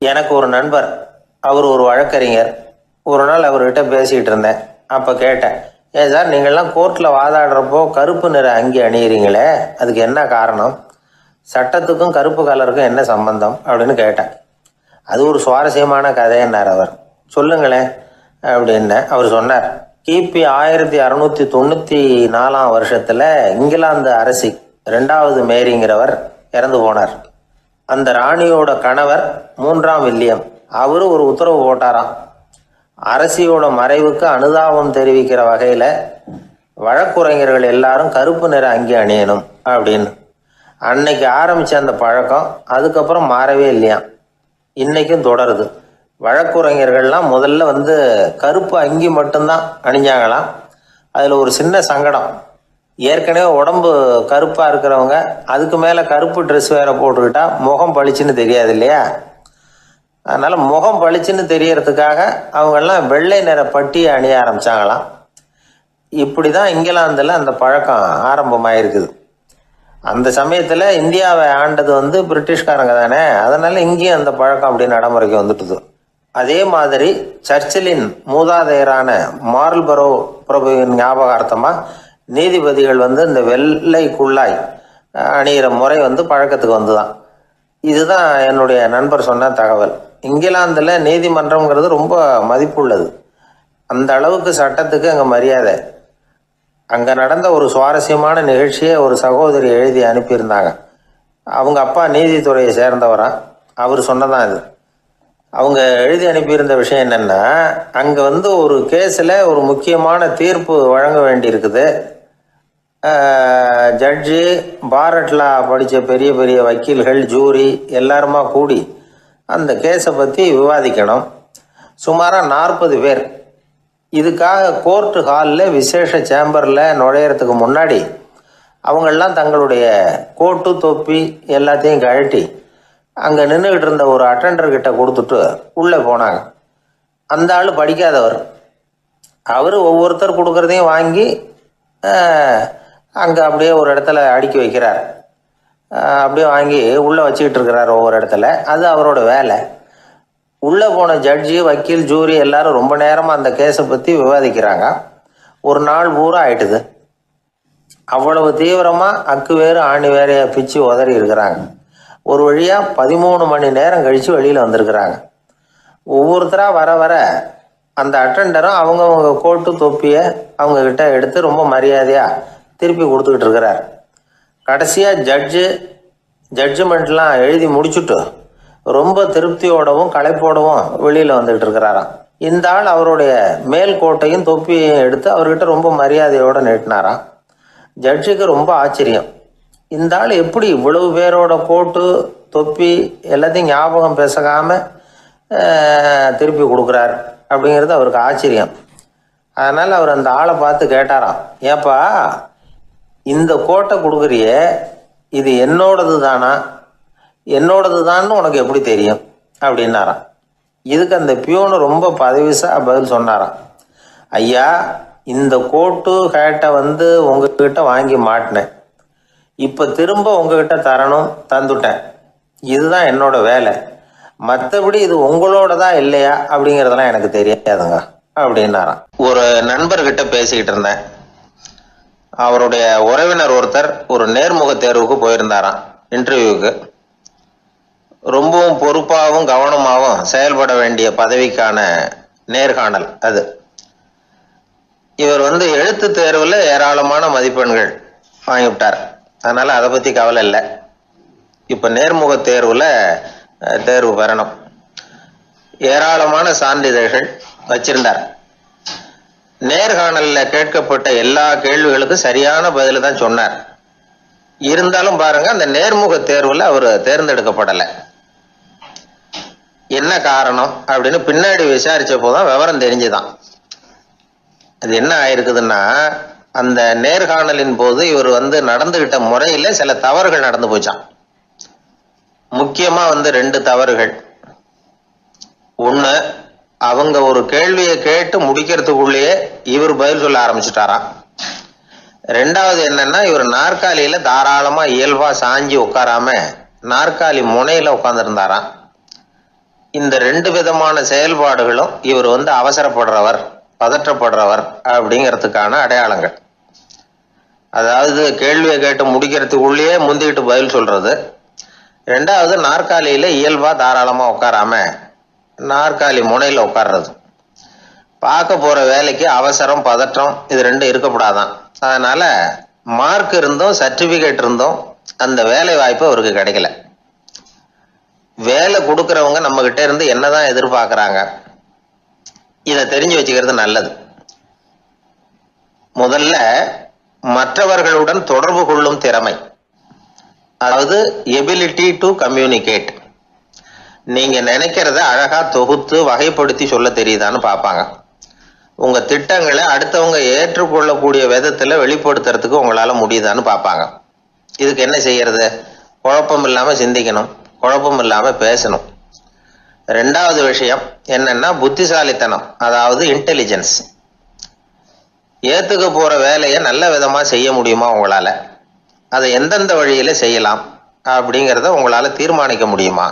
எனக்கு ஒரு நண்பர், அவர் ஒரு வழக்கறிஞர். ஒரு நாள் அவர்கிட்ட பேசிக்கிட்டு இருந்தேன். அப்போ கேட்டேன், ஏன் சார் நீங்கள்லாம் கோர்ட்டில் வாதாடுறப்போ கருப்பு நிற அங்கி அணியிறீங்களே, அதுக்கு என்ன காரணம்? சட்டத்துக்கும் கருப்பு கலருக்கும் என்ன சம்பந்தம் அப்படின்னு கேட்டேன். அது ஒரு சுவாரஸ்யமான கதைன்னார் அவர். சொல்லுங்களேன் அப்படின்னு அவர் சொன்னார். கிபி 1694 இங்கிலாந்து அரசி 2வது மேரிங்கிறவர் இறந்து போனார். அந்த ராணியோட கணவர் 3ஆம் வில்லியம், அவரு ஒரு உத்தரவு போட்டாராம். அரசியோட மறைவுக்கு அனுதாபம் தெரிவிக்கிற வகையில் வழக்குரைஞர்கள் எல்லாரும் கருப்பு நிற அங்கி அணியணும் அப்படின்னு. அன்னைக்கு ஆரம்பித்த அந்த பழக்கம் அதுக்கப்புறம் மாறவே இல்லையாம், இன்னைக்கும் தொடருது. வழக்குரைஞர்கள்லாம் முதல்ல கருப்பு அங்கி மட்டும்தான் அணிஞ்சாங்களாம். அதில் ஒரு சின்ன சங்கடம், ஏற்கனவே உடம்பு கருப்பாக இருக்கிறவங்க அதுக்கு மேலே கருப்பு ட்ரெஸ் வேறு போட்டுக்கிட்டா முகம் பளிச்சுன்னு தெரியாது இல்லையா? அதனால் முகம் பளிச்சுன்னு தெரியறதுக்காக அவங்கெல்லாம் வெள்ளை நிற பட்டியை அணிய ஆரம்பித்தாங்களாம். இப்படி தான் இங்கிலாந்தில் அந்த பழக்கம் ஆரம்பமாயிருக்குது. அந்த சமயத்தில் இந்தியாவை ஆண்டது பிரிட்டிஷ்காரங்க தானே, அதனால் இங்கேயும் அந்த பழக்கம் அப்படி நடைமுறைக்கு வந்துட்டுது. அதே மாதிரி சர்ச்சிலின் மூதாதையரான மார்ல்பரோ பிரபுவின் ஞாபகார்த்தமாக நீதிபதிகள் இந்த வெள்ளை குள்ளாய் அணிகிற முறை பழக்கத்துக்கு வந்துதான். இதுதான் என்னுடைய நண்பர் சொன்ன தகவல். இங்கிலாந்தில் நீதிமன்றம்ங்கிறது ரொம்ப மதிப்புள்ளது. அந்த அளவுக்கு சட்டத்துக்கு அங்கே மரியாதை. அங்கே நடந்த ஒரு சுவாரஸ்யமான நிகழ்ச்சியை ஒரு சகோதரி எழுதி அனுப்பியிருந்தாங்க. அவங்க அப்பா நீதித்துறையை சேர்ந்தவரா, அவர் சொன்னதான் இது. அவங்க எழுதி அனுப்பியிருந்த விஷயம் என்னென்னா, அங்கே ஒரு கேஸில் ஒரு முக்கியமான தீர்ப்பு வழங்க வேண்டியிருக்குது. ஜட்ஜு, பாரட்லா படித்த பெரிய பெரிய வக்கீல்கள், ஜூரி எல்லாருமா கூடி அந்த கேஸை பற்றி விவாதிக்கணும். சுமாராக 40 பேர். இதுக்காக கோர்ட்டு ஹாலில் விசேஷ சேம்பரில் நுழையிறதுக்கு முன்னாடி அவங்கெல்லாம் தங்களுடைய கோட்டு தொப்பி எல்லாத்தையும் கழட்டி அங்கே நின்றுக்கிட்டு இருந்த ஒரு அட்டெண்டர்கிட்ட கொடுத்துட்டு உள்ளே போனாங்க. அந்த ஆள் படிக்காதவர். அவர் ஒவ்வொருத்தர் கொடுக்குறதையும் வாங்கி அங்கே அப்படியே ஒரு இடத்துல அடுக்கி வைக்கிறார். அப்படியே வாங்கி உள்ளே வச்சுக்கிட்டு இருக்கிறார் ஒவ்வொரு இடத்துல. அது அவரோட வேலை. உள்ளே போன ஜட்ஜி, வக்கீல், ஜூரி எல்லாரும் ரொம்ப நேரமாக அந்த கேஸை பற்றி விவாதிக்கிறாங்க. ஒரு நாள் பூரா ஆயிட்டுது. அவ்வளவு தீவிரமாக அக்கு வேறு ஆணி வேறையை பிச்சு உதறி இருக்கிறாங்க. ஒரு வழியாக 13 மணி நேரம் கழித்து வெளியில் வந்திருக்கிறாங்க. ஒவ்வொருத்தராக வர வர அந்த அட்டெண்டரும் அவங்கவுங்க கோட்டு தொப்பியை அவங்கக்கிட்ட எடுத்து ரொம்ப மரியாதையாக திருப்பி கொடுத்துக்கிட்டு இருக்கிறார். கடைசியாக ஜட்ஜ்மெண்ட்லாம் எழுதி முடிச்சுட்டு ரொம்ப திருப்தியோடவும் களைப்போடவும் வெளியில் வந்துக்கிட்டு இருக்கிறாராம். இந்த ஆள் அவருடைய மேல் கோட்டையும் தொப்பியையும் எடுத்து அவர்கிட்ட ரொம்ப மரியாதையோடு நீட்டினாராம். ஜட்ஜுக்கு ரொம்ப ஆச்சரியம். இந்த ஆள் எப்படி இவ்வளவு பேரோட கோட்டு தொப்பி எல்லாத்தையும் ஞாபகம் பேசகாமல் திருப்பி கொடுக்குறார் அப்படிங்கிறது அவருக்கு ஆச்சரியம். அதனால் அவர் அந்த ஆளை பார்த்து கேட்டாராம், ஏப்பா இந்த கோட்டை கொடுக்குறியே, இது என்னோடது தானா? என்னோடது தான்னு உனக்கு எப்படி தெரியும் அப்படின்னாராம். இதுக்கு அந்த பியூனு ரொம்ப பதவிசாக பதில் சொன்னாராம், ஐயா இந்த கோட்டு ஹேட்டை உங்ககிட்ட வாங்கி மாட்டினேன், இப்போ திரும்ப உங்ககிட்ட தரணும், தந்துட்டேன், இதுதான் என்னோட வேலை. மற்றபடி இது உங்களோடதா இல்லையா அப்படிங்கிறதெல்லாம் எனக்கு தெரியாதுங்க அப்படின்னாராம். ஒரு நண்பர்கிட்ட பேசிக்கிட்டு இருந்தேன். அவருடைய உறவினர் ஒருத்தர் ஒரு நேர்முக தேர்வுக்கு போயிருந்தாராம், இன்டர்வியூக்கு. ரொம்பவும் பொறுப்பாகவும் கவனமாகவும் செயல்பட வேண்டிய பதவிக்கான நேர்காணல் அது. இவர் எழுத்து தேர்வில் ஏராளமான மதிப்பெண்கள் வாங்கிவிட்டார். அதனால் அதை பற்றி கவலை இல்லை. இப்போ நேர்முக தேர்வில் தேர்வு பெறணும். ஏராளமான சான்றிதழ்கள் வச்சிருந்தார். நேர்காணலில் கேட்கப்பட்ட எல்லா கேள்விகளுக்கும் சரியான பதில் தான் சொன்னார். இருந்தாலும் பாருங்க, அந்த நேர்முக தேர்வில் அவர் தேர்ந்தெடுக்கப்படலை. என்ன காரணம் அப்படின்னு பின்னாடி விசாரிச்ச போதுதான் விவரம் தெரிஞ்சுதான். அது என்ன ஆயிருக்குதுன்னா, அந்த நேர்காணலின் போது இவர் நடந்துகிட்ட முறையில சில தவறுகள் நடந்து போச்சான். முக்கியமா 2 தவறுகள். ஒண்ணு, அவங்க ஒரு கேள்வியை கேட்டு முடிக்கிறதுக்குள்ளேயே இவர் பதில் சொல்ல ஆரம்பிச்சுட்டாராம். 2வது என்னன்னா, இவர் நாற்காலியில தாராளமா இயல்பா சாஞ்சி உட்காராம நாற்காலி முனையில உட்கார்ந்துருந்தாராம். இந்த ரெண்டு விதமான செயல்பாடுகளும் இவர் அவசரப்படுறவர், பதற்றப்படுறவர் அப்படிங்கிறதுக்கான அடையாளங்கள். அதாவது கேள்வியை கேட்டு முடிக்கிறதுக்குள்ளேயே முந்திக்கிட்டு பதில் சொல்றது. ரெண்டாவது, நாற்காலியில இயல்பா தாராளமா உட்காராம நாற்காலி முனையில உட்கார்றது. பார்க்க போற வேலைக்கு அவசரம், பதற்றம் இது ரெண்டும் இருக்கக்கூடாதான். அதனால மார்க் இருந்தும் சர்டிபிகேட் இருந்தும் அந்த வேலை வாய்ப்பு அவருக்கு கிடைக்கல. வேலை கொடுக்கறவங்க நம்ம கிட்ட இருந்து என்னதான் எதிர்பார்க்கறாங்க, இதை தெரிஞ்சு வச்சுக்கிறது நல்லது. முதல்ல மற்றவர்களுடன் தொடர்பு கொள்ளும் திறமை, அதாவது எபிலிட்டி டு கம்யூனிகேட். நீங்க நினைக்கிறத அழகா தொகுத்து வகைப்படுத்தி சொல்ல தெரியுதான்னு பார்ப்பாங்க. உங்க திட்டங்களை அடுத்தவங்க ஏற்றுக்கொள்ளக்கூடிய விதத்துல வெளிப்படுத்துறதுக்கு உங்களால முடியுதான்னு பார்ப்பாங்க. இதுக்கு என்ன செய்யறது? குழப்பம் இல்லாம சிந்திக்கணும், குழப்பம் இல்லாம பேசணும். ரெண்டாவது விஷயம் என்னன்னா புத்திசாலித்தனம், அதாவது இன்டெலிஜென்ஸ். ஏத்துக்க போற வேலையை நல்ல விதமா செய்ய முடியுமா உங்களால, அதை எந்தெந்த வழியில செய்யலாம் அப்படிங்கிறத உங்களால தீர்மானிக்க முடியுமா,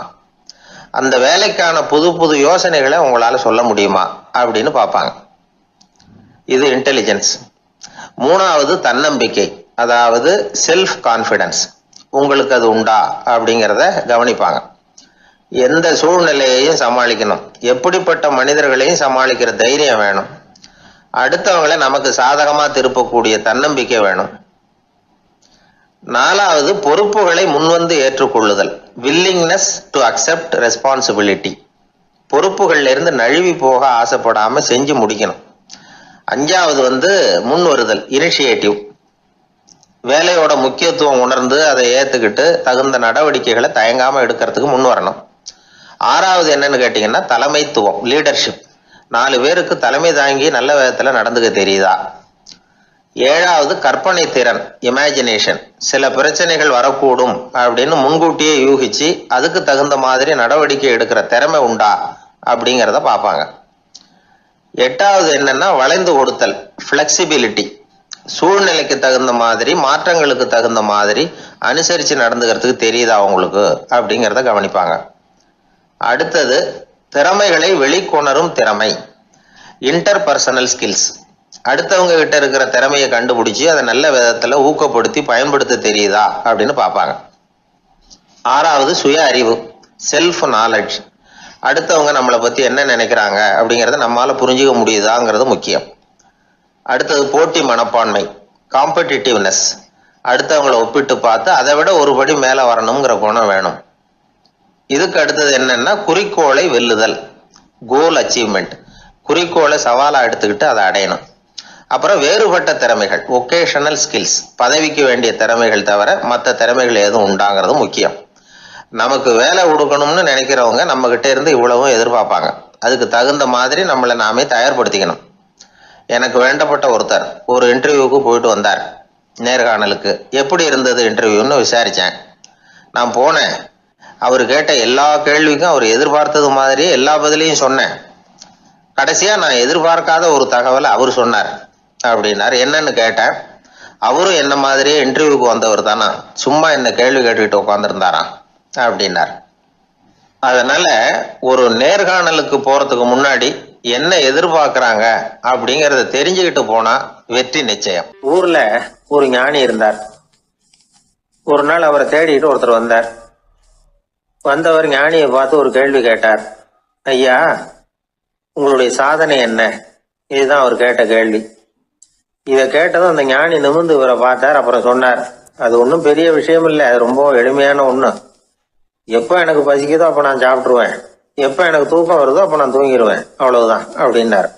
அந்த வேலைக்கான புது புது யோசனைகளை உங்களால சொல்ல முடியுமா அப்படின்னு பார்ப்பாங்க. இது இன்டெலிஜென்ஸ். மூணாவது தன்னம்பிக்கை, அதாவது செல்ஃப் கான்ஃபிடன்ஸ். உங்களுக்கு அது உண்டா அப்படிங்கிறத கவனிப்பாங்க. எந்த சூழ்நிலையையும் சமாளிக்கணும், எப்படிப்பட்ட மனிதர்களையும் சமாளிக்கிற தைரியம் வேணும், அடுத்தவங்களை நமக்கு சாதகமா திருப்பக்கூடிய தன்னம்பிக்கை வேணும். நாலாவது பொறுப்புகளை முன்வந்து ஏற்றுக்கொள்ளுதல், வில்லிங்னஸ் டு அக்செப்ட் ரெஸ்பான்சிபிலிட்டி. பொறுப்புகள்ல இருந்து நழுவி போக ஆசைப்படாம செஞ்சு முடிக்கணும். அஞ்சாவது முன் வருதல், இனிஷியேட்டிவ். வேலையோட முக்கியத்துவம் உணர்ந்து அதை ஏத்துக்கிட்டு தகுந்த நடவடிக்கைகளை தயங்காம எடுக்கிறதுக்கு முன் வரணும். ஆறாவது என்னன்னு கேட்டீங்கன்னா தலைமைத்துவம், லீடர்ஷிப். 4 பேருக்கு தலைமை தாங்கி நல்ல விதத்துல நடந்துக்க தெரியுதா. ஏழாவது கற்பனை திறன், இமேஜினேஷன். சில பிரச்சனைகள் வரக்கூடும் அப்படின்னு முன்கூட்டியே யூகிச்சு அதுக்கு தகுந்த மாதிரி நடவடிக்கை எடுக்கிற திறமை உண்டா அப்படிங்கிறத பார்ப்பாங்க. எட்டாவது என்னன்னா வளைந்து கொடுத்தல், பிளெக்சிபிலிட்டி. சூழ்நிலைக்கு தகுந்த மாதிரி, மாற்றங்களுக்கு தகுந்த மாதிரி அனுசரிச்சு நடந்துக்கிறதுக்கு தெரியுதா அவங்களுக்கு அப்படிங்கிறத கவனிப்பாங்க. அடுத்தது திறமைகளை வெளிக்கொணரும் திறமை, இன்டர்பர்சனல் ஸ்கில்ஸ். அடுத்தவங்க கிட்ட இருக்கிற திறமையை கண்டுபிடிச்சு அதை நல்ல விதத்துல ஊக்கப்படுத்தி பயன்படுத்த தெரியுதா அப்படின்னு பார்ப்பாங்க. ஆறாவது சுய அறிவு, செல்ஃப் நாலேஜ். அடுத்தவங்க நம்மளை பத்தி என்ன நினைக்கிறாங்க அப்படிங்கறத நம்மால புரிஞ்சுக்க முடியுதாங்கிறது முக்கியம். அடுத்தது போட்டி மனப்பான்மை, காம்படிட்டிவ்னஸ். அடுத்தவங்களை ஒப்பிட்டு பார்த்து அதை விட ஒரு படி மேல வரணுங்கிற குணம் வேணும். இதுக்கு அடுத்தது என்னன்னா குறிக்கோளை வெல்லுதல், கோல் அச்சீவ்மெண்ட். குறிக்கோளை சவாலா எடுத்துக்கிட்டு அதை அடையணும். அப்புறம் வேறுபட்ட திறமைகள், ஒகேஷனல் ஸ்கில்ஸ். பதவிக்கு வேண்டிய திறமைகள் தவிர மற்ற திறமைகள் எதுவும் உண்டாங்கிறது முக்கியம். நமக்கு வேலை கொடுக்கணும்னு நினைக்கிறவங்க நம்ம கிட்ட இருந்து இவ்வளவும் எதிர்பார்ப்பாங்க. அதுக்கு தகுந்த மாதிரி நம்மளை நாமே தயார்படுத்திக்கணும். எனக்கு வேண்டப்பட்ட ஒருத்தர் ஒரு இன்டர்வியூக்கு போயிட்டு வந்தார், நேர்காணலுக்கு. எப்படி இருந்தது இன்டர்வியூன்னு விசாரிச்சேன். நான் போனேன், அவர் கேட்ட எல்லா கேள்விக்கும் அவர் எதிர்பார்த்தது மாதிரியே எல்லா பதிலையும் சொன்னேன். கடைசியா நான் எதிர்பார்க்காத ஒரு தகவலை அவர் சொன்னார் அப்படின்னார். என்னன்னு கேட்டேன். அவரும் என்ன மாதிரியே இன்டர்வியூக்கு வந்தவர் தானா, சும்மா என்ன கேள்வி கேட்டுக்கிட்டு உட்காந்துருந்தாராம் அப்படின்னார். அதனால ஒரு நேர்காணலுக்கு போறதுக்கு முன்னாடி என்ன எதிர்பார்க்கறாங்க அப்படிங்கறத தெரிஞ்சுக்கிட்டு போனா வெற்றி நிச்சயம். ஊர்ல ஒரு ஞானி இருந்தார். ஒரு நாள் அவரை தேடிட்டு ஒருத்தர் வந்தார். வந்தவர் ஞானியை பார்த்து ஒரு கேள்வி கேட்டார். ஐயா, உங்களுடைய சாதனை என்ன? இதுதான் அவர் கேட்ட கேள்வி. இதை கேட்டதும் அந்த ஞானி நிமிர்ந்து இவரை பார்த்தார். அப்புறம் சொன்னார், அது ஒன்றும் பெரிய விஷயம் இல்லை, அது ரொம்ப எளிமையான ஒண்ணு. எப்போ எனக்கு பசிக்குதோ அப்ப நான் சாப்பிட்டுருவேன், எப்ப எனக்கு தூக்கம் வருதோ அப்ப நான் தூங்கிடுவேன், அவ்வளவுதான் அப்படின்னார்.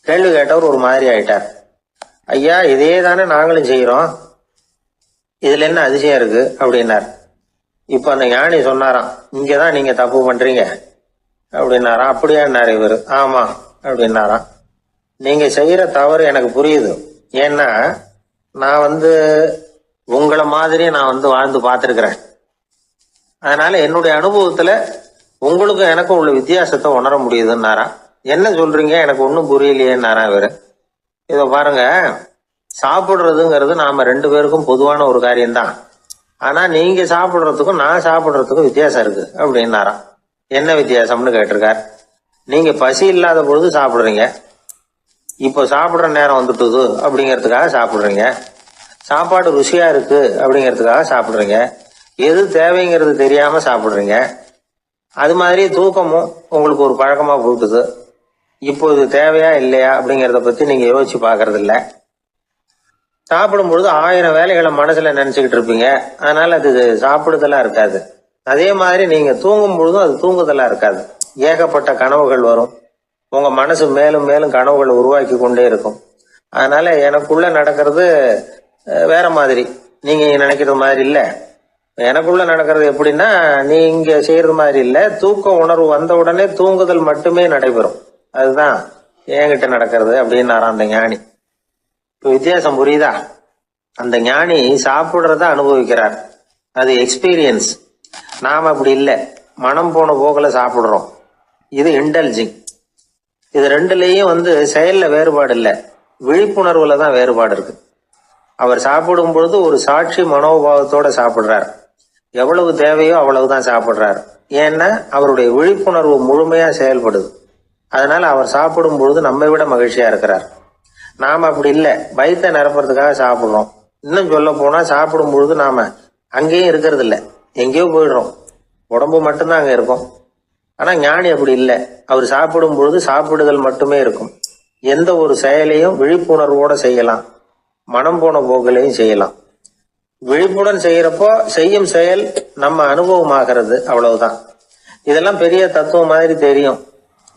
கேள்வி கேட்டவர் ஒரு மாதிரி ஆயிட்டார். ஐயா, இதே தானே நாங்களும் செய்யறோம், இதுல என்ன அதிசயம் இருக்கு அப்படின்னார். இப்ப அந்த ஞானி சொன்னாராம், இங்கதான் நீங்க தப்பு பண்றீங்க அப்படின்னாராம். அப்படியான்னாரு இவரு. ஆமா அப்படின்னாராம். நீங்க செய்யற தவறு எனக்கு புரியுது. ஏன்னா நான் உங்களை மாதிரி நான் வாழ்ந்து பார்த்திருக்கிறேன். அதனால என்னுடைய அனுபவத்துல உங்களுக்கும் எனக்கும் உள்ள வித்தியாசத்தை உணர முடியுதுன்னாராம். என்ன சொல்றீங்க, எனக்கு ஒன்னும் புரியலையேன்னாரா இவரு. இத பாருங்க, சாப்பிடுறதுங்கிறது நாம 2 பேருக்கும் பொதுவான ஒரு காரியம்தான். ஆனா நீங்க சாப்பிடுறதுக்கும் நான் சாப்பிடுறதுக்கும் வித்தியாசம் இருக்கு அப்படின்னாராம். என்ன வித்தியாசம்னு கேட்டிருக்கார். நீங்க பசி இல்லாத பொழுது சாப்பிடுறீங்க, இப்போ சாப்பிடுற நேரம் வந்துட்டுது அப்படிங்கிறதுக்காக சாப்பிடுறீங்க, சாப்பாடு ருசியா இருக்கு அப்படிங்கிறதுக்காக சாப்பிடுறீங்க, எது தேவைங்கிறது தெரியாம சாப்பிடுறீங்க. அது மாதிரி தூக்கமும் உங்களுக்கு ஒரு பழக்கமா போட்டுது. இப்போ இது தேவையா இல்லையா அப்படிங்கிறத பத்தி நீங்க யோசிச்சு பாக்குறது இல்ல. சாப்பிடும் பொழுது 1000 வேலைகளை மனசுல நினைச்சுக்கிட்டு இருப்பீங்க, அதனால அது சாப்பிடுதலா இருக்காது. அதே மாதிரி நீங்க தூங்கும் பொழுதும் அது தூங்குதலா இருக்காது. ஏகப்பட்ட கனவுகள் வரும், உங்க மனசு மேலும் மேலும் கனவுகளை உருவாக்கி கொண்டே இருக்கும். அதனால எனக்குள்ள நடக்கிறது வேற மாதிரி, நீங்க நினைக்கிறது மாதிரி இல்ல. எனக்குள்ள நடக்கிறது எப்படின்னா, நீங்க செய்யறது மாதிரி இல்ல. தூக்க உணர்வு வந்த உடனே தூங்குதல் மட்டுமே நடைபெறும். அதுதான் என்கிட்ட நடக்கிறது அப்படின்னு அந்த ஞானி. இப்ப வித்தியாசம் புரியுதா? அந்த ஞானி சாப்பிடுறத அனுபவிக்கிறார், அது எக்ஸ்பீரியன்ஸ். நாம அப்படி இல்லை, மனம் போன போகல சாப்பிடுறோம். இது இன்டெலிஜிங். இது ரெண்டுலயும் செயல்ல வேறுபாடு இல்லை, விழிப்புணர்வுல தான் வேறுபாடு இருக்கு. அவர் சாப்பிடும் பொழுது ஒரு சாட்சி மனோபாவத்தோட சாப்பிடுறார். எவ்வளவு தேவையோ அவ்வளவுதான் சாப்பிடுறார். ஏன்னா அவருடைய விழிப்புணர்வு முழுமையா செயல்படுது. அதனால அவர் சாப்பிடும் பொழுது நம்மை விட மகிழ்ச்சியா இருக்கிறார். நாம அப்படி இல்லை, வயிற்றை நிரப்புறதுக்காக சாப்பிடுறோம். இன்னும் சொல்ல போனா சாப்பிடும் பொழுது நாம அங்கேயும் இருக்கிறது இல்லை, எங்கேயோ போயிடுறோம். உடம்பு மட்டும்தான் அங்க இருக்கும். ஆனா ஞானி அப்படி இல்லை, அவர் சாப்பிடும் பொழுது சாப்பிடுதல் மட்டுமே இருக்கும். எந்த ஒரு செயலையும் விழிப்புணர்வோட செய்யலாம், மனம் போன போக்கிலையும் செய்யலாம். விழிப்புடன் செய்யறப்போ செய்யும் செயல் நம்ம அனுபவம் ஆகிறது, அவ்வளவுதான். இதெல்லாம் பெரிய தத்துவம் மாதிரி தெரியும்.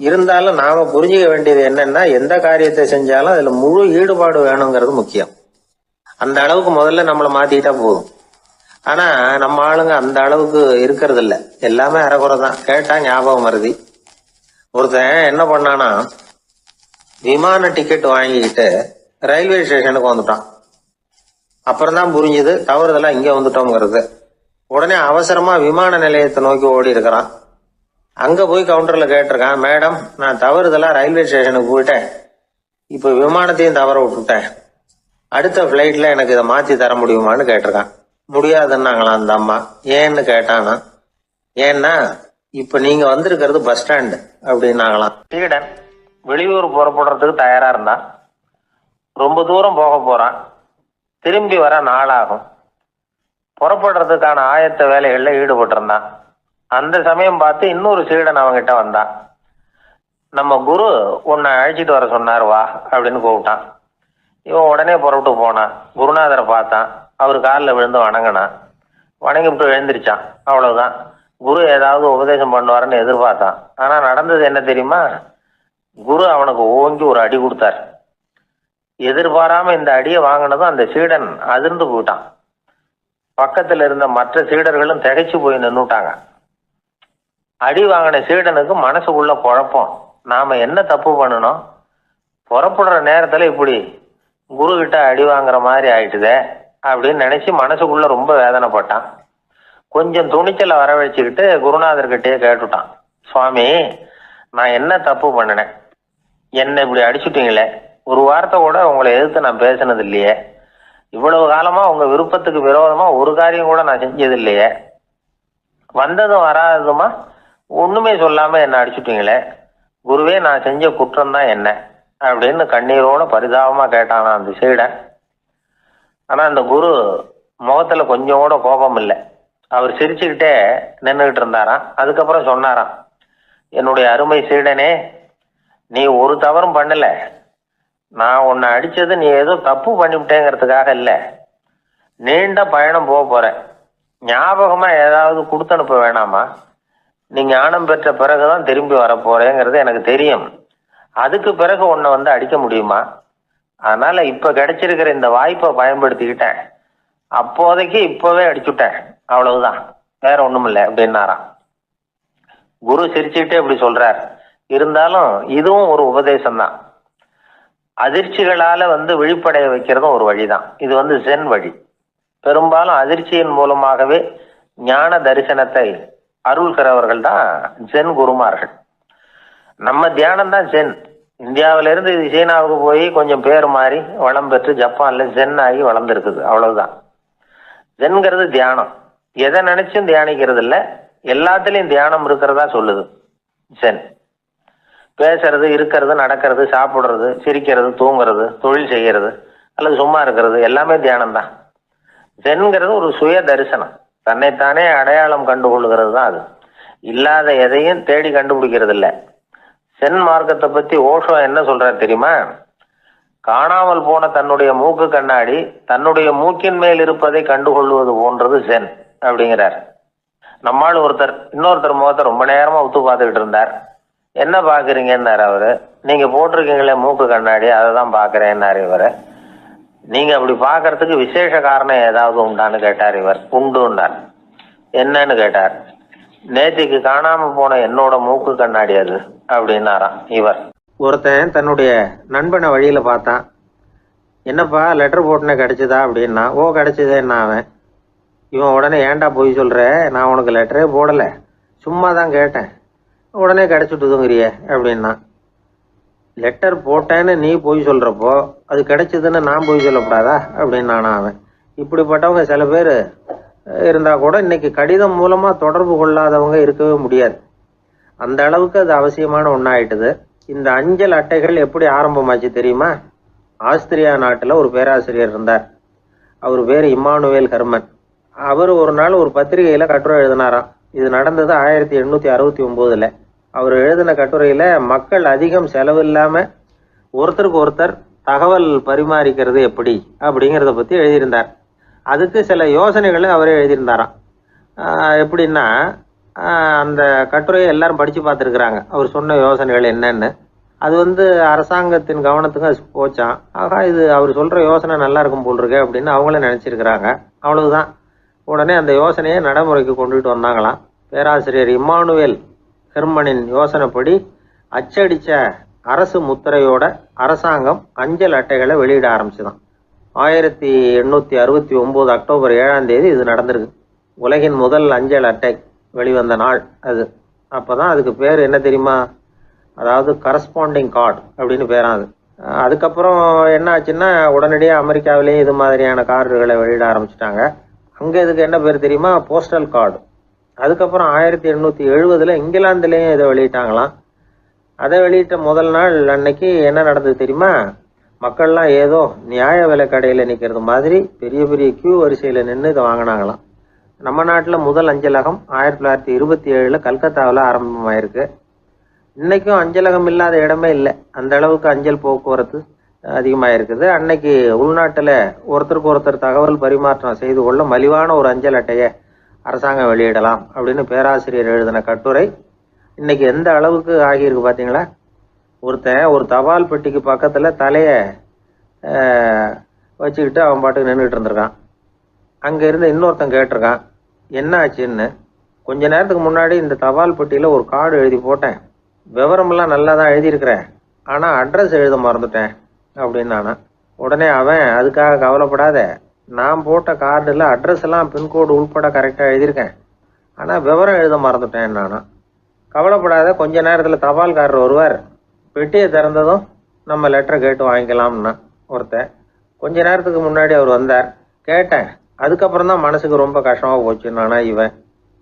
இருந்தாலும் நாம புரிஞ்சுக்க வேண்டியது என்னன்னா, எந்த காரியத்தை செஞ்சாலும் அதுல முழு ஈடுபாடு வேணுங்கிறது முக்கியம். அந்த அளவுக்கு முதல்ல நம்மளை மாத்திட்டா போதும். ஆனா நம்ம ஆளுங்க அந்த அளவுக்கு இருக்கிறது இல்ல, எல்லாமே அரைகுறை தான். கேட்டா ஞாபகம் மருதி. ஒருத்தன் என்ன பண்ணானா, விமான டிக்கெட் வாங்கிக்கிட்டு ரயில்வே ஸ்டேஷனுக்கு வந்துட்டான். அப்புறம் தான் புரிஞ்சுது தவறுதெல்லாம் இங்க வந்துட்டோங்கிறது. உடனே அவசரமா விமான நிலையத்தை நோக்கி ஓடி இருக்கிறான். அங்க போய் கவுண்டர்ல கேட்டிருக்கான், மேடம் நான் தவறுதலா ரயில்வே ஸ்டேஷனுக்கு போயிட்டேன், இப்ப விமானத்தையும் தவற விட்டுட்டேன், அடுத்த பிளைட்ல எனக்கு இதை மாத்தி தர முடியுமான்னு கேட்டிருக்கான். முடியாதுன்னாங்களாம் அந்த அம்மா. ஏன்னு கேட்டானா, ஏன்னா இப்ப நீங்க வந்திருக்கிறது பஸ் ஸ்டாண்டு அப்படின்னாங்களாம். சீடன் வெளியூர் புறப்படுறதுக்கு தயாரா இருந்தான். ரொம்ப தூரம் போக போறான், திரும்பி வர நாளாகும். புறப்படுறதுக்கான ஆயத்த வேலைகள்ல ஈடுபட்டு இருந்தான். அந்த சமயம் பார்த்து இன்னொரு சீடன் அவங்கிட்ட வந்தான். நம்ம குரு உன்னை அழைச்சிட்டு வர சொன்னார் வா அப்படின்னு கூப்பிட்டான். இவன் உடனே புறப்பட்டு போனான். குருநாதரை பார்த்தான், அவர் காலில் விழுந்து வணங்கினான். வணங்கிவிட்டு எழுந்திரிச்சான். அவ்வளவுதான். குரு ஏதாவது உபதேசம் பண்ணுவாருன்னு எதிர்பார்த்தான். ஆனா நடந்தது என்ன தெரியுமா? குரு அவனுக்கு ஓங்கி ஒரு அடி கொடுத்தார். எதிர்பாராம இந்த அடியை வாங்கினதும் அந்த சீடன் அதிர்ந்து போயிட்டான். பக்கத்துல இருந்த மற்ற சீடர்களும் திகைச்சு போய் நின்னுட்டாங்க. அடி வாங்கின சீடனுக்கு மனசுக்குள்ள குழப்பம், நாம என்ன தப்பு பண்ணணும், புறப்படுற நேரத்துல இப்படி குரு கிட்ட அடி வாங்குற மாதிரி ஆயிட்டுதே அப்படின்னு நினைச்சு மனசுக்குள்ள ரொம்ப வேதனைப்பட்டான். கொஞ்சம் துணிச்சலை வரவழைச்சுக்கிட்டு குருநாதர்கிட்டயே கேட்டுட்டான், சுவாமி நான் என்ன தப்பு பண்ணினேன், என்ன இப்படி அடிச்சுட்டீங்களே, ஒரு வார்த்தை கூட உங்களை எதிர்த்து நான் பேசினது இல்லையே, இவ்வளவு காலமா உங்க விருப்பத்துக்கு விரோதமா ஒரு காரியம் கூட நான் செஞ்சது இல்லையே, வந்ததும் வராததுமா ஒண்ணுமே சொல்லாம என்ன அடிச்சுட்டீங்களே, குருவே நான் செஞ்ச குற்றம் தான் என்ன அப்படின்னு கண்ணீரோட பரிதாபமா கேட்டானா அந்த சீடன். ஆனா அந்த குரு முகத்துல கொஞ்சம் கூட கோபம் இல்லை. அவர் சிரிச்சுக்கிட்டே நின்றுகிட்டு இருந்தாராம். அதுக்கப்புறம் சொன்னாராம், என்னுடைய அருமை சீடனே, நீ ஒரு தவறும் பண்ணல, நான் உன்னை அடிச்சது நீ ஏதோ தப்பு பண்ணிவிட்டேங்கிறதுக்காக இல்லை, நீண்ட பயணம் போக போறேன், ஞாபகமா ஏதாவது கொடுத்து அனுப்ப வேணாமா, நீ ஞானம் பெற்ற பிறகுதான் திரும்பி வர போறேங்கிறது எனக்கு தெரியும், அதுக்கு பிறகு உன்னை அடிக்க முடியுமா, அதனால இப்ப கிடைச்சிருக்கிற இந்த வாய்ப்பை பயன்படுத்திக்கிட்டேன், அப்போதைக்கு இப்பவே அடிச்சுட்டேன், அவ்வளவுதான், வேற ஒண்ணும் இல்லை அப்படின்னாராம். குரு சிரிச்சுக்கிட்டே இப்படி சொல்றார். இருந்தாலும் இதுவும் ஒரு உபதேசம் தான். அதிர்ச்சிகளால விழிப்படைய வைக்கிறதும் ஒரு வழிதான். இது ஜென் வழி. பெரும்பாலும் அதிர்ச்சியின் மூலமாகவே ஞான தரிசனத்தை அருள்கிறவர்கள் தான் ஜென் குருமார்கள். நம்ம தியானம் தான் ஜென். இந்தியாவிலிருந்து இது சீனாவுக்கு போய் கொஞ்சம் பேர் மாறி வளம் பெற்று ஜப்பான்ல ஜென் ஆகி வளர்ந்துருக்குது, அவ்வளவுதான். ஜென்கிறது தியானம். எதை நினைச்சும் தியானிக்கிறது இல்லை, எல்லாத்துலயும் தியானம் இருக்கிறதா சொல்லுது சென். பேசுறது, இருக்கிறது, நடக்கிறது, சாப்பிடுறது, சிரிக்கிறது, தூங்குறது, தொழில் செய்யறது அல்லது சும்மா இருக்கிறது எல்லாமே தியானம் தான். சென்கிறது ஒரு சுய தரிசனம், தன்னைத்தானே அடையாளம் கண்டு கொள்ளுகிறது தான் அது. இல்லாத எதையும் தேடி கண்டுபிடிக்கிறது இல்லை. சென் மார்க்கத்தை பத்தி ஓஷோ என்ன சொல்றாரு தெரியுமா? காணாமல் போன தன்னுடைய மூக்கு கண்ணாடி தன்னுடைய மூக்கின் மேல் இருப்பதை கண்டுகொள்வது போன்றது சென் அப்படிங்கிறார். நம்மால் இன்னொருத்தர் முகத்தை ரொம்ப நேரமா உத்து பார்த்துக்கிட்டு இருந்தார். என்ன பாக்குறீங்கன்னாரு அவரு. நீங்க போட்டிருக்கீங்களே மூக்கு கண்ணாடி, அதை தான் பாக்குறேன்னாரு இவரு. நீங்க அப்படி பாக்குறதுக்கு விசேஷ காரணம் ஏதாவது உண்டான்னு கேட்டார் இவர். உண்டுன்னார். என்னன்னு கேட்டார். நேத்திக்கு காணாம போன என்னோட மூக்கு கண்ணாடி அது அப்படின்னாராம் இவர். ஒருத்தன் தன்னுடைய நண்பனை வழியில பார்த்தான். என்னப்பா லெட்டர் போட்டுனே கிடைச்சதா அப்படின்னா. ஓ கிடைச்சதேன்னா அவன். இவன் உடனே ஏன்டா போய் சொல்ற, நான் உனக்கு லெட்டரே போடலை, சும்மா தான் கேட்டேன், உடனே கிடைச்சிட்டுதுங்கிறிய அப்படின்னா. லெட்டர் போட்டேன்னு நீ போய் சொல்றப்போ அது கிடைச்சதுன்னு நான் போய் சொல்லக்கூடாதா அப்படின்னானா அவன். இப்படிப்பட்டவங்க சில பேர் இருந்தா கூட இன்னைக்கு கடிதம் மூலமா தொடர்பு கொள்ளாதவங்க இருக்கவே முடியாது. அந்த அளவுக்கு அது அவசியமான ஒன்னாயிட்டுது. இந்த அஞ்சல் அட்டைகள் எப்படி ஆரம்பமாச்சு தெரியுமா? ஆஸ்திரியா நாட்டுல ஒரு பேராசிரியர் இருந்தார். அவர் பேர் இம்மானுவேல் ஹெர்மன். அவர் ஒரு நாள் ஒரு பத்திரிகையில கட்டுரை எழுதினாராம். இது நடந்தது 1869. அவர் எழுதின கட்டுரையில மக்கள் அதிகம் செலவு இல்லாம ஒருத்தருக்கு ஒருத்தர் தகவல் பரிமாறிக்கிறது எப்படி அப்படிங்கிறத பத்தி எழுதியிருந்தார். அதுக்கு சில யோசனைகளை அவரே எழுதியிருந்தாராம். எப்படின்னா, அந்த கட்டுரையை எல்லாரும் படிச்சு பார்த்துருக்குறாங்க. அவர் சொன்ன யோசனைகள் என்னன்னு. அது அரசாங்கத்தின் கவனத்துக்கு அது போச்சான். ஆகா, இது அவர் சொல்ற யோசனை நல்லா இருக்கும் போல் இருக்கு அப்படின்னு அவங்களே நினைச்சிருக்கிறாங்க. அவ்வளவுதான். உடனே அந்த யோசனையை நடைமுறைக்கு கொண்டுட்டு வந்தாங்களாம். பேராசிரியர் இம்மானுவேல் ஹெர்மனின் யோசனைப்படி அச்சடிச்ச அரசு முத்திரையோட அரசாங்கம் அஞ்சல் அட்டைகளை வெளியிட ஆரம்பிச்சுதான். 1869 அக்டோபர் 7ஆம் தேதி இது நடந்திருக்கு. உலகின் முதல் அஞ்சல் அட்டை வெளிவந்த நாள் அது. அப்பதான் அதுக்கு பேர் என்ன தெரியுமா? அதாவது கரஸ்பாண்டிங் கார்டு அப்படின்னு பேராது. அதுக்கப்புறம் என்ன ஆச்சுன்னா, உடனடியாக அமெரிக்காவிலேயே இது மாதிரியான கார்டுகளை வெளியிட ஆரம்பிச்சிட்டாங்க. அங்கே இதுக்கு என்ன பேர் தெரியுமா? Postal card. அதுக்கப்புறம் 1870 இங்கிலாந்துலேயும் இதை வெளியிட்டாங்களாம். அதை வெளியிட்ட முதல் நாள் அன்னைக்கு என்ன நடந்தது தெரியுமா? மக்கள்லாம் ஏதோ நியாய விலை கடையில் நிற்கிறது மாதிரி பெரிய பெரிய கியூ வரிசையில் நின்று இதை வாங்கினாங்களாம். நம்ம நாட்டில் முதல் அஞ்சலகம் 1927 கல்கத்தாவில் ஆரம்பமாயிருக்கு. இன்னைக்கும் அஞ்சலகம் இல்லாத இடமே இல்லை. அந்த அளவுக்கு அஞ்சல் போக்குவரத்து அதிகமாக இருக்குது. அன்னைக்கு உள்நாட்டில் ஒருத்தருக்கு ஒருத்தர் தகவல் பரிமாற்றம் செய்து கொள்ள மலிவான ஒரு அஞ்சல் அட்டையை அரசாங்கம் வெளியிடலாம் அப்படின்னு பேராசிரியர் எழுதின கட்டுரை இன்னைக்கு எந்த அளவுக்கு ஆகியிருக்கு பார்த்தீங்களா? ஒருத்தன் ஒரு தபால் பெட்டிக்கு பக்கத்தில் தலையை வச்சுக்கிட்டு அவன் பாட்டுக்கு நின்றுட்டு இருந்திருக்கான். அங்கே இருந்து இன்னொருத்தன் கேட்டிருக்கான், என்ன ஆச்சுன்னு. கொஞ்ச நேரத்துக்கு முன்னாடி இந்த தபால் பெட்டியில் ஒரு கார்டு எழுதி போட்டேன், விவரமெல்லாம் நல்லா தான் எழுதியிருக்கிறேன், ஆனால் அட்ரஸ் எழுத மறந்துட்டேன் அப்படின்னானா. உடனே அவன், அதுக்காக கவலைப்படாத, நான் போட்ட கார்டில் அட்ரஸ் எல்லாம் பின்கோடு உள்பட கரெக்டாக எழுதியிருக்கேன், ஆனால் விவரம் எழுத மறந்துட்டேன் நானா. கவலைப்படாத, கொஞ்ச நேரத்தில் தபால்காரர் வருவார், பெட்டியை திறந்ததும் நம்ம லெட்டரை கேட்டு வாங்கிக்கலாம்னா ஒருத்தன். கொஞ்ச நேரத்துக்கு முன்னாடி அவர் வந்தார், கேட்டேன், அதுக்கப்புறம் தான் மனசுக்கு ரொம்ப கஷ்டமாக போச்சு நானா. இவன்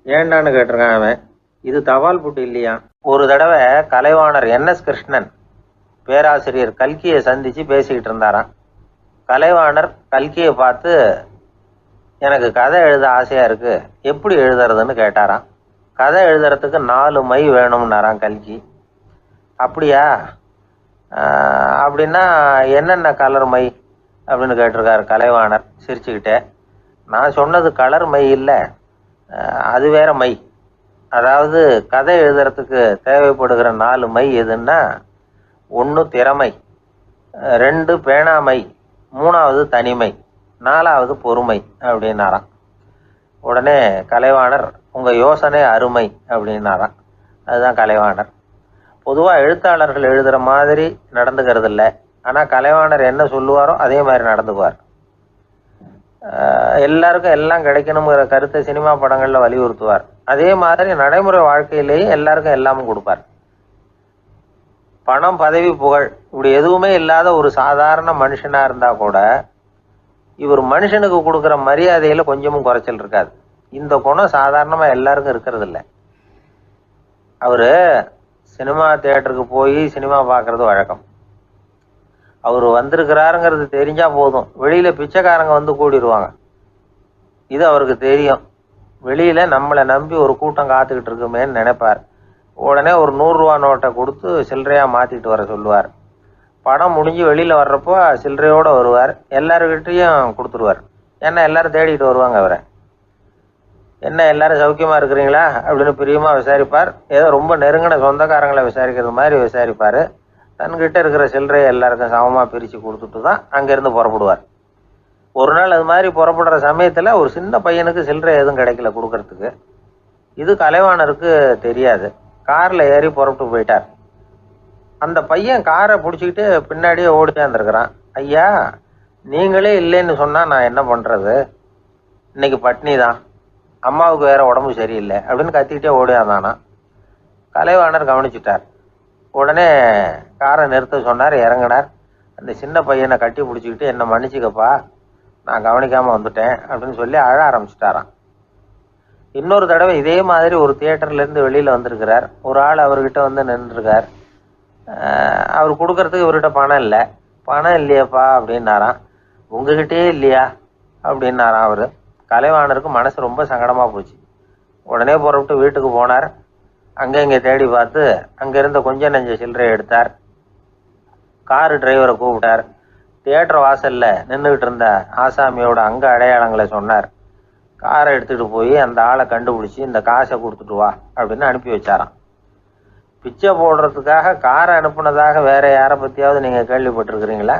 ஏண்டான்னு கேட்டிருக்கான் அவன். இது தபால் புட்டு இல்லையா? ஒரு தடவை கலைவாணர் NS கிருஷ்ணன் பேராசிரியர் கல்கியை சந்திச்சு பேசிக்கிட்டு இருந்தாராம். கலைவாணர் கல்கியை பார்த்து, எனக்கு கதை எழுத ஆசையா இருக்கு, எப்படி எழுதுறதுன்னு கேட்டாராம். கதை எழுதுறதுக்கு 4 மை வேணும்னாராம் கல்கி. அப்படியா, அப்படின்னா என்னென்ன கலர் மை அப்படின்னு கேட்டிருக்காரு கலைவாணர் சிரிச்சுக்கிட்டே. நான் சொன்னது கலர் மை இல்லை, அது வேற மை. அதாவது கதை எழுதுறதுக்கு தேவைப்படுகிற 4 மை எதுன்னா, 1 திறமை, 2 பேணாமை, 3வது தனிமை, 4வது பொறுமை அப்படின்னாராம். உடனே கலைவாணர், உங்க யோசனை அருமை அப்படின்னாராம். அதுதான் கலைவாணர். பொதுவாக எழுத்தாளர்கள் எழுதுகிற மாதிரி நடந்துக்கிறது இல்லை. ஆனால் கலைவாணர் என்ன சொல்லுவாரோ அதே மாதிரி நடந்துக்குவார். எல்லாருக்கும் எல்லாம் கிடைக்கணுங்கிற கருத்தை சினிமா படங்களில் வலியுறுத்துவார். அதே மாதிரி நடைமுறை வாழ்க்கையிலேயே எல்லாருக்கும் எல்லாமும் கொடுப்பார். பணம், பதவி, புகழ் இப்படி எதுவுமே இல்லாத ஒரு சாதாரண மனுஷனாக இருந்தால் கூட இவர் மனுஷனுக்கு கொடுக்குற மரியாதையில் கொஞ்சமும் குறைச்சல் இருக்காது. இந்த குணம் சாதாரணமாக எல்லாருக்கும் இருக்கிறது இல்லை. அவர் சினிமா தியேட்டருக்கு போய் சினிமா பார்க்கறது வழக்கம். அவர் வந்திருக்கிறாருங்கிறது தெரிஞ்சா போதும், வெளியில பிச்சைக்காரங்க வந்து கூடிடுவாங்க. இது அவருக்கு தெரியும். வெளியில நம்மளை நம்பி ஒரு கூட்டம் காத்துக்கிட்டு இருக்குமேன்னு நினைப்பார். உடனே ஒரு 100 ரூபா நோட்டை கொடுத்து சில்லறையா மாத்திட்டு வர சொல்லுவார். படம் முடிஞ்சு வெளியில வர்றப்போ சில்லறையோட வருவார். எல்லாருக்கிட்டையும் கொடுத்துருவார். ஏன்னா எல்லாரும் தேடிட்டு வருவாங்க அவரை. என்ன எல்லாரும் சௌக்கியமா இருக்கிறீங்களா அப்படின்னு பிரியமா விசாரிப்பார். ஏதோ ரொம்ப நெருங்கின சொந்தக்காரங்களை விசாரிக்கிறது மாதிரி விசாரிப்பார். தன்கிட்ட இருக்கிற சில்லறையை எல்லாருக்கும் சமமாக பிரித்து கொடுத்துட்டு தான் அங்கேருந்து புறப்படுவார். ஒரு நாள் அது மாதிரி புறப்படுற சமயத்தில் ஒரு சின்ன பையனுக்கு சில்லறை எதுவும் கிடைக்கல கொடுக்கறதுக்கு. இது கலைவாணருக்கு தெரியாது. காரில் ஏறி புறப்பட்டு போயிட்டார். அந்த பையன் காரை பிடிச்சிக்கிட்டு பின்னாடியே ஓடியாந்துருக்கிறான். ஐயா, நீங்களே இல்லைன்னு சொன்னால் நான் என்ன பண்ணுறது? இன்னைக்கு பட்னி தான், அம்மாவுக்கு வேற உடம்பு சரியில்லை அப்படின்னு கத்திக்கிட்டே ஓடியாந்தானா. கலைவாணர் கவனிச்சுட்டார். உடனே காரை நிறுத்த சொன்னார். இறங்கினார். அந்த சின்ன பையனை கட்டி பிடிச்சிக்கிட்டு என்னை மன்னிச்சுக்கப்பா, நான் கவனிக்காமல் வந்துட்டேன் அப்படின்னு சொல்லி அழ ஆரம்பிச்சிட்டாராம். இன்னொரு தடவை இதே மாதிரி ஒரு தியேட்டர்லேருந்து வெளியில் வந்திருக்கிறார். ஒரு ஆள் அவர்கிட்ட வந்து நின்றுருக்கார். அவர் கொடுக்கறதுக்கு இவர்கிட்ட பணம் இல்லை. பணம் இல்லையாப்பா அப்படின்னாராம். உங்ககிட்டயே இல்லையா அப்படின்னாராம் அவர். கலைவாணருக்கு மனசு ரொம்ப சங்கடமாக போச்சு. உடனே புறப்பட்டு வீட்டுக்கு போனார். அங்கே இங்கே தேடி பார்த்து அங்கேருந்த கொஞ்சம் நெஞ்ச சில்லறை எடுத்தார். காரு டிரைவரை கூப்பிட்டார். தியேட்டர் வாசலில் நின்றுக்கிட்டு இருந்த ஆசாமியோட அங்க அடையாளங்களை சொன்னார். காரை எடுத்துகிட்டு போய் அந்த ஆளை கண்டுபிடிச்சி இந்த காசை கொடுத்துட்டு வா அப்படின்னு அனுப்பி வச்சாராம். பிச்சை போடுறதுக்காக காரை அனுப்புனதாக வேற யாரை பற்றியாவது நீங்கள் கேள்விப்பட்டிருக்கிறீங்களா?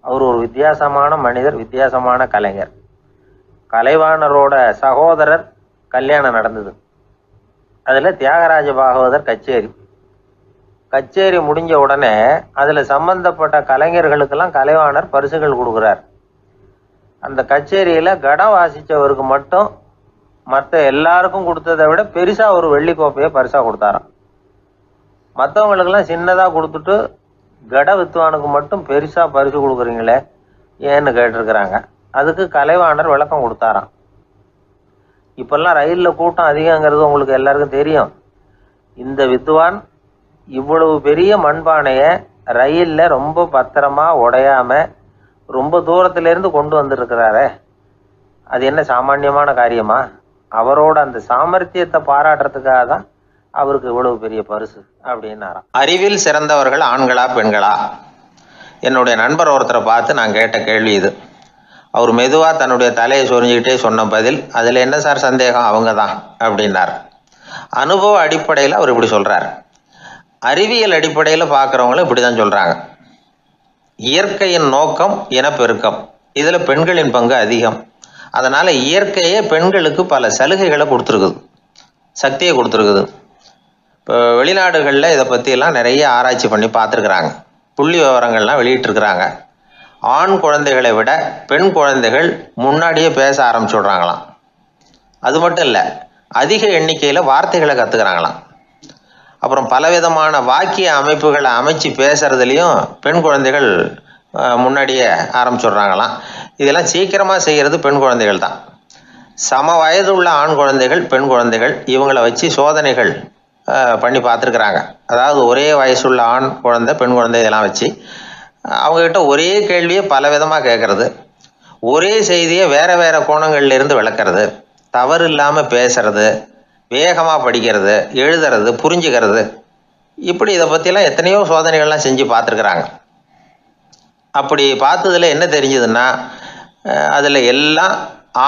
அவர் ஒரு வித்தியாசமான மனிதர், வித்தியாசமான கலைஞர். கலைவாணரோட சகோதரர் கல்யாணம் நடந்தது. அதில் தியாகராஜ பாகவதர் கச்சேரி முடிஞ்ச உடனே அதில் சம்பந்தப்பட்ட கலைஞர்களுக்கெல்லாம் கலைவாணர் பரிசுகள் கொடுக்குறார். அந்த கச்சேரியில் கடம் வாசித்தவருக்கு மட்டும் மற்ற எல்லாருக்கும் கொடுத்ததை விட பெருசாக ஒரு வெள்ளி கோப்பையை பரிசாக கொடுத்தாராம். மற்றவங்களுக்கெல்லாம் சின்னதாக கொடுத்துட்டு கட வித்துவானுக்கு மட்டும் பெருசாக பரிசு கொடுக்குறீங்களே ஏன்னு கேட்டிருக்கிறாங்க. அதுக்கு கலைவாணர் விளக்கம் கொடுத்தாராம். இப்பெல்லாம் ரயிலில் கூட்டம் அதிகங்கிறது உங்களுக்கு எல்லாருக்கும் தெரியும். இந்த வித்வான் இவ்வளவு பெரிய மண்பானையை ரயிலில் ரொம்ப பத்திரமா உடையாம ரொம்ப தூரத்திலேருந்து கொண்டு வந்திருக்கிறாரே, அது என்ன சாமானியமான காரியமா? அவரோட அந்த சாமர்த்தியத்தை பாராட்டுறதுக்காக தான் அவருக்கு இவ்வளவு பெரிய பரிசு அப்படின்னாராம். அறிவில் சிறந்தவர்கள் ஆண்களா பெண்களா? என்னுடைய நண்பர் ஒருத்தரை பார்த்து நான் கேட்ட கேள்வி இது. அவர் மெதுவாக தன்னுடைய தலையை சொரிஞ்சுக்கிட்டே சொன்ன பதில், அதில் என்ன சார் சந்தேகம், அவங்க தான் அப்படின்னார். அனுபவ அடிப்படையில் அவர் இப்படி சொல்கிறார். அறிவியல் அடிப்படையில் பார்க்குறவங்களும் இப்படி தான் சொல்கிறாங்க. இயற்கையின் நோக்கம் இனப்பெருக்கம். இதில் பெண்களின் பங்கு அதிகம். அதனால் இயற்கையே பெண்களுக்கு பல சலுகைகளை கொடுத்துருக்குது, சக்தியை கொடுத்துருக்குது. இப்போ வெளிநாடுகளில் இதை பற்றியெல்லாம் நிறைய ஆராய்ச்சி பண்ணி பார்த்துருக்குறாங்க. புள்ளி விவரங்கள்லாம் வெளியிட்டிருக்கிறாங்க. ஆண் குழந்தைகளை விட பெண் குழந்தைகள் முன்னாடியே பேச ஆரம்பிச்சுடுறாங்களாம். அது மட்டும் இல்லை, அதிக எண்ணிக்கையில் வார்த்தைகளை கற்றுக்கிறாங்களாம். அப்புறம் பலவிதமான வாக்கிய அமைப்புகளை அமைச்சு பேசுறதுலேயும் பெண் குழந்தைகள் முன்னாடியே ஆரம்பிச்சுடுறாங்களாம். இதெல்லாம் சீக்கிரமாக செய்கிறது பெண் குழந்தைகள் தான். சம வயதுள்ள ஆண் குழந்தைகள், பெண் குழந்தைகள், இவங்களை வச்சு சோதனைகள் பண்ணி பார்த்துருக்குறாங்க. அதாவது ஒரே வயசுள்ள ஆண் குழந்தை, பெண் குழந்தை இதெல்லாம் வச்சு அவங்கக்கிட்ட ஒரே கேள்வியை பல விதமாக கேட்குறது, ஒரே செய்தியை வேறு வேறு கோணங்கள்லேருந்து விளக்கிறது, தவறு இல்லாமல் பேசுறது, வேகமாக படிக்கிறது, எழுதுறது, புரிஞ்சுக்கிறது, இப்படி இதை பற்றிலாம் எத்தனையோ சோதனைகள்லாம் செஞ்சு பார்த்துருக்குறாங்க. அப்படி பார்த்ததில் என்ன தெரிஞ்சதுன்னா, அதில் எல்லாம்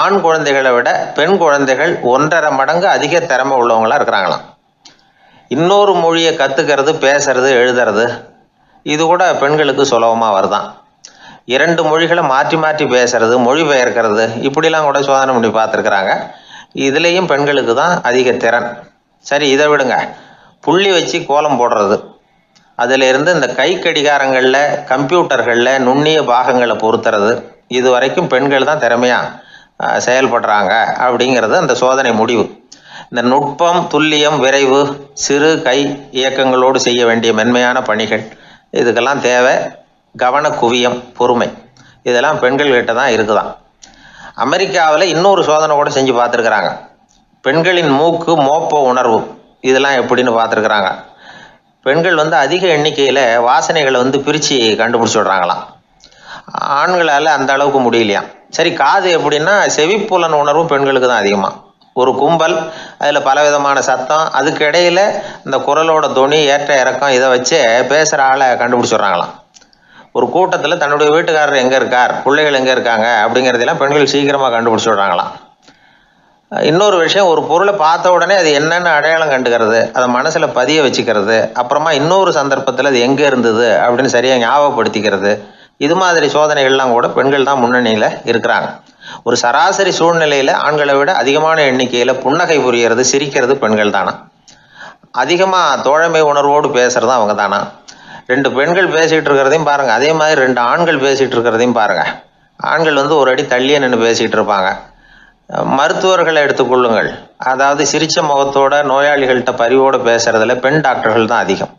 ஆண் குழந்தைகளை விட பெண் குழந்தைகள் 1.5 மடங்கு அதிக திறமை உள்ளவங்களாக இருக்கிறாங்களாம். இன்னொரு மொழியை கற்றுக்கிறது, பேசுறது, எழுதுறது, இது கூட பெண்களுக்கு சுலபமாக வருதான். 2 மொழிகளை மாற்றி மாற்றி பேசுறது, மொழிபெயர்க்கிறது, இப்படிலாம் கூட சோதனை பண்ணி பார்த்துருக்குறாங்க. இதுலேயும் பெண்களுக்கு தான் அதிக திறன். சரி, இதை விடுங்க. புள்ளி வச்சு கோலம் போடுறது, அதிலிருந்து இந்த கை கடிகாரங்களில், கம்ப்யூட்டர்களில் நுண்ணிய பாகங்களை பொருத்துறது, இது வரைக்கும் பெண்கள் தான் திறமையாக செயல்படுறாங்க அப்படிங்கிறது அந்த சோதனை முடிவு. இந்த நுட்பம், துல்லியம், விரைவு, சிறு கை இயக்கங்களோடு செய்ய வேண்டிய மென்மையான பணிகள், இதுக்கெல்லாம் தேவை கவன குவியம், பொறுமை. இதெல்லாம் பெண்கள்கிட்ட தான் இருக்குதான். அமெரிக்காவில் இன்னொரு சோதனை கூட செஞ்சு பார்த்துருக்குறாங்க. பெண்களின் மூக்கு மோப்ப உணர்வு, இதெல்லாம் எப்படின்னு பார்த்துருக்குறாங்க. பெண்கள் வந்து அதிக எண்ணிக்கையில் வாசனைகளை வந்து பிரித்து கண்டுபிடிச்சி விடுறாங்களாம். ஆண்களால் அந்த அளவுக்கு முடியலையாம். சரி, காது எப்படின்னா செவிப்புலன் உணர்வும் பெண்களுக்கு தான் அதிகமாக. ஒரு கும்பல், அதில் பலவிதமான சத்தம், அதுக்கு இடையில இந்த குரலோட தொனி, ஏற்ற இறக்கம், இதை வச்சு பேசுகிற ஆளை கண்டுபிடிச்சிடுறாங்களாம். ஒரு கூட்டத்தில் தன்னுடைய வீட்டுக்காரர் எங்கே இருக்கார், பிள்ளைகள் எங்கே இருக்காங்க அப்படிங்கிறதெல்லாம் பெண்கள் சீக்கிரமாக கண்டுபிடிச்சி விடுறாங்களாம். இன்னொரு விஷயம், ஒரு பொருளை பார்த்த உடனே அது என்னென்னு அடையாளம் கண்டுக்கிறது, அதை மனசில் பதிய வச்சுக்கிறது, அப்புறமா இன்னொரு சந்தர்ப்பத்தில் அது எங்கே இருந்தது அப்படின்னு சரியாக ஞாபகப்படுத்திக்கிறது, இது மாதிரி சோதனைகள்லாம் கூட பெண்கள் தான் முன்னணியில் இருக்கிறாங்க. ஒரு சராசரி சூழ்நிலையில் ஆண்களை விட அதிகமான எண்ணிக்கையில் புன்னகை புரியறது, சிரிக்கிறது பெண்கள் தானா. அதிகமாக தோழமை உணர்வோடு பேசுகிறதும் அவங்க தானா. 2 பெண்கள் பேசிகிட்டு இருக்கிறதையும் பாருங்கள், அதே மாதிரி 2 ஆண்கள் பேசிகிட்டு இருக்கிறதையும் பாருங்கள். ஆண்கள் வந்து ஒரு அடி தள்ளியே நின்று பேசிகிட்டு இருப்பாங்க. மருத்துவர்களை எடுத்துக்கொள்ளுங்கள், அதாவது சிரிச்ச முகத்தோட நோயாளிகள்கிட்ட பரிவோடு பேசுறதுல பெண் டாக்டர்கள் தான் அதிகம்.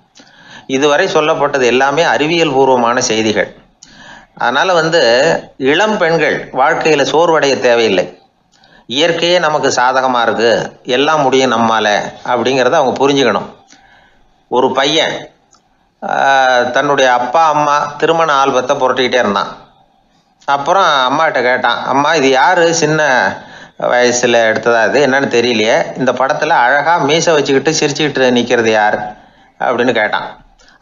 இதுவரை சொல்லப்பட்டது எல்லாமே அறிவியல் பூர்வமான செய்திகள். அதனால வந்து இளம் பெண்கள் வாழ்க்கையில சோர்வடைய தேவையில்லை. இயற்கையே நமக்கு சாதகமா இருக்கு, எல்லாம் முடியும் நம்மால அப்படிங்கிறத அவங்க புரிஞ்சுக்கணும். ஒரு பையன் தன்னுடைய அப்பா அம்மா திருமண ஆல்பத்தை புரட்டிக்கிட்டே இருந்தான். அப்புறம் அம்மாகிட்ட கேட்டான், அம்மா இது யாரு சின்ன வயசுல எடுத்ததா, இது என்னன்னு தெரியலையே, இந்த படத்துல அழகா மீசை வச்சுக்கிட்டு சிரிச்சுக்கிட்டு நிக்கிறது யார் அப்படின்னு கேட்டான்.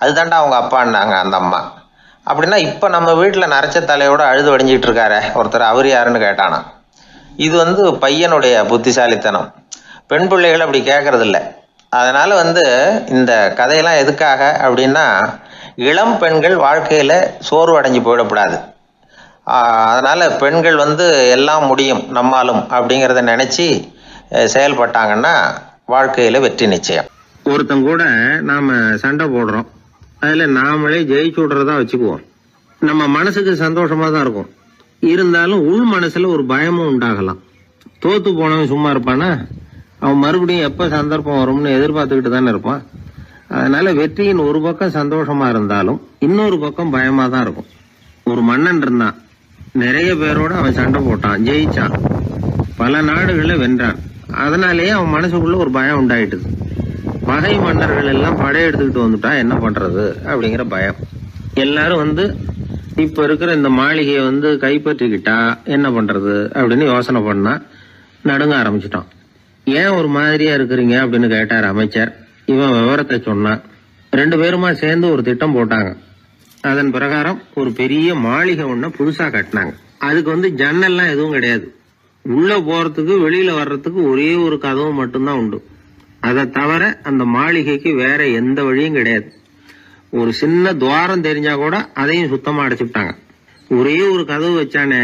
அதுதாண்டா அவங்க அப்பான்னாங்க அந்த அம்மா. அப்படின்னா இப்ப நம்ம வீட்டுல நரைச்ச தலையோட அழுது வடிஞ்சிட்டு இருக்காரு ஒருத்தர், அவர் யாருன்னு கேட்டானா. இது வந்து பையனுடைய புத்திசாலித்தனம். பெண் பிள்ளைகள் அப்படி கேட்கறது இல்லை. அதனால வந்து இந்த கதையெல்லாம் எதுக்காக அப்படின்னா, இளம் பெண்கள் வாழ்க்கையில சோர்வு அடைஞ்சு போயிடக்கூடாது. அதனால பெண்கள் வந்து எல்லாம் முடியும் நம்மாலும் அப்படிங்கிறத நினைச்சு செயல்பட்டாங்கன்னா வாழ்க்கையில வெற்றி நிச்சயம். ஒருத்தன் கூட நாம சண்டை போடுறோம், அதுல நாமளே ஜெயிச்சு விடுறதா வச்சுக்குவோம். நம்ம மனசுக்கு சந்தோஷமா தான் இருக்கும், இருந்தாலும் உள் மனசுல ஒரு பயமும் உண்டாகலாம். தோத்து போனவன் சும்மா இருப்பானா? அவன் மறுபடியும் எப்ப சந்தர்ப்பம் வரும்னு எதிர்பார்த்துக்கிட்டு தானே இருப்பான். அதனால வெற்றியின் ஒரு பக்கம் சந்தோஷமா இருந்தாலும் இன்னொரு பக்கம் பயமா தான் இருக்கும். ஒரு மன்னன் இருந்தான், நிறைய பேரோட அவன் சண்டை போட்டான், ஜெயிச்சான், பல நாடுகளை வென்றான். அதனாலேயே அவன் மனசுக்குள்ள ஒரு பயம் உண்டாயிட்டுது. பகை மன்னர்கள் எல்லாம் படையெடுத்துக்கிட்டு வந்துட்டா என்ன பண்றது அப்படிங்கிற பயம். எல்லாரும் வந்து இப்ப இருக்கிற இந்த மாளிகையை வந்து கைப்பற்றிக்கிட்டா என்ன பண்றது அப்படின்னு யோசனை பண்ணா நடுங்க ஆரம்பிச்சிட்டான். ஏன் ஒரு மாதிரியா இருக்கிறீங்க அப்படின்னு கேட்டார் அமைச்சர். இவன் விவரத்தை சொன்னான். 2 பேருமா சேர்ந்து ஒரு திட்டம் போட்டாங்க. அதன் பிரகாரம் ஒரு பெரிய மாளிகை ஒண்ண புதுசா கட்டினாங்க. அதுக்கு வந்து ஜன்னல்லாம் எதுவும் கிடையாது. உள்ள போறதுக்கு வெளியில வர்றதுக்கு ஒரே ஒரு கதவு மட்டும்தான் உண்டு. அதை தவிர அந்த மாளிகைக்கு வேற எந்த வழியும் கிடையாது. ஒரு சின்ன துவாரம் தெரிஞ்சா கூட அதையும் சுத்தமா அடைச்சுட்டாங்க. ஒரே ஒரு கதவு வச்சானே,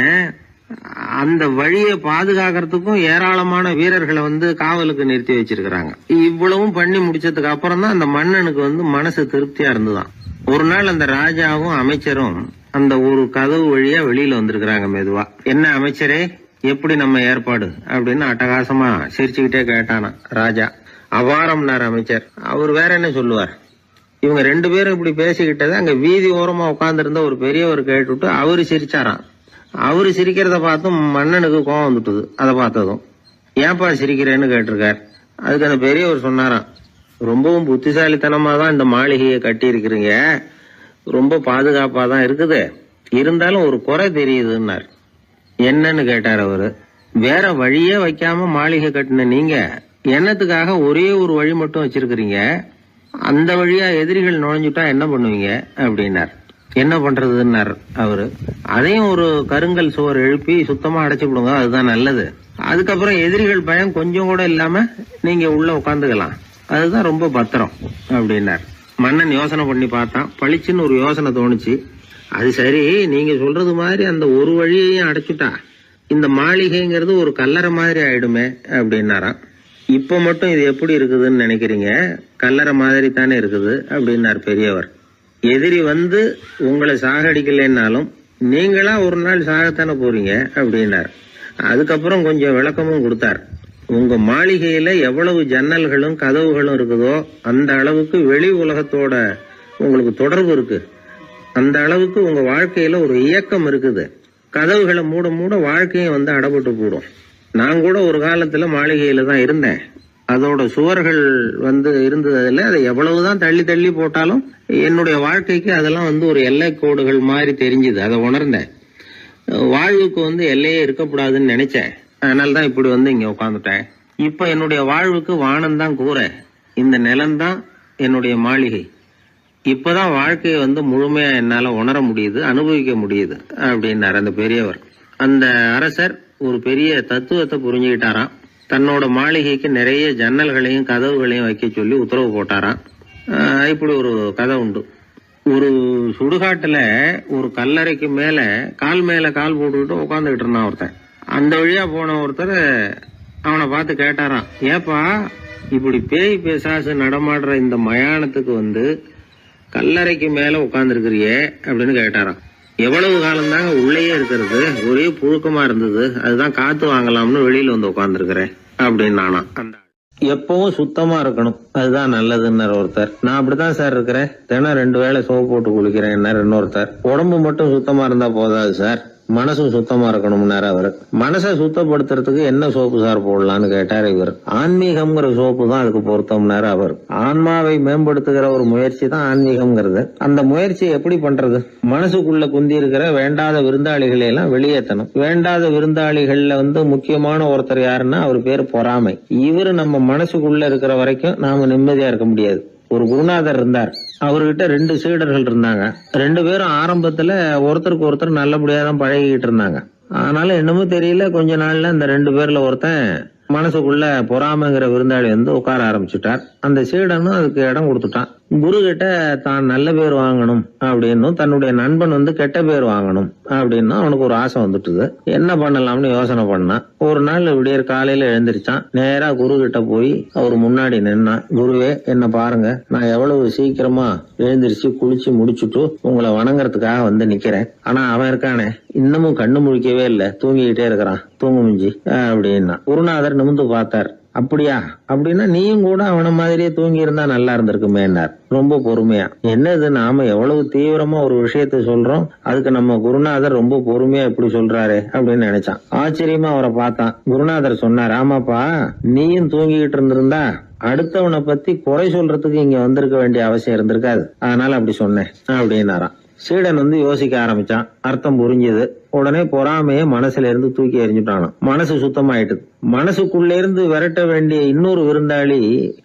அந்த வழியை பாதுகாக்கிறதுக்கும் ஏராளமான வீரர்களை வந்து காவலுக்கு நிறுத்தி வச்சிருக்கிறாங்க. இவ்வளவும் பண்ணி முடிச்சதுக்கு அப்புறம் தான் அந்த மன்னனுக்கு வந்து மனசு திருப்தியா இருந்துதான். ஒரு நாள் அந்த ராஜாவும் அமைச்சரும் அந்த ஒரு கதவு வழியா வெளியில வந்திருக்கிறாங்க மெதுவா. என்ன அமைச்சரே, எப்படி நம்ம ஏற்பாடு அப்படின்னு அட்டகாசமா சிரிச்சுக்கிட்டே கேட்டானா ராஜா. அபாரம்னார் அமைச்சர். அவர் வேற என்ன சொல்லுவார்? இவங்க 2 பேரும் இப்படி பேசிக்கிட்டதை அங்க வீதி ஓரமா உட்கார்ந்து இருந்த ஒரு பெரியவர் கேட்டுட்டு அவரு சிரிச்சாராம். அவரு சிரிக்கிறத பார்த்தும் மன்னனுக்கு கோவம் வந்துட்டுது. அதை பார்த்ததும் ஏன்பா சிரிக்கிறேன்னு கேட்டிருக்கார். அதுக்கு அந்த பெரியவர் சொன்னாராம், ரொம்பவும் புத்திசாலித்தனமா தான் இந்த மாளிகையை கட்டி இருக்கிறீங்க, ரொம்ப பாதுகாப்பா தான் இருக்குது, இருந்தாலும் ஒரு குறை தெரியுதுன்னார். என்னன்னு கேட்டார் அவரு. வேற வழியே வைக்காம மாளிகை கட்டின நீங்க என்னத்துக்காக ஒரே ஒரு வழி மட்டும் வச்சிருக்கிறீங்க? அந்த வழியா எதிரிகள் நுழைஞ்சுட்டா என்ன பண்ணுவீங்க அப்படின்னார். என்ன பண்றதுன்னார் அவரு. அதையும் ஒரு கருங்கல் சுவர் எழுப்பி சுத்தமா அடைச்சு விடுங்க, அதுதான் நல்லது. அதுக்கப்புறம் எதிரிகள் பயம் கொஞ்சம் கூட இல்லாம நீங்க உள்ள உட்காந்துக்கலாம், அதுதான் ரொம்ப பத்திரம் அப்படின்னார். மன்னன் யோசனை பண்ணி பார்த்தான். பளிச்சுன்னு ஒரு யோசனை தோணுச்சு. அது சரி, நீங்க சொல்றது மாதிரி அந்த ஒரு வழியையும் அடைச்சுட்டா இந்த மாளிகைங்கிறது ஒரு கல்லறை மாதிரி ஆயிடுமே அப்படின்னாராம். இப்ப மட்டும் இது எப்படி இருக்குதுன்னு நினைக்கிறீங்க? கல்லறை மாதிரி தானே இருக்குது அப்படின்னார் பெரியவர். எதிரி வந்து உங்களை சாகடிக்கலைன்னாலும் நீங்களா ஒரு நாள் சாகத்தானே போறீங்க அப்படின்னார். அதுக்கப்புறம் கொஞ்சம் விளக்கமும் கொடுத்தார். உங்க மாளிகையில எவ்வளவு ஜன்னல்களும் கதவுகளும் இருக்குதோ அந்த அளவுக்கு வெளி உலகத்தோட உங்களுக்கு தொடர்பு இருக்கு. அந்த அளவுக்கு உங்க வாழ்க்கையில ஒரு இயக்கம் இருக்குது. கதவுகளை மூட மூட வாழ்க்கையும் வந்து அடப்பட்டு போடும். நான் கூட ஒரு காலத்துல மாளிகையில தான் இருந்தேன். அதோட சுவர்கள் இருந்ததுல அதை எவ்வளவுதான் தள்ளி தள்ளி போட்டாலும் என்னுடைய வாழ்க்கைக்கு அதெல்லாம் ஒரு எல்லை கோடுகள் மாதிரி தெரிஞ்சுது. அதை உணர்ந்தேன். வாழ்வுக்கு எல்லையே இருக்கக்கூடாதுன்னு நினைச்சேன். அதனால்தான் இப்படி இங்க உட்காந்துட்டேன். இப்ப என்னுடைய வாழ்வுக்கு வானம் தான் கூரை, இந்த நிலம்தான் என்னுடைய மாளிகை. இப்பதான் வாழ்க்கையை முழுமையா என்னால உணர முடியுது, அனுபவிக்க முடியுது அப்படின்னாரு அந்த பெரியவர். அந்த அரசர் ஒரு பெரிய தத்துவத்தை புரிஞ்சுக்கிட்டாராம். தன்னோட மாளிகைக்கு நிறைய ஜன்னல்களையும் கதவுகளையும் வைக்க சொல்லி உத்தரவு போட்டாராம். இப்படி ஒரு கதை உண்டு. ஒரு சுடுகாட்டுல ஒரு கல்லறைக்கு மேல கால் போட்டுக்கிட்டு உட்காந்துக்கிட்டு இருந்தான் ஒருத்தன். அந்த வழியா போன ஒருத்தர் அவனை பார்த்து கேட்டாராம், ஏப்பா இப்படி பேய் பேசாசு நடமாடுற இந்த மயானத்துக்கு கல்லறைக்கு மேல உட்கார்ந்து இருக்கிறியே அப்படின்னு கேட்டாராம். எவ்வளவு காலம் தாங்க உள்ளேயே இருக்கிறது, ஒரே புழுக்கமா இருந்தது, அதுதான் காத்து வாங்கலாம்னு வெளியில உட்கார்ந்து இருக்கிறேன் அப்படின்னு நானா. அந்த எப்பவும் சுத்தமா இருக்கணும், அதுதான் நல்லதுன்னு ஒருத்தர். நான் அப்படித்தான் சார் இருக்கிறேன், தினம் 2 வேளை சோப்பு போட்டு குளிக்கிறேன் இன்னொருத்தர். உடம்பு மட்டும் சுத்தமா இருந்தா போதாது சார், மனசும் சுத்தமா இருக்கணும்னாரு அவரு. மனசை சுத்தப்படுத்துறதுக்கு என்ன சோப்பு சார் போடலான்னு கேட்டாரு இவர். ஆன்மீகம்ங்கிற சோப்பு தான் அதுக்கு பொருத்தம்னாரு அவர். ஆன்மாவை மேம்படுத்துகிற ஒரு முயற்சி தான் ஆன்மீகம்ங்கிறது. அந்த முயற்சியை எப்படி பண்றது? மனசுக்குள்ள குந்தி இருக்கிற வேண்டாத விருந்தாளிகளை எல்லாம் வெளியேற்றணும். வேண்டாத விருந்தாளிகள்ல முக்கியமான ஒருத்தர் யாருன்னா அவர் பேரு பொறாமை. இவரு நம்ம மனசுக்குள்ள இருக்கிற வரைக்கும் நாம நிம்மதியா இருக்க முடியாது. ஒரு குருநாதர் இருந்தார், அவர்கிட்ட 2 சீடர்கள் இருந்தாங்க. 2 பேரும் ஆரம்பத்துல ஒருத்தருக்கு ஒருத்தர் நல்லபடியா தான் பழகிட்டு இருந்தாங்க. ஆனாலும் என்னமோ தெரியல, கொஞ்ச நாள்ல இந்த 2 பேர்ல ஒருத்தன் மனசுக்குள்ள பொறாமைங்கிற விருந்தாளி உட்கார ஆரம்பிச்சுட்டார். அந்த சீடனும் அதுக்கு இடம் கொடுத்துட்டான். குரு கிட்ட தான் நல்ல பேர் வாங்கணும் அப்படின்னு, தன்னுடைய நண்பன் கெட்ட பேர் வாங்கணும் அப்படின்னு அவனுக்கு ஒரு ஆசை வந்துட்டுது. என்ன பண்ணலாம்னு யோசனை பண்ணான். ஒரு நாள் விடியற் காலையில எழுந்திருச்சான். நேரா குரு கிட்ட போய் அவர் முன்னாடி நின்னான். குருவே, என்ன பாருங்க, நான் எவ்வளவு சீக்கிரமா எழுந்திருச்சு குளிச்சு முடிச்சுட்டு உங்களை வணங்குறதுக்காக நிக்கிறேன். ஆனா அவன் இருக்கானே இன்னமும் கண்ணு முழிக்கவே இல்லை, தூங்கிக்கிட்டே இருக்கிறான், தூங்கு மிஞ்சி அப்படின்னா. குருநாதர் நிமிந்து பார்த்தார். அப்படியா? அப்படின்னா நீயும் கூட அவன மாதிரியே தூங்கி இருந்தா நல்லா இருந்திருக்குமேன்னார் ரொம்ப பொறுமையா. என்னது, நாம எவ்வளவு தீவிரமா ஒரு விஷயத்த சொல்றோம், அதுக்கு நம்ம குருநாதர் ரொம்ப பொறுமையா இப்படி சொல்றாரு அப்படின்னு நினைச்சான். ஆச்சரியமா அவரை பார்த்தான். குருநாதர் சொன்னார், ஆமாப்பா, நீயும் தூங்கிக்கிட்டு இருந்திருந்தா அடுத்தவனை பத்தி குறை சொல்றதுக்கு இங்க வந்திருக்க வேண்டிய அவசியம் இருந்திருக்காது, அதனால அப்படி சொன்னேன் அப்படின்னாராம். சீடன் யோசிக்க ஆரம்பிச்சான். அர்த்தம் புரிஞ்சது. உடனே பொறாமைய மனசுல இருந்து தூக்கி எறிஞ்சுட்டானாம். மனசு சுத்தமாயிட்டுது. மனசுக்குள்ள இருந்து விரட்ட வேண்டிய இன்னொரு விருந்தாளி,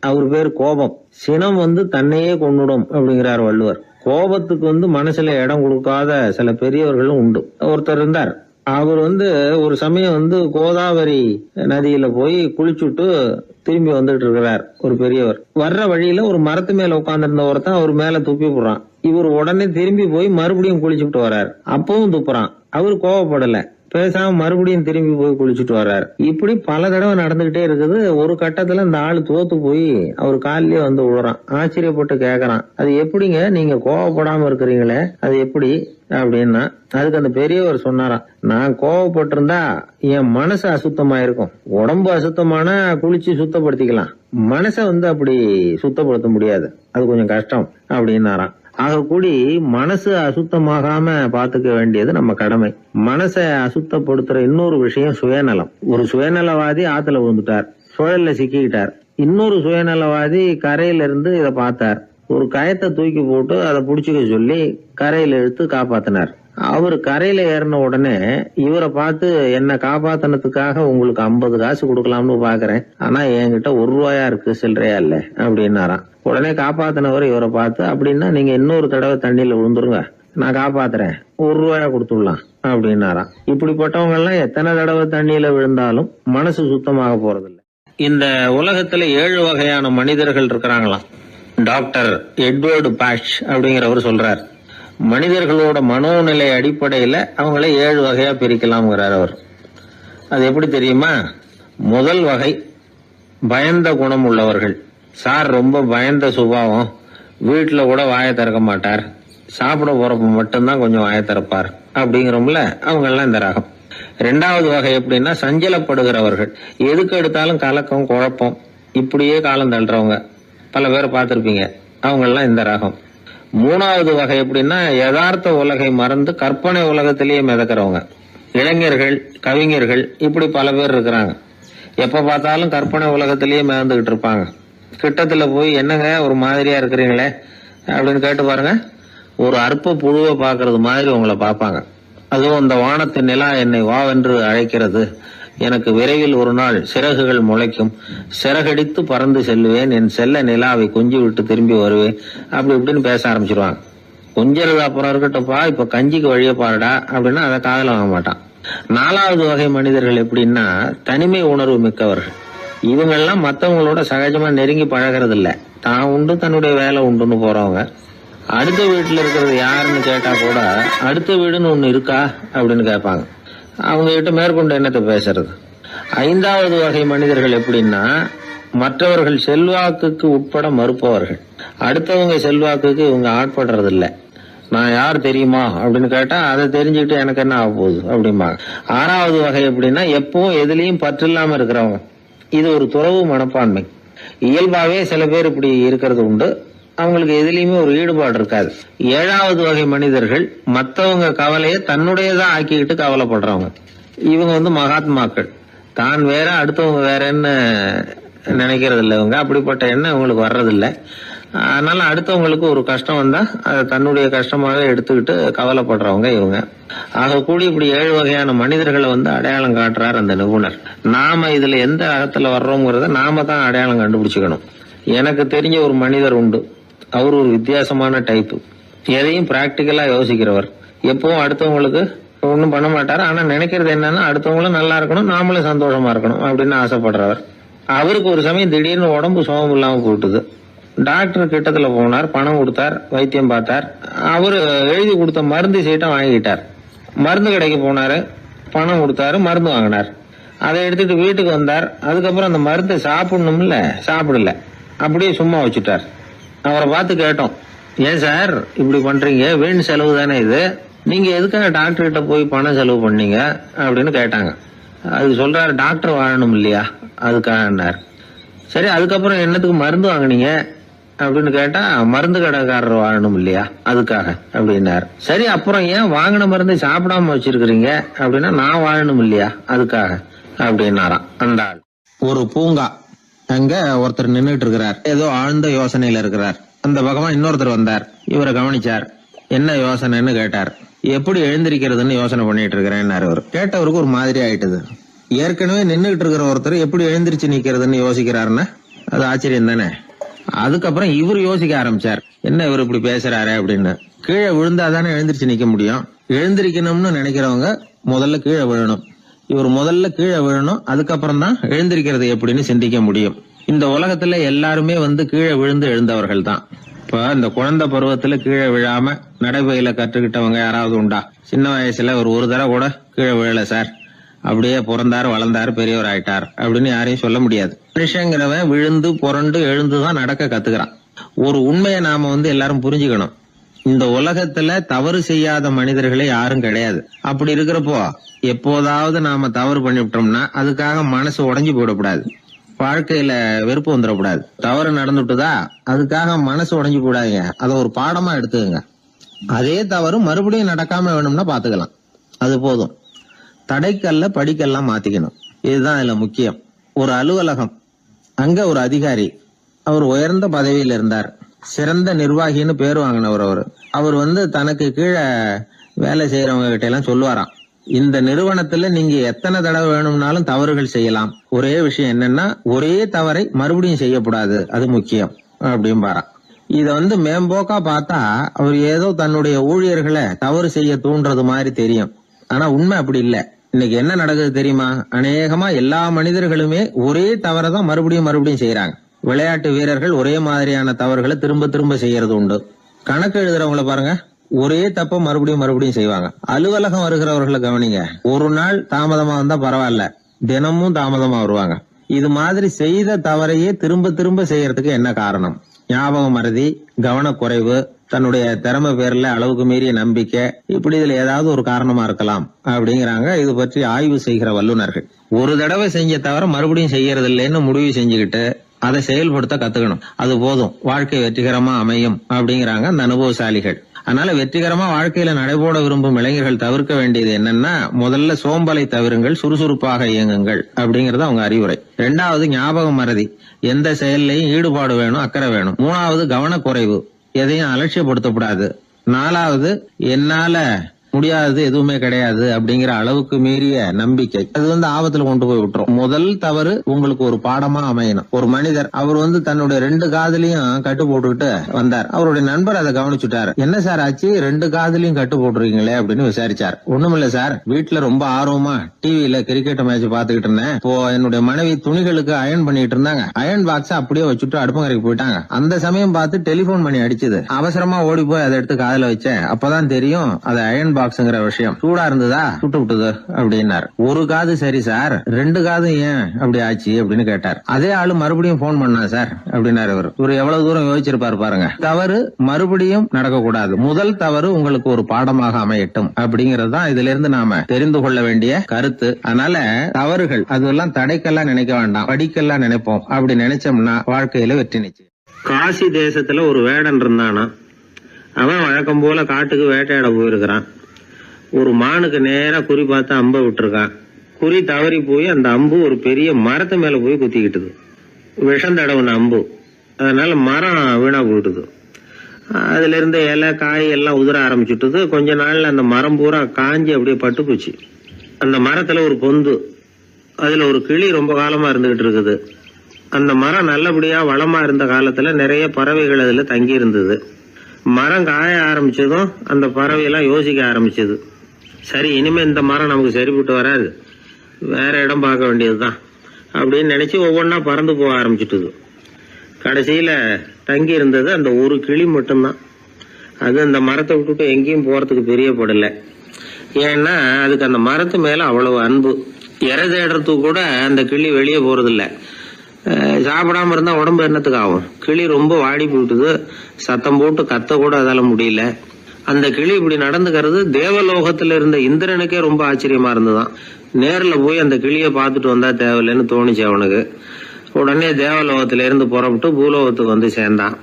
அவர் பேர் கோபம். சினம் தன்னையே கொன்னுடும் அப்படிங்கிறார் வள்ளுவர். கோபத்துக்கு மனசுல இடம் கொடுக்காத சில பெரியவர்களும் உண்டு. ஒருத்தர் இருந்தார். அவர் ஒரு சமயம் கோதாவரி நதியில போய் குளிச்சுட்டு திரும்பி வந்துட்டு இருக்கிறார் ஒரு பெரியவர். வர்ற வழியில ஒரு மரத்து மேல உட்கார்ந்து இருந்த ஒருத்தன் அவர் மேல துப்பி போடுறான். இவர் உடனே திரும்பி போய் மறுபடியும் குளிச்சுட்டு வர்றார். அப்பவும் துப்புறான். அவர் கோவப்படல, பேசாம மறுபடியும் திரும்பி போய் குளிச்சுட்டு வர்றாரு. இப்படி பல தடவை நடந்துகிட்டே இருக்குது. ஒரு கட்டத்துல இந்த ஆளு தோத்து போய் அவர் காலிலேயே விழுறான். ஆச்சரியப்பட்டு கேக்குறான், அது எப்படிங்க நீங்க கோவப்படாம இருக்கிறீங்களே, அது எப்படி அப்படின்னா. அதுக்கு அந்த பெரியவர் சொன்னாராம், நான் கோவப்பட்டிருந்தா என் மனசு அசுத்தமா இருக்கும். உடம்பு அசுத்தமான குளிச்சு சுத்தப்படுத்திக்கலாம், மனசை அப்படி சுத்தப்படுத்த முடியாது, அது கொஞ்சம் கஷ்டம் அப்படின்னாராம். ஆக கூடி மனசு அசுத்தமாகாம பாத்துக்க வேண்டியது நம்ம கடமை. மனசை அசுத்தப்படுத்துற இன்னொரு விஷயம் சுயநலம். ஒரு சுயநலவாதி ஆத்துல விழுந்துட்டார், சுழல்ல சிக்கிக்கிட்டார். இன்னொரு சுயநலவாதி கரையில இருந்து இதை பார்த்தார். ஒரு கயத்தை தூக்கி போட்டு அதை புடிச்சுக்க சொல்லி கரையில இழுத்து காப்பாத்தினார். அவரு கரையில ஏறின உடனே இவரை பார்த்து, என்ன காப்பாத்தினதுக்காக உங்களுக்கு 50 காசு கொடுக்கலாம்னு பாக்குறேன், ஆனா என்கிட்ட 1 ரூபாயா இருக்கு, சில்லறையா இல்ல அப்படின்னாராம். உடனே காப்பாத்தினவர் இவரை பார்த்து, அப்படின்னா நீங்க இன்னொரு தடவை தண்ணியில விழுந்துருங்க, நான் காப்பாத்துறேன், 1 ரூபாயா கொடுத்துடலாம் அப்படின்னாராம். இப்படிப்பட்டவங்க எல்லாம் எத்தனை தடவை தண்ணியில விழுந்தாலும் மனசு சுத்தமாக போறதில்லை. இந்த உலகத்துல 7 வகையான மனிதர்கள் இருக்கிறாங்களாம். டாக்டர் எட்வர்டு பாஷ் அப்படிங்கிறவர் சொல்றார். மனிதர்களோட மனோநிலை அடிப்படையில அவங்கள 7 வகையா பிரிக்கலாம்ங்கிறார் அவர். அது எப்படி தெரியுமா? முதல் வகை பயந்த குணம் உள்ளவர்கள். சார் ரொம்ப பயந்த சுபாவம், வீட்டுல கூட வாயை திறக்க மாட்டார், சாப்பிட போறப்ப மட்டும்தான் கொஞ்சம் வாயை திறப்பார் அப்படிங்கிறோம்ல, அவங்க எல்லாம் இந்த ரகம். 2வது வகை எப்படின்னா சஞ்சலப்படுகிறவர்கள். எதுக்கு எடுத்தாலும் கலக்கம் குழப்பம், இப்படியே காலம் தள்ளுறவங்க பல பேர் பார்த்திருப்பீங்க, அவங்க எல்லாம் இந்த ரகம். 3வது வகை எப்படின்னா யதார்த்த உலகை மறந்து கற்பனை உலகத்திலேயே மிதக்கிறவங்க. இளைஞர்கள், கவிஞர்கள், இப்படி பல பேர் இருக்கிறாங்க. எப்ப பார்த்தாலும் கற்பனை உலகத்திலேயே மேந்துகிட்டு இருப்பாங்க. கிட்டத்துல போய் என்னங்க ஒரு மாதிரியா இருக்கிறீங்களே அப்படின்னு கேட்டு பாருங்க, ஒரு அற்ப புழுவை பாக்குறது மாதிரி உங்களை பார்ப்பாங்க. அதுவும் அந்த வானத்து நிலா என்னை வாவென்று அழைக்கிறது, எனக்கு விரைவில் ஒரு நாள் சிறகுகள் முளைக்கும், சிறகடித்து பறந்து செல்லுவேன், என் செல்ல நிலாவை கொஞ்சி விட்டு திரும்பி வருவேன், அப்படி இப்படின்னு பேச ஆரம்பிச்சிருவாங்க. கொஞ்சிறது அப்புறம் இருக்கட்டும்ப்பா, இப்ப கஞ்சிக்கு வழிய பாருடா அப்படின்னா அதை காதல வாங்க மாட்டான். 4வது வகை மனிதர்கள் எப்படின்னா தனிமை உணர்வு மிக்கவர்கள். இவங்கெல்லாம் மற்றவங்களோட சகஜமா நெருங்கி பழகிறது இல்ல, தான் உண்டு தன்னுடைய வேலை உண்டுன்னு போறவங்க. அடுத்த வீட்டுல இருக்கிறது யாருன்னு கேட்டா கூட அடுத்த வீடுன்னு ஒண்ணு இருக்கா அப்படின்னு கேட்பாங்க. அவங்க கிட்ட மேற்கொண்டு என்னத்தை பேசுறது. 5வது வகை மனிதர்கள் எப்படின்னா மற்றவர்கள் செல்வாக்குக்கு உட்பட மறுப்பவர்கள். அடுத்தவங்க செல்வாக்குக்கு இவங்க ஆட்படுறது இல்ல. நான் யார் தெரியுமா அப்படின்னு கேட்டா அதை தெரிஞ்சுக்கிட்டு எனக்கு என்ன ஆக போகுது அப்படிம்பாங்க. 6வது வகை எப்படின்னா எப்பவும் எதுலயும் பற்று இல்லாம இருக்கிறவங்க. இது ஒரு துறவு மனப்பான்மை. இயல்பாவே சில பேர் இப்படி இருக்கிறது உண்டு, அவங்களுக்கு எதுலயுமே ஒரு ஈடுபாடு இருக்காது. 7வது வகை மனிதர்கள் மற்றவங்க கவலையை தன்னுடையதான் ஆக்கிக்கிட்டு கவலைப்படுறவங்க. இவங்க மகாத்மாக்கள், தான் வேற அடுத்தவங்க வேறன்னு நினைக்கிறது இல்லை. இவங்க அப்படிப்பட்ட எண்ணம் இவங்களுக்கு வர்றதில்லை. அதனால அடுத்தவங்களுக்கு ஒரு கஷ்டம் வந்தா அதை தன்னுடைய கஷ்டமாக எடுத்துக்கிட்டு கவலைப்படுறவங்க இவங்க. ஆக கூடி இப்படி 7 வகையான மனிதர்களை அடையாளம் காட்டுறார் அந்த நிபுணர். நாம இதுல எந்த அகத்துல வர்றோங்கிறத நாம தான் அடையாளம் கண்டுபிடிச்சுக்கணும். எனக்கு தெரிஞ்ச ஒரு மனிதர் உண்டு. அவர் ஒரு வித்தியாசமான டைப்பு. எதையும் பிராக்டிக்கலா யோசிக்கிறவர். எப்பவும் அடுத்தவங்களுக்கு ஒன்றும் பண்ண மாட்டாரு. ஆனா நினைக்கிறது என்னன்னா அடுத்தவங்களும் நல்லா இருக்கணும், நாமளும் சந்தோஷமா இருக்கணும் அப்படின்னு ஆசைப்படுறவர். அவருக்கு ஒரு சமயம் திடீர்னு உடம்பு சுகம் இல்லாம போட்டுது. டாக்டர் கிட்டத்துல போனார், பணம் கொடுத்தார், வைத்தியம் பார்த்தார். அவரு எழுதி கொடுத்த மருந்து சீட்டம் வாங்கிட்டார். மருந்து கடைக்கு போனாரு, பணம் கொடுத்தாரு, மருந்து வாங்கினார். அதை எடுத்துட்டு வீட்டுக்கு வந்தார். அதுக்கப்புறம் அந்த மருந்தை சாப்பிடணும்ல, சாப்பிடல, அப்படியே சும்மா வச்சுட்டார். அவரை பார்த்து கேட்டோம், ஏன் சார் இப்படி பண்றீங்க, வீண் செலவு தானே இது, நீங்க எதுக்காக டாக்டர் கிட்ட போய் பணம் செலவு பண்ணீங்க அப்படின்னு கேட்டாங்க. அது சொல்றாரு, டாக்டர் வாழணும் இல்லையா அதுக்காக. சரி, அதுக்கப்புறம் என்னத்துக்கு மருந்து வாங்கினீங்க அப்படின்னு கேட்டா, மருந்து கடைக்காரர் வாழணும் இல்லையா அதுக்காக அப்படின்னாரு. சரி, அப்புறம் ஏன் வாங்கின மருந்து சாப்பிடாம வச்சிருக்கிறீங்க அப்படின்னா, நான் வாழணும் இல்லையா அதுக்காக அப்படின்னாராம் அந்த ஆள். ஒரு பூங்கா, அங்க ஒருத்தர் நின்றுட்டு இருக்கிறார், ஏதோ ஆழ்ந்த யோசனையில இருக்கிறார். அந்த பக்கமா இன்னொருத்தர் வந்தார், இவரை கவனிச்சார். என்ன யோசனைன்னு கேட்டார். எப்படி எழுந்திருக்கிறதுன்னு யோசனை பண்ணிட்டு இருக்கிறேன்னாரு. அவர் கேட்டவருக்கு ஒரு மாதிரி ஆயிட்டது. ஏற்கனவே நின்றுகிட்டு இருக்கிற ஒருத்தர் எப்படி எழுந்திருச்சு நிக்கிறதுன்னு யோசிக்கிறாருன்னா அது ஆச்சரியம் தானே. அதுக்கப்புறம் இவர் யோசிக்க ஆரம்பிச்சார், என்ன இவர் இப்படி பேசுறாரு அப்படின்னு. கீழே விழுந்தாதானே எழுந்திருச்சு நிக்க முடியும். எழுந்திருக்கணும்னு நினைக்கிறவங்க முதல்ல கீழே விழணும். இவர் முதல்ல கீழே விழணும், அதுக்கப்புறம் தான் எழுந்திருக்கிறது எப்படின்னு சிந்திக்க முடியும். இந்த உலகத்துல எல்லாருமே கீழே விழுந்து எழுந்தவர்கள் தான். இப்ப இந்த குழந்தை பருவத்துல கீழே விழாம நடைபயில கற்றுக்கிட்டவங்க யாராவது உண்டா? சின்ன வயசுல ஒரு தடவை கூட கீழே விழல சார், அப்படியே பிறந்தாரு, வளர்ந்தாரு, பெரியவர் ஆயிட்டார் அப்படின்னு யாரையும் சொல்ல முடியாது. மனுஷங்கிறவன் விழுந்து புரண்டு எழுந்துதான் நடக்க கத்துக்கிறான். ஒரு உண்மையை நாம எல்லாரும் புரிஞ்சுக்கணும். இந்த உலகத்துல தவறு செய்யாத மனிதர்களே யாரும் கிடையாது. அப்படி இருக்கிறப்போ எப்போதாவது நாம தவறு பண்ணிவிட்டோம்னா அதுக்காக மனசு உடைஞ்சு போயிடக்கூடாது, வாழ்க்கையில வெறுப்பு வந்துடக்கூடாது. தவறு நடந்துட்டுதா அதுக்காக மனசு உடைஞ்சு போடாதீங்க, அதை ஒரு பாடமா எடுத்துக்கங்க. அதே தவறு மறுபடியும் நடக்காம வேணும்னா பாத்துக்கலாம், அது போதும். தடைக்கல்ல படிக்கெல்லாம் மாத்திக்கணும், இதுதான் இதுல முக்கியம். ஒரு அலுவலகம், அங்க ஒரு அதிகாரி, அவர் உயர்ந்த பதவியில இருந்தார், சிறந்த நிர்வாகின்னு பேர் வாங்கினவர். அவர் தனக்கு கீழே வேலை செய்யறவங்க கிட்ட எல்லாம் சொல்லுவாராம், இந்த நிறுவனத்துல நீங்க எத்தனை தடவை வேணும்னாலும் தவறுகள் செய்யலாம், ஒரே விஷயம் என்னன்னா ஒரே தவறை மறுபடியும் செய்யக்கூடாது, அது முக்கியம் அப்படின்பாராம். இத மேம்போக்கா பார்த்தா அவர் ஏதோ தன்னுடைய ஊழியர்களை தவறு செய்ய தூண்டுறது மாதிரி தெரியும். ஆனா உண்மை அப்படி இல்ல. இன்னைக்கு என்ன நடக்குது தெரியுமா? அநேகமா எல்லா மனிதர்களுமே ஒரே தவறை தான் மறுபடியும் செய்யறாங்க. விளையாட்டு வீரர்கள் ஒரே மாதிரியான தவறுகளை திரும்ப திரும்ப செய்யறது உண்டு. கணக்கு எழுதுறவங்களை பாருங்க, ஒரே தப்ப மறுபடியும் செய்வாங்க. அலுவலகம் வருகிறவர்களை கவனிங்க, ஒரு நாள் தாமதமா வந்தா பரவாயில்ல, தினமும் தாமதமா வருவாங்க. இது மாதிரி செய்த தவறையே திரும்ப திரும்ப செய்யறதுக்கு என்ன காரணம்? ஞாபக மறதி, கவனக்குறைவு, தன்னுடைய திறமை பேர்ல அளவுக்கு மீறிய நம்பிக்கை, இப்படி இதுல ஏதாவது ஒரு காரணமா இருக்கலாம் அப்படிங்கிறாங்க இது பற்றி ஆய்வு செய்கிற வல்லுநர்கள். ஒரு தடவை செஞ்ச தவிர மறுபடியும் செய்யறது இல்லைன்னு முடிவு செஞ்சுக்கிட்டு அதை செயல்படுத்த கத்துக்கணும், அது போதும், வாழ்க்கை வெற்றிகரமா அமையும் அப்படிங்கிறாங்க அந்த அனுபவசாலிகள். அதனால வெற்றிகரமா வாழ்க்கையில நடைபோட விரும்பும் இளைஞர்கள் தவிர்க்க வேண்டியது என்னன்னா, முதல்ல சோம்பலை தவிருங்கள், சுறுசுறுப்பாக இயங்குங்கள் அப்படிங்கறது அவங்க அறிவுரை. 2வது ஞாபக மறதி, எந்த செயல்லையும் ஈடுபாடு வேணும், அக்கறை வேணும். 3வது கவனக்குறைவு, எதையும் அலட்சியப்படுத்தக்கூடாது. 4வது என்னால முடியாதது எதுவுமே கிடையாது அப்படிங்கிற அளவுக்கு மீறிய நம்பிக்கை, அது ஆபத்துல கொண்டு போய் விட்டுரும். முதல் தவறு உங்களுக்கு ஒரு பாடமா அமையணும். ஒரு மனிதர் அவர் தன்னுடைய 2 காதுலயும் கட்டு போட்டுக்கிட்டு வந்தார். அவருடைய நண்பர் அதை கவனிச்சுட்டாரு. என்ன சார் ஆச்சு, 2 காதுலயும் கட்டு போட்டுருக்கீங்களே அப்படின்னு விசாரிச்சார். ஒண்ணுமில்ல சார், வீட்டுல ரொம்ப ஆர்வமா டிவியில கிரிக்கெட் மேட்ச் பாத்துக்கிட்டு இருந்தேன். இப்போ என்னுடைய மனைவி துணிகளுக்கு அயன் பண்ணிட்டு இருந்தாங்க. அயன் பாக்ஸ் அப்படியே வச்சுட்டு அடுப்பங்கரைக்கு போயிட்டாங்க. அந்த சமயம் பார்த்து டெலிபோன் பண்ணி அடிச்சது. அவசரமா ஓடி போய் அதை எடுத்து காதுல வச்சேன். அப்பதான் தெரியும் அது அயன் பாக்ஸ்ங்கிற விஷயம். சூடா இருந்ததா, சுட்டு விட்டது அப்படின்னாரு. ஒரு காது சரி சார், 2 காது ஏன் அப்படி ஆச்சு அப்படின்னு கேட்டார். அதே ஆளு மறுபடியும் போன் பண்ணா சார் அப்படின்னாரு. இவர் எவ்வளவு தூரம் யோசிச்சிருப்பாரு பாருங்க. தவறு மறுபடியும் நடக்கக்கூடாது. முதல் தவறு உங்களுக்கு ஒரு பாடமாக அமையட்டும் அப்படிங்கறது தான் இதுல இருந்து நாம தெரிந்து கொள்ள வேண்டிய கருத்து. அதனால தவறுகள் அதெல்லாம் தடைக்கெல்லாம் நினைக்க வேண்டாம், படிக்கெல்லாம் நினைப்போம். அப்படி நினைச்சோம்னா வாழ்க்கையில வெற்றி நிச்சயம். காசி தேசத்துல ஒரு வேடன் இருந்தானா. அவன் வழக்கம் போல காட்டுக்கு வேட்டையாட போயிருக்கிறான். ஒரு மானுக்கு நேரா குறி பார்த்து அம்ப விட்டுருக்கான். குறி தவறி போய் அந்த அம்பு ஒரு பெரிய மரத்து மேல போய் குத்திக்கிட்டுது. விஷம் தடவுன அம்பு, அதனால மரம் வீணா போயிட்டுது. அதுல இருந்த இலை காய் எல்லாம் உதிர ஆரம்பிச்சுட்டுது. கொஞ்ச நாள்ல அந்த மரம் பூரா காஞ்சி அப்படியே பட்டு போச்சு. அந்த மரத்துல ஒரு பொந்து, அதுல ஒரு கிளி ரொம்ப காலமா இருந்துகிட்டு இருக்குது. அந்த மரம் நல்லபடியா வளமா இருந்த காலத்துல நிறைய பறவைகள் அதுல தங்கி இருந்தது. மரம் காய ஆரம்பிச்சதும் அந்த பறவை எல்லாம் யோசிக்க ஆரம்பிச்சது. சரி, இனிமே இந்த மரம் நமக்கு சரிப்பட்டு வராது, வேற இடம் பார்க்க வேண்டியதுதான் அப்படின்னு நினைச்சு ஒவ்வொன்னா பறந்து போக ஆரம்பிச்சுட்டுது. கடைசியில தங்கி இருந்தது அந்த ஒரு கிளி மட்டும்தான். அது அந்த மரத்தை விட்டுட்டு எங்கேயும் போறதுக்கு பிரியப்படல. ஏன்னா அதுக்கு அந்த மரத்து மேல அவ்வளவு அன்பு. இறை தேடுறதுக்கு கூட அந்த கிளி வெளியே போறதில்ல. சாப்பிடாம இருந்தா உடம்பு என்னத்துக்கு ஆகும்? கிளி ரொம்ப வாடி போயிட்டுது. சத்தம் போட்டு கத்த கூட அதால முடியல. அந்த கிளி இப்படி நடந்துக்கிறது தேவலோகத்துல இருந்த இந்திரனுக்கே ரொம்ப ஆச்சரியமா இருந்துதான். நேர்ல போய் அந்த கிளிய பார்த்துட்டு வந்தா தேவையில்லைன்னு தோணுச்சு அவனுக்கு. உடனே தேவலோகத்தில இருந்து புறப்பட்டு பூலோகத்துக்கு வந்து சேர்ந்தான்.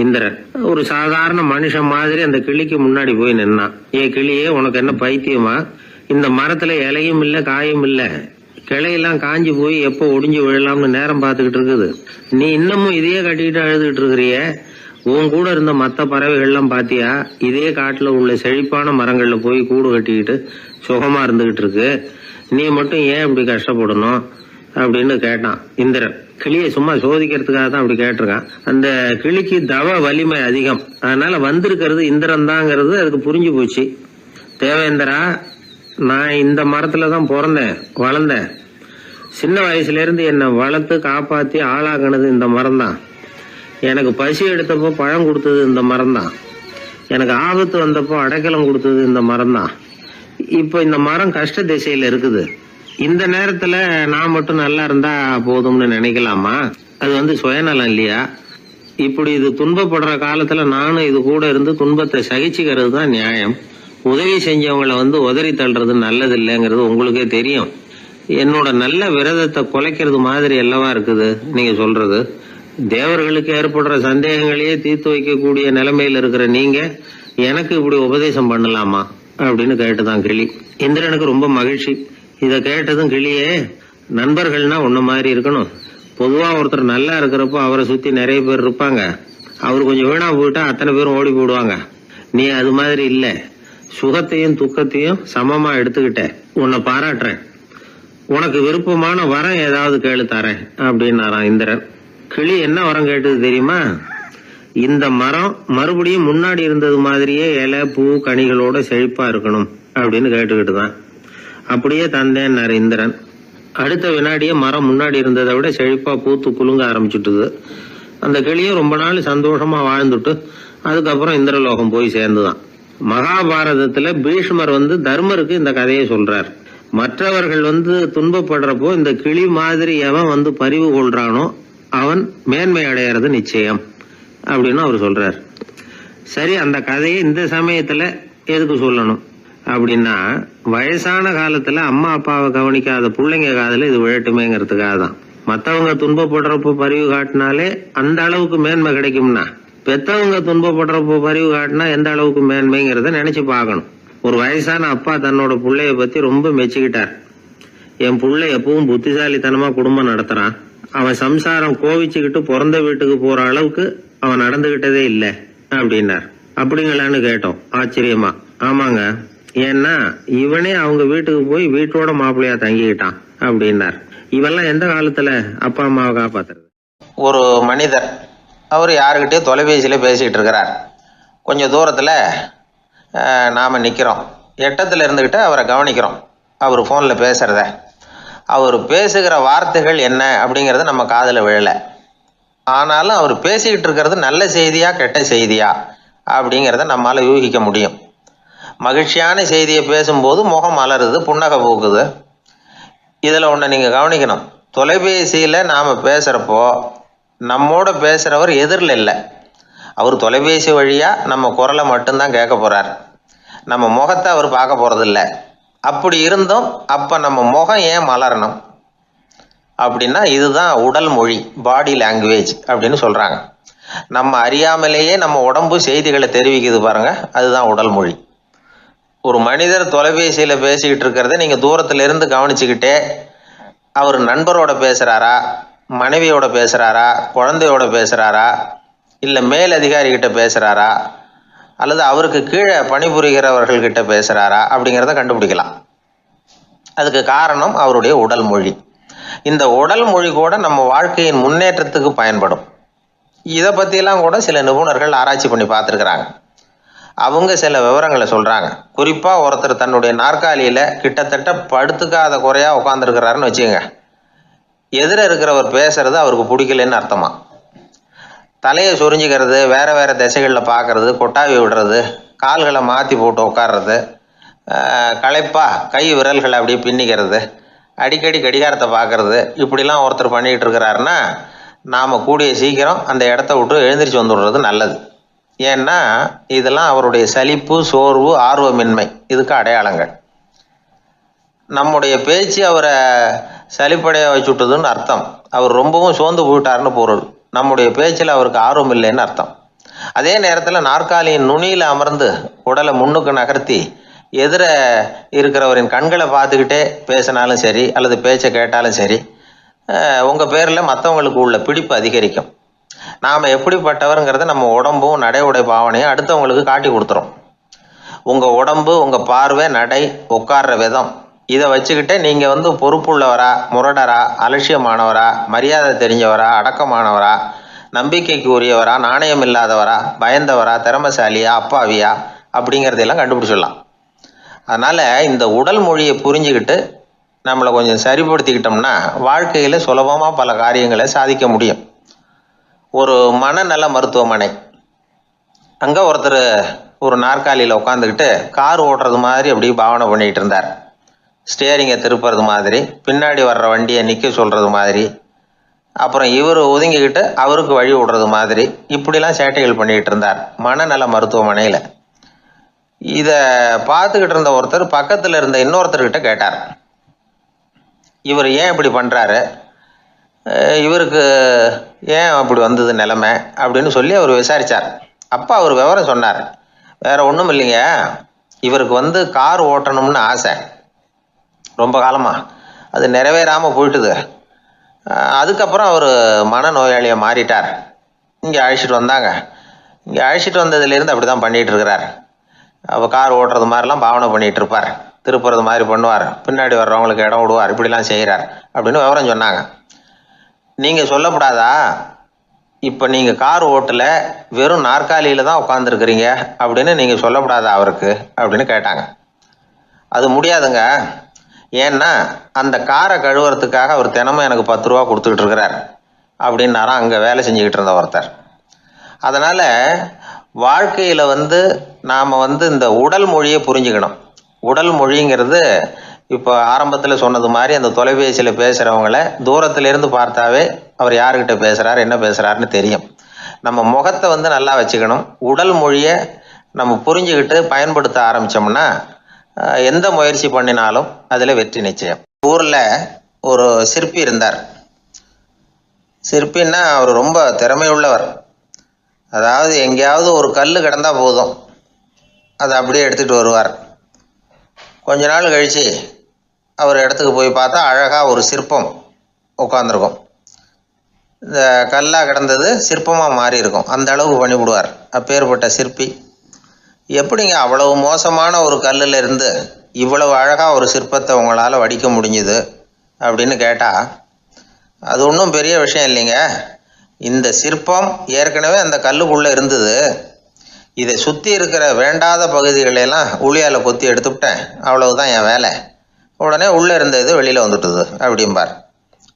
இந்திரன் ஒரு சாதாரண மனுஷன் மாதிரி அந்த கிளிக்கு முன்னாடி போய் நின்னான். கிளியே, உனக்கு என்ன பைத்தியமா? இந்த மரத்துல இலையும் இல்ல காயும் இல்ல, கிளையெல்லாம் காஞ்சி போய் எப்போ ஒடிஞ்சு விழலாம்னு நேரம் பார்த்துக்கிட்டு இருக்குது. நீ இன்னமும் இதையே கட்டிக்கிட்டு அழுதுகிட்டு இருக்கிறிய. உன் கூட இருந்த மற்ற பறவைகள்லாம் பாத்தியா? இதே காட்டுல உள்ள செழிப்பான மரங்கள்ல போய் கூடு கட்டிக்கிட்டு சுகமா இருந்துகிட்டு இருக்கு. நீ மட்டும் ஏன் இப்படி கஷ்டப்படணும் அப்படின்னு கேட்டான் இந்திரன். கிளியை சும்மா சோதிக்கிறதுக்காக தான் அப்படி கேட்டிருக்கான். அந்த கிளிக்கு தவ வலிமை அதிகம், அதனால வந்திருக்கிறது இந்திரன் தாங்கிறது அதுக்கு புரிஞ்சு போச்சு. தேவேந்திரா, நான் இந்த மரத்துல தான் பிறந்தேன் வளர்ந்தேன். சின்ன வயசுல இருந்து என்னை வளர்த்து காப்பாத்தி ஆளாக்குனது இந்த மரம் தான். எனக்கு பசி எடுத்தப்போ பழம் கொடுத்தது இந்த மரம் தான். எனக்கு ஆபத்து வந்தப்போ அடைக்கலம் கொடுத்தது இந்த மரம் தான். இப்போ இந்த மரம் கஷ்ட திசையில இருக்குது. இந்த நேரத்துல நான் மட்டும் நல்லா இருந்தா போதும்னு நினைக்கலாமா? அது சுயநலம் இல்லையா? இப்படி இது துன்பப்படுற காலத்துல நானும் இது கூட இருந்து துன்பத்தை சகிச்சுக்கிறது தான் நியாயம். உதவி செஞ்சவங்களை உதறி தள்ளுறது நல்லது இல்லைங்கிறது உங்களுக்கே தெரியும். என்னோட நல்ல விரதத்தை குலைக்கிறது மாதிரி அல்லவா இருக்குது நீங்க சொல்றது. தேவர்களுக்கு ஏற்படுற சந்தேகங்களையே தீர்த்து வைக்கக்கூடிய நிலைமையில இருக்கிற நீங்க எனக்கு இப்படி உபதேசம் பண்ணலாமா அப்படின்னு கேட்டுதான் கிளி. இந்திரனுக்கு ரொம்ப மகிழ்ச்சி. இத கேட்டதும் கிளியே, நண்பர்கள்னா உன்ன மாதிரி இருக்கணும். பொதுவா ஒருத்தர் நல்லா இருக்கிறப்போ அவரை சுத்தி நிறைய பேர் இருப்பாங்க. அவர் கொஞ்சம் வீணா போயிட்டா அத்தனை பேரும் ஓடி போடுவாங்க. நீ அது மாதிரி இல்ல. சுகத்தையும் துக்கத்தையும் சமமா எடுத்துக்கிட்ட. உன்னை பாராட்டுறேன். உனக்கு விருப்பமான வரம் ஏதாவது கேளு தரேன் அப்படின்னாராம் இந்திரன். கிளி என்ன வரம் கேட்டது தெரியுமா? இந்த மரம் மறுபடியும் முன்னாடி இருந்தது மாதிரியே இலை பூ கனிகளோட செழிப்பா இருக்கணும் அப்படின்னு கேட்டுக்கிட்டுதான். அப்படியே தந்தேன்னாரு இந்திரன். அடுத்த வினாடியே மரம் முன்னாடி இருந்ததை விட செழிப்பா பூத்து குலுங்க ஆரம்பிச்சுட்டுது. அந்த கிளியும் ரொம்ப நாள் சந்தோஷமா வாழ்ந்துட்டு அதுக்கப்புறம் இந்திரலோகம் போய் சேர்ந்துதான். மகாபாரதத்துல பீஷ்மர் தர்மருக்கு இந்த கதையை சொல்றார். மற்றவர்கள் துன்பப்படுறப்போ இந்த கிளி மாதிரி எவன் பரிவு கொள்றானோ அவன் மேன்மை அடையறது நிச்சயம் அப்படின்னு அவர் சொல்றார். சரி, அந்த கதையை இந்த சமயத்துல எதுக்கு சொல்லணும் அப்படின்னா, வயசான காலத்துல அம்மா அப்பாவை கவனிக்காத பிள்ளைங்க காதல இது விழட்டுமேங்கிறதுக்காக தான். மத்தவங்க துன்பப்படுறப்போ பரிவு காட்டினாலே அந்த அளவுக்கு மேன்மை கிடைக்கும்னா பெத்தவங்க துன்பப்படுறப்போ பரிவு காட்டினா எந்த அளவுக்கு மேன்மைங்கிறத நினைச்சு பார்க்கணும். ஒரு வயசான அப்பா தன்னோட பிள்ளைய பத்தி ரொம்ப மெச்சுக்கிட்டார். என் புள்ளை எப்பவும் புத்திசாலித்தனமா குடும்பம் நடத்துறான், அவன் சம்சாரம் கோவிச்சுக்கிட்டு பிறந்த வீட்டுக்கு போற அளவுக்கு அவன் நடந்துகிட்டதே இல்லை அப்படின்னார். அப்படிங்களான்னு கேட்டோம் ஆச்சரியமா. ஆமாங்க, ஏன்னா இவனே அவங்க வீட்டுக்கு போய் வீட்டோட மாப்பிள்ளையா தங்கிக்கிட்டான் அப்படின்னார். இவெல்லாம் எந்த காலத்துல அப்பா அம்மாவை காப்பாத்துறது? ஒரு மனிதர் அவர் யாருக்கிட்டே தொலைபேசியில் பேசிகிட்டு இருக்கிறார். கொஞ்சம் தூரத்தில் நாம் நிற்கிறோம். எட்டத்தில் இருந்துக்கிட்டு அவரை கவனிக்கிறோம், அவர் ஃபோனில் பேசுகிறத. அவர் பேசுகிற வார்த்தைகள் என்ன அப்படிங்கிறது நம்ம காதில் விழலை. ஆனாலும் அவர் பேசிக்கிட்டு இருக்கிறது நல்ல செய்தியா கெட்ட செய்தியா அப்படிங்கிறத நம்மளால் யூகிக்க முடியும். மகிழ்ச்சியான செய்தியை பேசும்போது முகம் மலருது, புன்னகை பூக்குது. இதில் ஒன்று நீங்கள் கவனிக்கணும், தொலைபேசியில் நாம் பேசுகிறப்போ நம்மோட பேசுகிறவர் எதிரில் இல்லை. அவர் தொலைபேசி வழியாக நம்ம குரலை மட்டும்தான் கேட்க போகிறார், நம்ம முகத்தை அவர் பார்க்க போகிறதில்ல. அப்படி இருந்தும் அப்போ நம்ம முகம் ஏன் மலரணும் அப்படின்னா இதுதான் உடல் மொழி, பாடி லாங்குவேஜ் அப்படின்னு சொல்கிறாங்க. நம்ம அறியாமலேயே நம்ம உடம்பு செய்திகளை தெரிவிக்குது பாருங்க, அதுதான் உடல் மொழி. ஒரு மனிதர் தொலைபேசியில் பேசிக்கிட்டு இருக்கிறத நீங்கள் தூரத்தில் இருந்து கவனிச்சுக்கிட்டே அவர் நண்பரோட பேசுகிறாரா, மனைவியோட பேசுகிறாரா, குழந்தையோட பேசுகிறாரா, இல்லை மேல் அதிகாரிகிட்ட பேசுகிறாரா, அல்லது அவருக்கு கீழே பணிபுரிகிறவர்கள்கிட்ட பேசுகிறாரா அப்படிங்கிறத கண்டுபிடிக்கலாம். அதுக்கு காரணம் அவருடைய உடல் மொழி. இந்த உடல் மொழி கூட நம்ம வாழ்க்கையின் முன்னேற்றத்துக்கு பயன்படும். இதை பற்றியெல்லாம் கூட சில நிபுணர்கள் ஆராய்ச்சி பண்ணி பார்த்துருக்குறாங்க. அவங்க சில விவரங்களை சொல்கிறாங்க. குறிப்பாக ஒருத்தர் தன்னுடைய நாற்காலியில் கிட்டத்தட்ட படுத்துக்காத குறையாக உட்காந்துருக்கிறாருன்னு வச்சுக்கோங்க. எதிர இருக்கிறவர் பேசுறது அவருக்கு பிடிக்கலன்னு அர்த்தமா. தலையை சொரிஞ்சிக்கிறது, வேறு வேறு திசைகளில் பார்க்கறது, கொட்டாவி விடுறது, கால்களை மாற்றி போட்டு உட்கார்றது, களைப்பா கை விரல்களை அப்படியே பின்னிக்கிறது, அடிக்கடி கடிகாரத்தை பார்க்கறது, இப்படிலாம் ஒருத்தர் பண்ணிக்கிட்டு இருக்கிறாருன்னா நாம் கூடிய சீக்கிரம் அந்த இடத்த விட்டு எழுந்திரிச்சு வந்துடுறது நல்லது. ஏன்னா இதெல்லாம் அவருடைய சலிப்பு, சோர்வு, ஆர்வமின்மை இதுக்கு அடையாளங்கள். நம்முடைய பேச்சு அவரை சலிப்படைய வச்சுட்டுதுன்னு அர்த்தம். அவர் ரொம்பவும் சோர்ந்து போயிட்டாருன்னு பொருள். நம்முடைய பேச்சில் அவருக்கு ஆர்வம் இல்லைன்னு அர்த்தம். அதே நேரத்தில் நாற்காலியின் நுனியில் அமர்ந்து உடலை முன்னுக்கு நகர்த்தி எதிர இருக்கிறவரின் கண்களை பார்த்துக்கிட்டே பேசினாலும் சரி அல்லது பேச்சை கேட்டாலும் சரி, உங்கள் பேரில் மற்றவங்களுக்கு உள்ள பிடிப்பு அதிகரிக்கும். நாம் எப்படிப்பட்டவருங்கிறத நம்ம உடம்பும் நடை உடை பாவனையும் அடுத்தவங்களுக்கு காட்டி கொடுத்துரும். உங்கள் உடம்பு, உங்கள் பார்வை, நடை, உட்கார்ற விதம், இதை வச்சுக்கிட்டே நீங்கள் பொறுப்புள்ளவரா, முரடரா, அலட்சியமானவரா, மரியாதை தெரிஞ்சவரா, அடக்கமானவரா, நம்பிக்கைக்கு உரியவரா, நாணயம் இல்லாதவரா, பயந்தவரா, திறமைசாலியா, அப்பாவியா அப்படிங்கிறதையெல்லாம் கண்டுபிடிச்சிடலாம். அதனால் இந்த உடல் மொழியை புரிஞ்சுக்கிட்டு நம்மளை கொஞ்சம் சரிப்படுத்திக்கிட்டோம்னா வாழ்க்கையில் சுலபமாக பல காரியங்களை சாதிக்க முடியும். ஒரு மனநல மருத்துவமனை, அங்கே ஒருத்தர் ஒரு நாற்காலியில் உட்காந்துக்கிட்டு கார் ஓட்டுறது மாதிரி அப்படி பாவனை பண்ணிகிட்டு இருந்தார். ஸ்டியரிங்கை திருப்புறது மாதிரி, பின்னாடி வர்ற வண்டியை நிற்க சொல்கிறது மாதிரி, அப்புறம் இவர் ஒதுங்கிக்கிட்டு அவருக்கு வழி விடுறது மாதிரி, இப்படிலாம் சேட்டைகள் பண்ணிக்கிட்டு இருந்தார் மனநல மருத்துவமனையில். இதை பார்த்துக்கிட்டு இருந்த ஒருத்தர் பக்கத்தில் இருந்த இன்னொருத்தர்கிட்ட கேட்டார், இவர் ஏன் இப்படி பண்ணுறாரு, இவருக்கு ஏன் அப்படி வந்தது நிலைமை அப்படின்னு சொல்லி அவர் விசாரித்தார். அப்போ அவர் விவரம் சொன்னார். வேற ஒன்றும் இல்லைங்க, இவருக்கு கார் ஓட்டணும்னு ஆசை ரொம்ப காலமாக, அது நிறைவேறாமல் போயிட்டுது. அதுக்கப்புறம் அவர் மனநோயாளியை மாறிட்டார். இங்கே அழைச்சிட்டு வந்தாங்க. இங்கே அழைச்சிட்டு வந்ததுலேருந்து அப்படி தான் பண்ணிகிட்டு இருக்கிறார். அப்போ கார் ஓட்டுறது மாதிரிலாம் பாவனை பண்ணிகிட்டு இருப்பார், திருப்புறது மாதிரி பண்ணுவார், பின்னாடி வர்றவங்களுக்கு இடம் விடுவார், இப்படிலாம் செய்கிறார் அப்படின்னு விவரம் சொன்னாங்க. நீங்கள் சொல்லக்கூடாதா, இப்போ நீங்கள் கார் ஓட்டலை, வெறும் நாற்காலியில் தான் உட்காந்துருக்குறீங்க அப்படின்னு நீங்கள் சொல்லக்கூடாதா அவருக்கு அப்படின்னு கேட்டாங்க. அது முடியாதுங்க, ஏன்னா அந்த காரை கழுவுறதுக்காக அவர் தினமும் எனக்கு 10 ரூபா கொடுத்துக்கிட்டு இருக்கிறார் அப்படின்னாராம் அங்கே வேலை செஞ்சுக்கிட்டு இருந்த ஒருத்தர். அதனால் வாழ்க்கையில் நாம் இந்த உடல் மொழியை புரிஞ்சுக்கணும். உடல் மொழிங்கிறது இப்போ ஆரம்பத்தில் சொன்னது மாதிரி அந்த தொலைபேசியில் பேசுகிறவங்கள தூரத்திலேருந்து பார்த்தாவே அவர் யாருக்கிட்ட பேசுகிறார், என்ன பேசுகிறாருன்னு தெரியும். நம்ம முகத்தை நல்லா வச்சுக்கணும். உடல் மொழியை நம்ம புரிஞ்சுக்கிட்டு பயன்படுத்த ஆரம்பித்தோம்னா எந்த முயற்சி பண்ணினாலும் அதில் வெற்றி நிச்சயம். ஊரில் ஒரு சிற்பி இருந்தார். சிற்பின்னா அவர் ரொம்ப திறமையுள்ளவர். அதாவது எங்கேயாவது ஒரு கல் கிடந்தா போதும், அதை அப்படியே எடுத்துகிட்டு வருவார். கொஞ்ச நாள் கழித்து அவர் இடத்துக்கு போய் பார்த்தா அழகாக ஒரு சிற்பம் உட்காந்துருக்கும். இந்த கல்லாக கிடந்தது சிற்பமாக மாறி இருக்கும். அந்த அளவுக்கு பண்ணிவிடுவார் அப்பேற்பட்ட சிற்பி. எப்படிங்க அவ்வளவு மோசமான ஒரு கல்லில் இருந்து இவ்வளவு அழகாக ஒரு சிற்பத்தை உங்களால் வடிக்க முடிஞ்சுது அப்படின்னு கேட்டால், அது ஒன்றும் பெரிய விஷயம் இல்லைங்க. இந்த சிற்பம் ஏற்கனவே அந்த கல்லுக்குள்ளே இருந்தது. இதை சுற்றி இருக்கிற வேண்டாத பகுதிகளெல்லாம் உளியால் கொத்தி எடுத்துவிட்டேன், அவ்வளவுதான் என் வேலை. உடனே உள்ளே இருந்த இது வெளியில் வந்துட்டுது அப்படிம்பார்.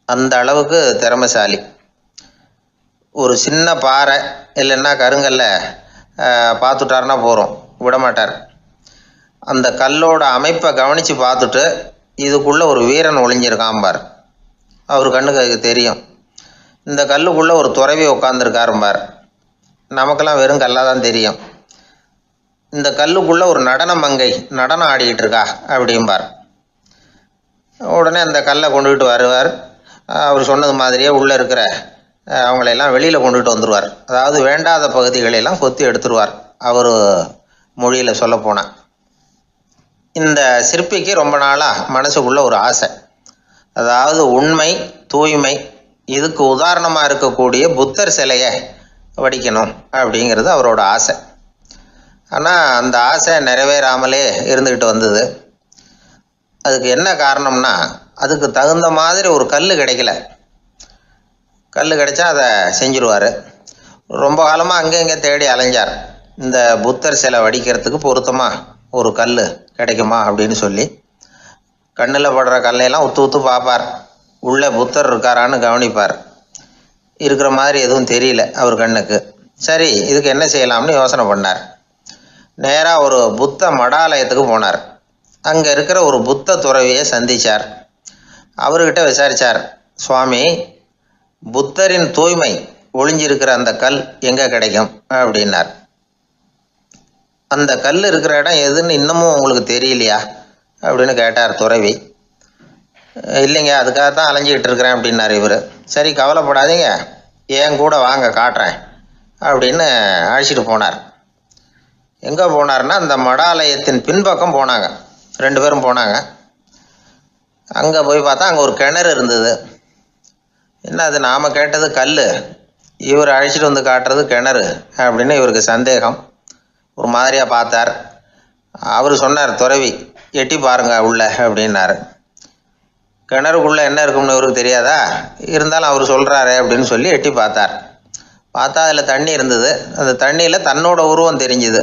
அந்த அளவுக்கு திறமைசாலி. ஒரு சின்ன பாறை இல்லைன்னா கருங்கல்ல பார்த்துட்டாருன்னா போகிறோம், விடமாட்டார். அந்த கல்லோட அமைப்பை கவனித்து பார்த்துட்டு இதுக்குள்ளே ஒரு வீரன் ஒளிஞ்சிருக்காம்பார். அவர் கண்ணுக்கு அதுக்கு தெரியும். இந்த கல்லுக்குள்ளே ஒரு துறவி உட்காந்துருக்காரும்பார். நமக்கெல்லாம் வெறும் கல்லாக தான் தெரியும். இந்த கல்லுக்குள்ளே ஒரு நடன மங்கை நடனம் ஆடிக்கிட்டு இருக்கா அப்படிம்பார். உடனே அந்த கல்லை கொண்டுகிட்டு வருவார். அவர் சொன்னது மாதிரியே உள்ளே இருக்கிற அவங்களையெல்லாம் வெளியில் கொண்டுகிட்டு வந்துடுவார். அதாவது வேண்டாத பகுதிகளெல்லாம் கொத்தி எடுத்துருவார். அவர் மொழியில் சொல்லப்போனால், இந்த சிற்பிக்கு ரொம்ப நாளாக மனசுக்குள்ள ஒரு ஆசை. அதாவது உண்மை, தூய்மை, இதுக்கு உதாரணமாக இருக்கக்கூடிய புத்தர் சிலையை வடிக்கணும் அப்படிங்கிறது அவரோட ஆசை. ஆனால் அந்த ஆசை நிறைவேறாமலே இருந்துக்கிட்டு வந்தது. அதுக்கு என்ன காரணம்னா, அதுக்கு தகுந்த மாதிரி ஒரு கல் கிடைக்கல. கல் கிடைச்சா அதை செஞ்சுருவார். ரொம்ப காலமாக அங்கே இங்கே தேடி அலைஞ்சார். இந்த புத்தர் சிலை வடிக்கிறதுக்கு பொருத்தமாக ஒரு கல் கிடைக்குமா அப்படின்னு சொல்லி கண்ணில் படுற கல்லையெல்லாம் உத்து உத்து பார்ப்பார். உள்ளே புத்தர் இருக்காரான்னு கவனிப்பார். இருக்கிற மாதிரி எதுவும் தெரியல அவர் கண்ணுக்கு. சரி, இதுக்கு என்ன செய்யலாம்னு யோசனை பண்ணார். நேராக ஒரு புத்த மடாலயத்துக்கு போனார். அங்கே இருக்கிற ஒரு புத்த துறவியை சந்தித்தார். அவர்கிட்ட விசாரித்தார், சுவாமி, புத்தரின் தூய்மை ஒளிஞ்சிருக்கிற அந்த கல் எங்கே கிடைக்கும் அப்படின்னார். அந்த கல் இருக்கிற இடம் எதுன்னு இன்னமும் உங்களுக்கு தெரியலையா அப்படின்னு கேட்டார் துறவி. இல்லைங்க, அதுக்காக தான் அலைஞ்சிக்கிட்டு இருக்கிறேன் அப்படின்னார் இவர். சரி, கவலைப்படாதீங்க, என் கூட வாங்க காட்டுறேன் அப்படின்னு அழைச்சிட்டு போனார். எங்கே போனார்னா, அந்த மடாலயத்தின் பின்பக்கம் போனாங்க. 2 பேரும் போனாங்க. அங்கே போய் பார்த்தா அங்கே ஒரு கிணறு இருந்தது. என்ன அது, நாம் கேட்டது கல், இவர் அழைச்சிட்டு வந்து காட்டுறது கிணறு அப்படின்னு இவருக்கு சந்தேகம். ஒரு மாதிரியாக பார்த்தார். அவர் சொன்னார், துறவி, எட்டி பாருங்க உள்ள அப்படின்னாரு. கிணறுக்குள்ளே என்ன இருக்கும்னு இவருக்கு தெரியாதா, இருந்தாலும் அவர் சொல்கிறாரு அப்படின்னு சொல்லி எட்டி பார்த்தார். பார்த்தா அதில் தண்ணி இருந்தது. அந்த தண்ணியில் தன்னோட உருவம் தெரிஞ்சுது.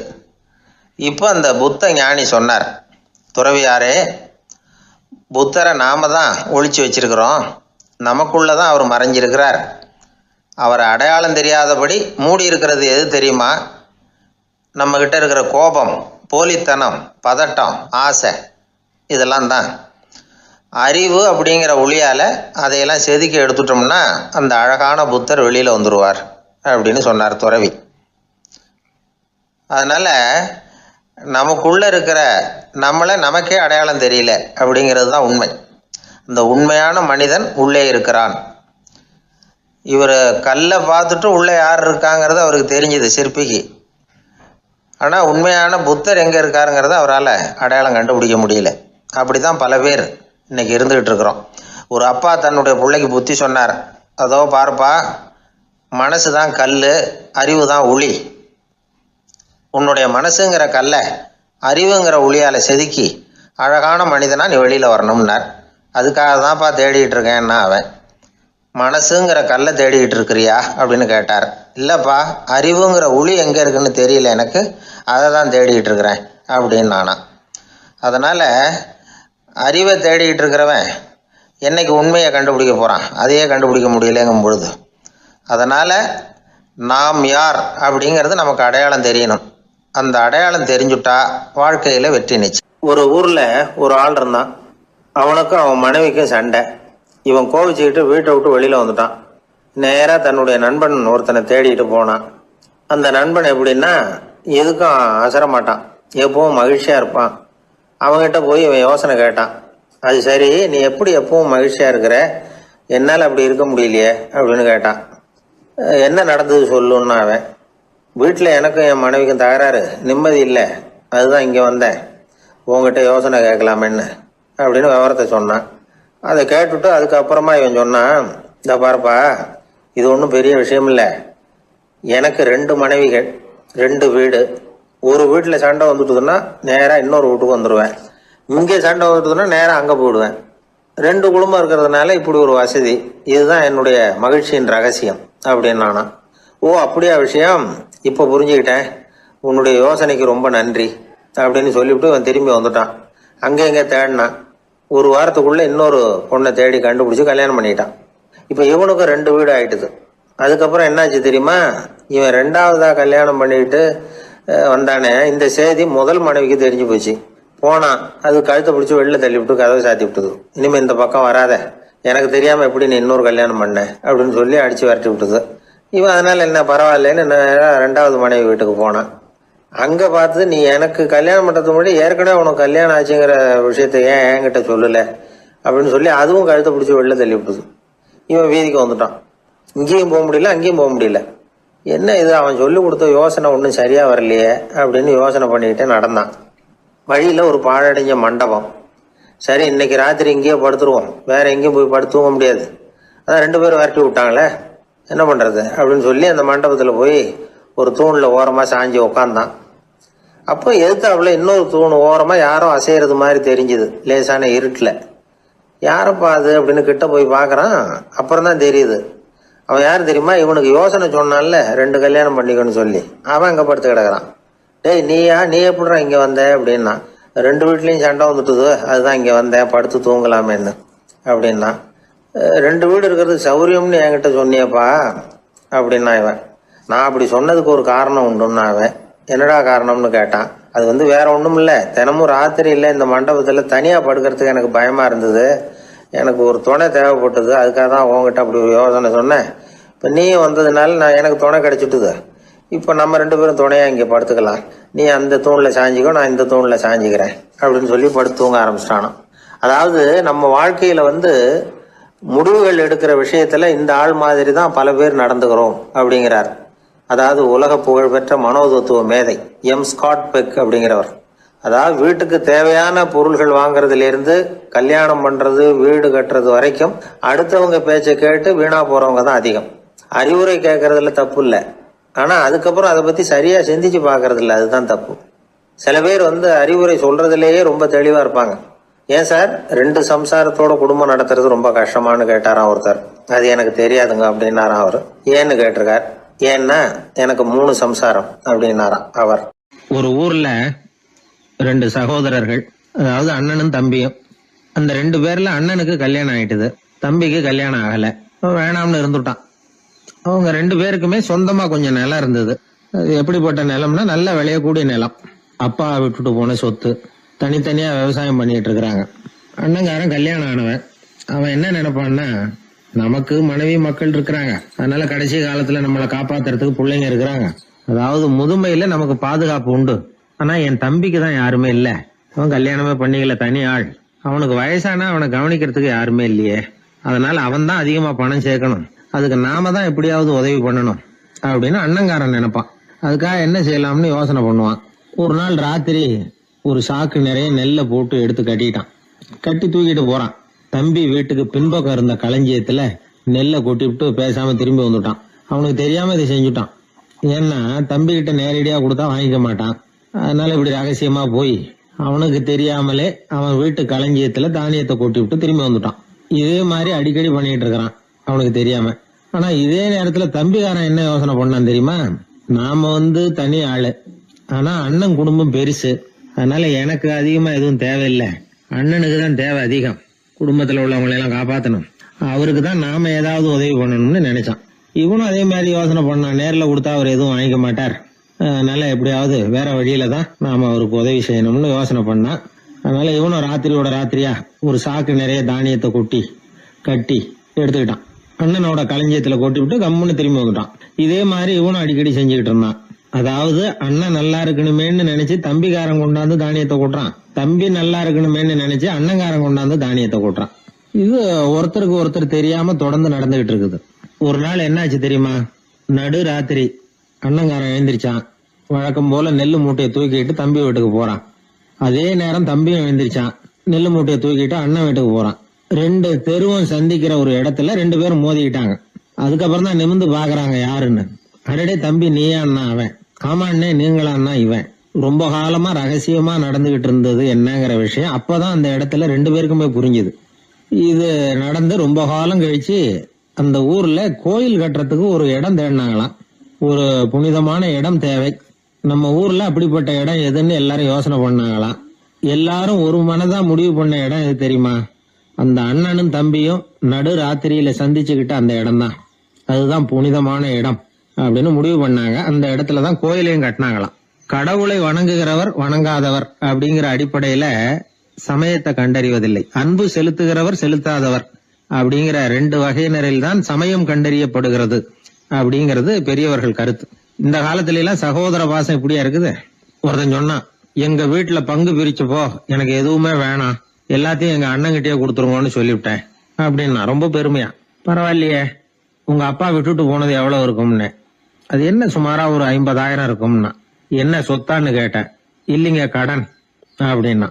இப்போ அந்த புத்த ஞானி சொன்னார், துறவியாரே, புத்தரை நாம தான் ஒழிச்சு வச்சிருக்கிறோம், நமக்குள்ளே தான் அவர் மறைஞ்சிருக்கிறார். அவரை அடையாளம் தெரியாதபடி மூடி இருக்கிறது எது தெரியுமா? நம்மக்கிட்ட இருக்கிற கோபம், போலித்தனம், பதட்டம், ஆசை, இதெல்லாம் தான். அறிவு அப்படிங்கிற ஒளியால் அதையெல்லாம் செதுக்கி எடுத்துட்டோம்னா அந்த அழகான புத்தர் வெளியில் வந்துடுவார் அப்படின்னு சொன்னார் துறவி. அதனால் நமக்குள்ளே இருக்கிற நம்மளை நமக்கே அடையாளம் தெரியல அப்படிங்கிறது தான் உண்மை. அந்த உண்மையான மனிதன் உள்ளே இருக்கிறான். இவர் கல்லை பார்த்துட்டு உள்ளே யார் இருக்காங்கிறது அவருக்கு தெரிஞ்சுது சிற்பிக்கு. ஆனால் உண்மையான புத்தர் எங்கே இருக்காருங்கிறத அவரால் அடையாளம் கண்டுபிடிக்க முடியல. அப்படி தான் பல பேர் இன்றைக்கி இருந்துக்கிட்டு இருக்கிறோம். ஒரு அப்பா தன்னுடைய பிள்ளைக்கு புத்தி சொன்னார், அதோ பாருப்பா, மனசு தான் கல், அறிவு தான் உளி. உன்னுடைய மனசுங்கிற கல்லை அறிவுங்கிற ஒளியால் செதுக்கி அழகான மனிதனாக நீ வெளியில் வரணும்னார். அதுக்காக தான்ப்பா தேடிக்கிட்டு இருக்கேன்னா அவன். மனசுங்கிற கல்லை தேடிக்கிட்டு இருக்கிறியா அப்படின்னு கேட்டார். இல்லைப்பா, அறிவுங்கிற ஒளி எங்கே இருக்குன்னு தெரியல எனக்கு, அதை தான் தேடிக்கிட்டு இருக்கிறேன் அப்படின்னு நானா. அதனால் அறிவை தேடிக்கிட்டு இருக்கிறவன் என்னைக்கு உண்மையை கண்டுபிடிக்க போகிறான், அதையே கண்டுபிடிக்க முடியலைங்கும் பொழுது. அதனால் நாம் யார் அப்படிங்கிறது நமக்கு அடையாளம் தெரியணும். அந்த அடையாளம் தெரிஞ்சுட்டா வாழ்க்கையில் வெற்றி நிச்சயம். ஒரு ஊரில் ஒரு ஆள் இருந்தான். அவனுக்கும் அவன் மனைவிக்கும் சண்டை. இவன் கோவிச்சுக்கிட்டு வீட்டை விட்டு வெளியில் வந்துட்டான். நேராக தன்னுடைய நண்பன் ஒருத்தனை தேடிட்டு போனான். அந்த நண்பன் எப்படின்னா, எதுக்கும் அசரமாட்டான், எப்பவும் மகிழ்ச்சியாக இருப்பான். அவங்ககிட்ட போய் இவன் யோசனை கேட்டான். அது சரி, நீ எப்படி எப்பவும் மகிழ்ச்சியாக இருக்கிற, என்னால் அப்படி இருக்க முடியலையே அப்படின்னு கேட்டான். என்ன நடந்தது சொல்லுன்னா அவன். வீட்டில் எனக்கும் என் மனைவிக்கும் தகராறு, நிம்மதி இல்லை. அதுதான் இங்கே வந்தேன், உங்ககிட்ட யோசனை கேட்கலாமேன்னு அப்படின்னு விவரத்தை சொன்னான். அதை கேட்டுட்டு அதுக்கப்புறமா இவன் சொன்னான், இந்த பாருப்பா, இது ஒன்றும் பெரிய விஷயம் இல்லை. எனக்கு 2 மனைவிகள், 2 வீடு. ஒரு வீட்டில் சண்டை வந்துட்டுதுன்னா நேராக இன்னொரு வீட்டுக்கு வந்துடுவேன். இங்கே சண்டை வந்துட்டுதுன்னா நேராக அங்கே போயிடுவேன். 2 குடும்பம் இருக்கிறதுனால இப்படி ஒரு வசதி. இதுதான் என்னுடைய மகிழ்ச்சியின் ரகசியம் அப்படின்னு நானா. ஓ அப்படியா விஷயம், இப்போ புரிஞ்சுக்கிட்டேன், உன்னுடைய யோசனைக்கு ரொம்ப நன்றி அப்படின்னு சொல்லிவிட்டு இவன் திரும்பி வந்துட்டான். அங்கே இங்கே தேடினான். ஒரு வாரத்துக்குள்ளே இன்னொரு பொண்ணை தேடி கண்டுபிடிச்சி கல்யாணம் பண்ணிட்டான். இப்போ இவனுக்கும் 2 வீடு ஆயிட்டுது. அதுக்கப்புறம் என்னாச்சு தெரியுமா, இவன் 2வதா கல்யாணம் பண்ணிக்கிட்டு வந்தானே, இந்த செய்தி முதல் மனைவிக்கு தெரிஞ்சு போச்சு. போனான், அது கழுத்தை பிடிச்சி வெளில தள்ளி விட்டு கதவை சாத்தி விட்டுது. இனிமேல் இந்த பக்கம் வராத, எனக்கு தெரியாமல் எப்படி நீ இன்னொரு கல்யாணம் பண்ண அப்படின்னு சொல்லி அடித்து விரட்டி விட்டுது. இவன் அதனால் என்ன பரவாயில்லன்னு 2வது மனைவி வீட்டுக்கு போனான். அங்கே பார்த்து, நீ எனக்கு கல்யாணம் பண்ணுறதுக்கு முன்னாடி ஏற்கனவே உனக்கு கல்யாணம் ஆச்சுங்கிற விஷயத்த ஏன் என்கிட்ட சொல்லலை அப்படின்னு சொல்லி அதுவும் கழுத்தை பிடிச்சி வெளில தள்ளி விட்டுது. இவன் வீதிக்கு வந்துட்டான். இங்கேயும் போக முடியல, அங்கேயும் போக முடியல. என்ன இது, அவன் சொல்லி கொடுத்த யோசனை ஒன்றும் சரியாக வரலையே அப்படின்னு யோசனை பண்ணிக்கிட்டே நடந்தான். வழியில் ஒரு பாழடைஞ்ச மண்டபம். சரி, இன்னைக்கு ராத்திரி இங்கேயே படுத்துருவோம், வேற எங்கேயும் போய் படுத்துவங்க முடியாது. அதான் 2 பேரும் விரட்டி விட்டாங்களே, என்ன பண்ணுறது அப்படின்னு சொல்லி அந்த மண்டபத்தில் போய் ஒரு தூணில் ஓரமாக சாஞ்சி உக்காந்தான். அப்போ எதிர்த்தாப்புல இன்னொரு தூண் ஓரமாக யாரோ அசைகிறது மாதிரி தெரிஞ்சுது, லேசான இருட்டில். யாரப்பா அது அப்படின்னு கிட்ட போய் பார்க்குறான். அப்புறம் தான் தெரியுது, அவன் யார் தெரியுமா, இவனுக்கு யோசனை சொன்னான்ல 2 கல்யாணம் பண்ணிக்கணும்னு சொல்லி, அவன் அங்கே படுத்து கிடக்குறான். டேய் நீ எப்படிடா இங்கே வந்த அப்படின்னா, 2 வீட்லேயும் சண்டை வந்துட்டுது, அதுதான் இங்கே வந்தேன், படுத்து தூங்கலாமேன்னு அப்படின்னா. 2 வீடு இருக்கிறது சௌரியம்னு என்கிட்ட சொன்னியப்பா அப்படின்னா இவன். நான் அப்படி சொன்னதுக்கு ஒரு காரணம் உண்டுன்னா அவன். என்னடா காரணம்னு கேட்டான். அது வேற ஒன்றும் இல்லை, தினமும் ராத்திரி இல்லை இந்த மண்டபத்தில் தனியாக படுக்கிறதுக்கு எனக்கு பயமாக இருந்தது, எனக்கு ஒரு துணை தேவைப்பட்டது, அதுக்காக தான் உங்ககிட்ட அப்படி ஒரு யோசனை சொன்னேன். இப்போ நீ வந்ததுனால எனக்கு துணை கிடைச்சிட்டுது. இப்போ நம்ம 2 பேரும் துணையாக இங்கே படுத்துக்கலாம், நீ அந்த தூணில் சாஞ்சிக்கோ, நான் இந்த தூணில் சாஞ்சிக்கிறேன் அப்படின்னு சொல்லி படுத்து தூங்க ஆரம்பிச்சிட்டானோ. அதாவது நம்ம வாழ்க்கையில் முடிவுகள் எடுக்கிற விஷயத்தில் இந்த ஆள் மாதிரி தான் பல பேர் நடந்துக்கிறோம் அப்படிங்கிறார். அதாவது உலக புகழ்பெற்ற மனோதத்துவ மேதை ஸ்காட் பெக் அப்படிங்கிறவர். அதாவது வீட்டுக்கு தேவையான பொருள்கள் வாங்குறதுலேருந்து கல்யாணம் பண்ணுறது, வீடு கட்டுறது வரைக்கும் அடுத்தவங்க பேச்சை கேட்டு வீணா போகிறவங்க தான் அதிகம். அறிவுரை கேட்கறதுல தப்பு இல்லை, ஆனால் அதுக்கப்புறம் அதை பற்றி சரியாக சிந்திச்சு பார்க்கறது இல்லை, அதுதான் தப்பு. சில பேர் அறிவுரை சொல்கிறதுலேயே ரொம்ப தெளிவாக இருப்பாங்க. ஏன் சார் 2 சம்சாரத்தோட குடும்பம் நடத்துறது ரொம்ப கஷ்டமானு கேட்டாராம் ஒருத்தர். அது எனக்கு தெரியாதுங்க அப்படின்னாராம் அவர். ஏன்னு கேட்டிருக்கார். ஏன்னா எனக்கு 3 சம்சாரம் அப்படின்னாராம் அவர். ஒரு ஊர்ல 2 சகோதரர்கள், அதாவது அண்ணனும் தம்பியும். அந்த 2 பேர்ல அண்ணனுக்கு கல்யாணம் ஆயிட்டுது, தம்பிக்கு கல்யாணம் ஆகல. வேணாம்னு இருந்துட்டான். அவங்க 2 பேருக்குமே சொந்தமா கொஞ்சம் நிலம் இருந்தது. அது எப்படிப்பட்ட நிலம்னா நல்ல விளையக்கூடிய நிலம். அப்பா விட்டுட்டு போன சொத்து. தனித்தனியா விவசாயம் பண்ணிட்டு இருக்கிறாங்க. அண்ணங்காரன் கல்யாணம் ஆனவன். அவன் என்ன நினைப்பான்னா, நமக்கு மனைவி மக்கள் இருக்கிறாங்க, அதனால கடைசி காலத்துல நம்மளை காப்பாத்துறதுக்கு பிள்ளைங்க இருக்கிறாங்க, அதாவது முதுமையில நமக்கு பாதுகாப்பு உண்டு. ஆனா என் தம்பிக்கு தான் யாருமே இல்ல, அவன் கல்யாணமே பண்ணிக்கல, தனி ஆள், அவனுக்கு வயசானா அவனை கவனிக்கிறதுக்கு யாருமே இல்லையே, அதனால அவன் தான் அதிகமா பணம் சேர்க்கணும், அதுக்கு நாம தான் எப்படியாவது உதவி பண்ணணும் அப்படின்னு அண்ணங்காரன் நினைப்பான். அதுக்காக என்ன செய்யலாம்னு யோசனை பண்ணுவான். ஒரு நாள் ராத்திரி ஒரு சாக்கு நிறைய நெல்லை போட்டு எடுத்து கட்டிட்டான். கட்டி தூக்கிட்டு போறான். தம்பி வீட்டுக்கு பின்பக்கம் இருந்த களஞ்சியத்துல நெல்லை கொட்டிவிட்டு பேசாம திரும்பி வந்துட்டான். அவனுக்கு தெரியாம இதை செஞ்சுட்டான். ஏன்னா தம்பி கிட்ட நேரடியா கொடுத்தா வாங்கிக்க மாட்டான். அதனால இப்படி ரகசியமா போய் அவனுக்கு தெரியாமலே அவன் வீட்டு களஞ்சியத்துல தானியத்தை கொட்டி விட்டு திரும்பி வந்துட்டான். இதே மாதிரி அடிக்கடி பண்ணிட்டு இருக்கிறான் அவனுக்கு தெரியாம. ஆனா இதே நேரத்துல தம்பிக்காரன் என்ன யோசனை பண்ணான் தெரியுமா, நாம தனி ஆளு, ஆனா அண்ணன் குடும்பம் பெருசு, அதனால எனக்கு அதிகமா எதுவும் தேவையில்லை, அண்ணனுக்கு தான் தேவை அதிகம், குடும்பத்துல உள்ளவங்களை எல்லாம் காப்பாத்தணும், அவருக்கு தான் நாம ஏதாவது உதவி பண்ணணும்னு நினைச்சான். இவனும் அதே மாதிரி யோசனை பண்ணான். நேர்ல கொடுத்தா அவர் எதுவும் வாங்கிக்க மாட்டார், அதனால எப்படியாவது வேற வழியில தான் நாம அவருக்கு உதவி செய்யணும்னு யோசனை பண்ணான். அதனால இவனும் ராத்திரியோட ராத்திரியா ஒரு சாக்கு நிறைய தானியத்தை கொட்டி கட்டி எடுத்துக்கிட்டான். அண்ணனோட களஞ்சியத்துல கொட்டி விட்டு கம்முன்னு திரும்பி வந்துட்டான். இதே மாதிரி இவனும் அடிக்கடி செஞ்சுக்கிட்டு இருந்தான். அதாவது அண்ணன் நல்லா இருக்கணுமேன்னு நினைச்சு தம்பிக்காரன் கொண்டாந்து தானியத்தை கொட்டுறான், தம்பி நல்லா இருக்கணுமேன்னு நினைச்சு அண்ணங்காரன் கொண்டாந்து தானியத்தை கொட்டுறான். இது ஒருத்தருக்கு ஒருத்தர் தெரியாம தொடர்ந்து நடந்துகிட்டு இருக்குது. ஒரு நாள் என்னாச்சு தெரியுமா, நடு ராத்திரி அண்ணங்காரன் எழுந்திரிச்சான். வழக்கம் போல நெல்லு மூட்டையை தூக்கிட்டு தம்பி வீட்டுக்கு போறான். அதே நேரம் தம்பியும் எழுந்திரிச்சான். நெல்லு மூட்டையை தூக்கிட்டு அண்ணன் வீட்டுக்கு போறான். 2 தெருவும் சந்திக்கிற ஒரு இடத்துல 2 பேரும் மோதிக்கிட்டாங்க. அதுக்கப்புறம் தான் நிமிந்து பாக்குறாங்க யாருன்னு. அடடே தம்பி நீயா அண்ணா அவன், ஆமா அண்ணே நீங்களா அண்ணா இவன். ரொம்ப காலமா ரகசியமா நடந்துகிட்டு இருந்தது என்னங்கிற விஷயம் அப்பதான் அந்த இடத்துல 2 பேருக்குமே புரிஞ்சுது. இது நடந்து ரொம்ப காலம் கழிச்சு அந்த ஊர்ல கோயில் கட்டுறதுக்கு ஒரு இடம் தேடினாங்களாம். ஒரு புனிதமான இடம் தேவை, நம்ம ஊர்ல அப்படிப்பட்ட இடம் எதுன்னு எல்லாரும் யோசனை பண்ணாங்களாம். எல்லாரும் ஒரு மனதா முடிவு பண்ண இடம் எது தெரியுமா? அந்த அண்ணனும் தம்பியும் நடு ராத்திரியில சந்திச்சுக்கிட்ட அந்த இடம் தான். அதுதான் புனிதமான இடம் அப்படின்னு முடிவு பண்ணாங்க. அந்த இடத்துலதான் கோயிலையும் கட்டினாங்களாம். கடவுளை வணங்குகிறவர் வணங்காதவர் அப்படிங்கிற அடிப்படையில சமயத்தை கண்டறிவதில்லை. அன்பு செலுத்துகிறவர் செலுத்தாதவர் அப்படிங்கிற 2 வகையினரில் தான் சமயம் கண்டறியப்படுகிறது அப்படிங்கிறது பெரியவர்கள் கருத்து. இந்த காலத்துல எல்லாம் சகோதர பாசம் இப்படியா இருக்குது. ஒருத்தன் சொன்னான், எங்க வீட்டுல பங்கு பிரிச்சு போ, எனக்கு எதுவுமே வேணாம், எல்லாத்தையும் எங்க அண்ணன்கிட்டயே கொடுத்துருங்கன்னு சொல்லிவிட்டேன் அப்படின்னா ரொம்ப பெருமையா. பரவாயில்லையே, உங்க அப்பா விட்டுட்டு போனது எவ்வளவு இருக்கும்னு. அது என்ன சுமாரா ஒரு 50,000 இருக்கும்னா. என்ன சொத்தான்னு கேட்டேன். இல்லைங்க கடன் அப்படின்னா.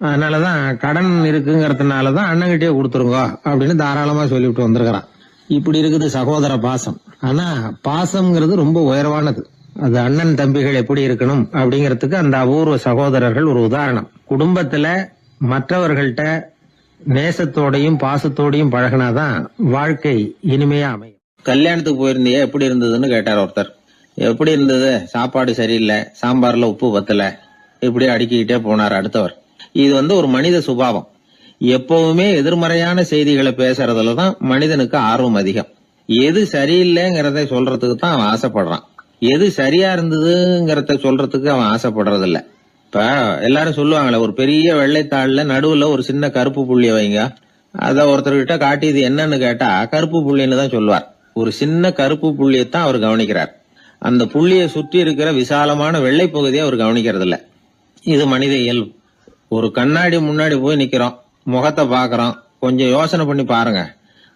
அதனாலதான் கடன் இருக்குங்கிறதுனாலதான் அண்ணன்கிட்டயே கொடுத்துருங்க அப்படின்னு தாராளமா சொல்லிவிட்டு வந்திருக்கிறான். இப்படி இருக்குது சகோதர பாசம். ஆனா பாசம்ங்கிறது ரொம்ப உயர்வானது. அது அண்ணன் தம்பிகள் எப்படி இருக்கணும் அப்படிங்கறதுக்கு அந்த அபூர்வ சகோதரர்கள் ஒரு உதாரணம். குடும்பத்துல மற்றவர்கள்ட்ட நேசத்தோடையும் பாசத்தோடையும் பழகினாதான் வாழ்க்கை இனிமையா அமையும். கல்யாணத்துக்கு போயிருந்தியே எப்படி இருந்ததுன்னு கேட்டார் ஒருத்தர். எப்படி இருந்தது? சாப்பாடு சரியில்லை, சாம்பார்ல உப்பு பத்தல, இப்படி அடுக்கிக்கிட்டே போனார் அடுத்தவர். இது ஒரு மனித சுபாவம். எப்பவுமே எதிர்மறையான செய்திகளை பேசுறதுலதான் மனிதனுக்கு ஆர்வம் அதிகம். எது சரியில்லைங்கிறத சொல்றதுக்கு தான் அவன் ஆசைப்படுறான். எது சரியா இருந்ததுங்கிறத சொல்றதுக்கு அவன் ஆசைப்படுறது இல்ல. இப்ப எல்லாரும் சொல்லுவாங்களே, ஒரு பெரிய வெள்ளைத்தாள்ல நடுவுல ஒரு சின்ன கருப்பு புள்ளிய வைங்க, அத ஒருத்தர்கிட்ட காட்டி இது என்னன்னு கேட்டா கருப்பு புள்ளின்னு தான் சொல்லுவார். ஒரு சின்ன கருப்பு புள்ளியத்தான் அவர் கவனிக்கிறார். அந்த புள்ளியை சுற்றி இருக்கிற விசாலமான வெள்ளை பகுதியை அவர் கவனிக்கிறது இல்ல. இது மனித இயல்பு. ஒரு கண்ணாடி முன்னாடி போய் நிக்கிறோம், முகத்தை பாக்குறோம், கொஞ்சம் யோசனை பண்ணி பாருங்க.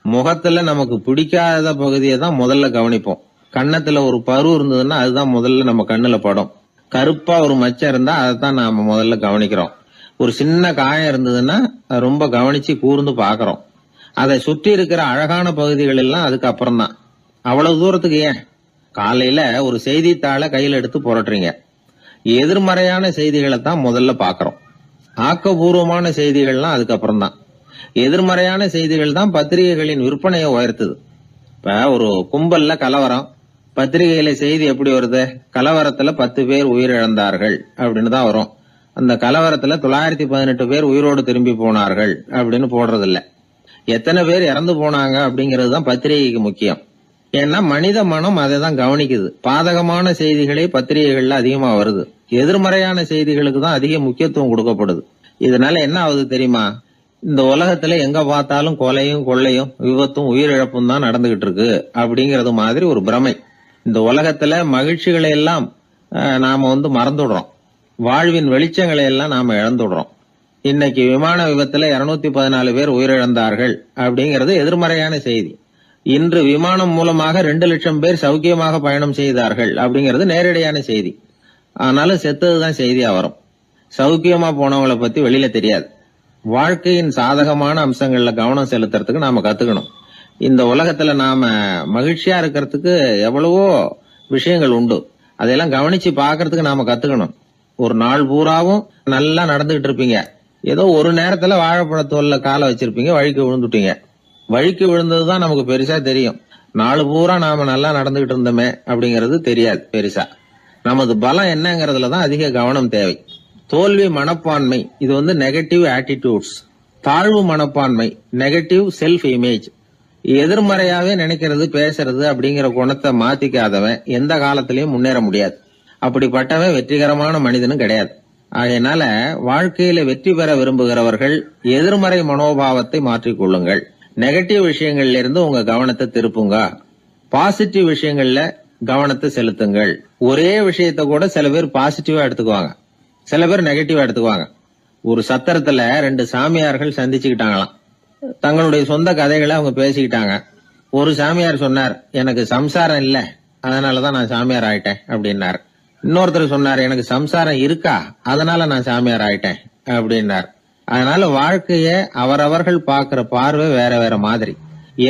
முகத்துல நமக்கு பிடிக்காத பகுதியை தான் முதல்ல கவனிப்போம். கன்னத்துல ஒரு பரு இருந்ததுன்னா அதுதான் முதல்ல நம்ம கண்ணுல படும். கருப்பா ஒரு மச்சம் இருந்தா அதைத்தான் நாம முதல்ல கவனிக்கிறோம். ஒரு சின்ன காயம் இருந்ததுன்னா ரொம்ப கவனிச்சு கூர்ந்து பாக்குறோம். அதை சுற்றி இருக்கிற அழகான பகுதிகள் எல்லாம் அதுக்கு அப்புறம் தான். அவ்வளவு தூரத்துக்கு ஏன்? காலையில ஒரு செய்தித்தாளை கையில எடுத்து புரட்டுறீங்க, எதிர்மறையான செய்திகளை தான் முதல்ல பாக்குறோம். ஆக்கப்பூர்வமான செய்திகள்லாம் அதுக்கப்புறம் தான். எதிர்மறையான செய்திகள் தான் பத்திரிகைகளின் விற்பனையை உயர்த்துது. இப்ப ஒரு கும்பல்ல கலவரம், பத்திரிகையில செய்தி எப்படி வருது? கலவரத்துல 10 பேர் உயிரிழந்தார்கள் அப்படின்னு தான் வரும். அந்த கலவரத்துல 918 பேர் உயிரோடு திரும்பி போனார்கள் அப்படின்னு போடுறது இல்ல. எத்தனை பேர் இறந்து போனாங்க அப்படிங்கிறது தான் பத்திரிகைக்கு முக்கியம். ஏன்னா மனித மனம் அதை தான் கவனிக்குது. பாதகமான செய்திகளே பத்திரிகைகள்ல அதிகமா வருது, எதிர்மறையான செய்திகளுக்கு தான் அதிக முக்கியத்துவம் கொடுக்கப்படுது. இதனால என்ன ஆகுது தெரியுமா? இந்த உலகத்துல எங்க பார்த்தாலும் கொலையும் கொள்ளையும் விபத்தும் உயிரிழப்பும் தான் நடந்துகிட்டு இருக்கு அப்படிங்கறது மாதிரி ஒரு பிரமை. இந்த உலகத்துல மகிழ்ச்சிகளை எல்லாம் நாம மறந்துடுறோம். வாழ்வின் வெளிச்சங்களை எல்லாம் நாம இழந்துடுறோம். இன்னைக்கு விமான விபத்துல 214 பேர் உயிரிழந்தார்கள் அப்படிங்கிறது எதிர்மறையான செய்தி. இன்று விமானம் மூலமாக 2 லட்சம் பேர் சௌக்கியமாக பயணம் செய்தார்கள் அப்படிங்கிறது நேரடியான செய்தி. ஆனாலும் செத்ததுதான் செய்தியா வரும். சௌக்கியமா போனவங்களை பத்தி வெளியில தெரியாது. வாழ்க்கையின் சாதகமான அம்சங்கள்ல கவனம் செலுத்துறதுக்கு நாம கத்துக்கணும். இந்த உலகத்துல நாம மகிழ்ச்சியா இருக்கிறதுக்கு எவ்வளவோ விஷயங்கள் உண்டு. அதெல்லாம் கவனிச்சு பாக்குறதுக்கு நாம கத்துக்கணும். ஒரு நாள் பூராவும் நல்லா நடந்துகிட்டு இருப்பீங்க, ஏதோ ஒரு நேரத்துல வாழைப்பழத்தோல்ல காலை வச்சிருப்பீங்க, வழிக்கு விழுந்துட்டீங்க. வழிக்கு விழுந்ததுதான் நமக்கு பெருசா தெரியும். நாலு பூரா நாம நல்லா நடந்துகிட்டு இருந்தோமே அப்படிங்கறது தெரியாது பெருசா. நமது பலம் என்னங்கறதுலதான் அதிக கவனம் தேவை. தோல்வி மனப்பான்மை இது நெகட்டிவ் ஆட்டிடியூட்ஸ். தாழ்வு மனப்பான்மை நெகட்டிவ் செல்ஃப் இமேஜ். எதிர்மறையாவே நினைக்கிறது பேசுறது அப்படிங்கிற குணத்தை மாத்திக்காதவன் எந்த காலத்திலயும் முன்னேற முடியாது. அப்படிப்பட்டவன் வெற்றிகரமான மனிதனும் கிடையாது. ஆகையினால வாழ்க்கையில வெற்றி பெற விரும்புகிறவர்கள் எதிர்மறை மனோபாவத்தை மாற்றிக்கொள்ளுங்கள். நெகட்டிவ் விஷயங்கள்ல இருந்து உங்க கவனத்தை திருப்புங்க. பாசிட்டிவ் விஷயங்கள்ல கவனத்தை செலுத்துங்கள். ஒரே விஷயத்த கூட சில பேர் பாசிட்டிவா எடுத்துக்குவாங்க, சில பேர் நெகட்டிவா எடுத்துக்குவாங்க. ஒரு சத்திரத்துல 2 சாமியார்கள் சந்திச்சுக்கிட்டாங்களாம். தங்களுடைய சொந்த கதைகளை அவங்க பேசிக்கிட்டாங்க. ஒரு சாமியார் சொன்னார், எனக்கு சம்சாரம் இல்ல, அதனாலதான் நான் சாமியார் ஆயிட்டேன் அப்படின்னாரு. இன்னொருத்தர் சொன்னார், எனக்கு சம்சாரம் இருக்கா, அதனால நான் சாமியார் ஆயிட்டேன் அப்படின்னார். அதனால வாழ்க்கைய அவரவர்கள் பார்க்கிற பார்வை வேற வேற மாதிரி.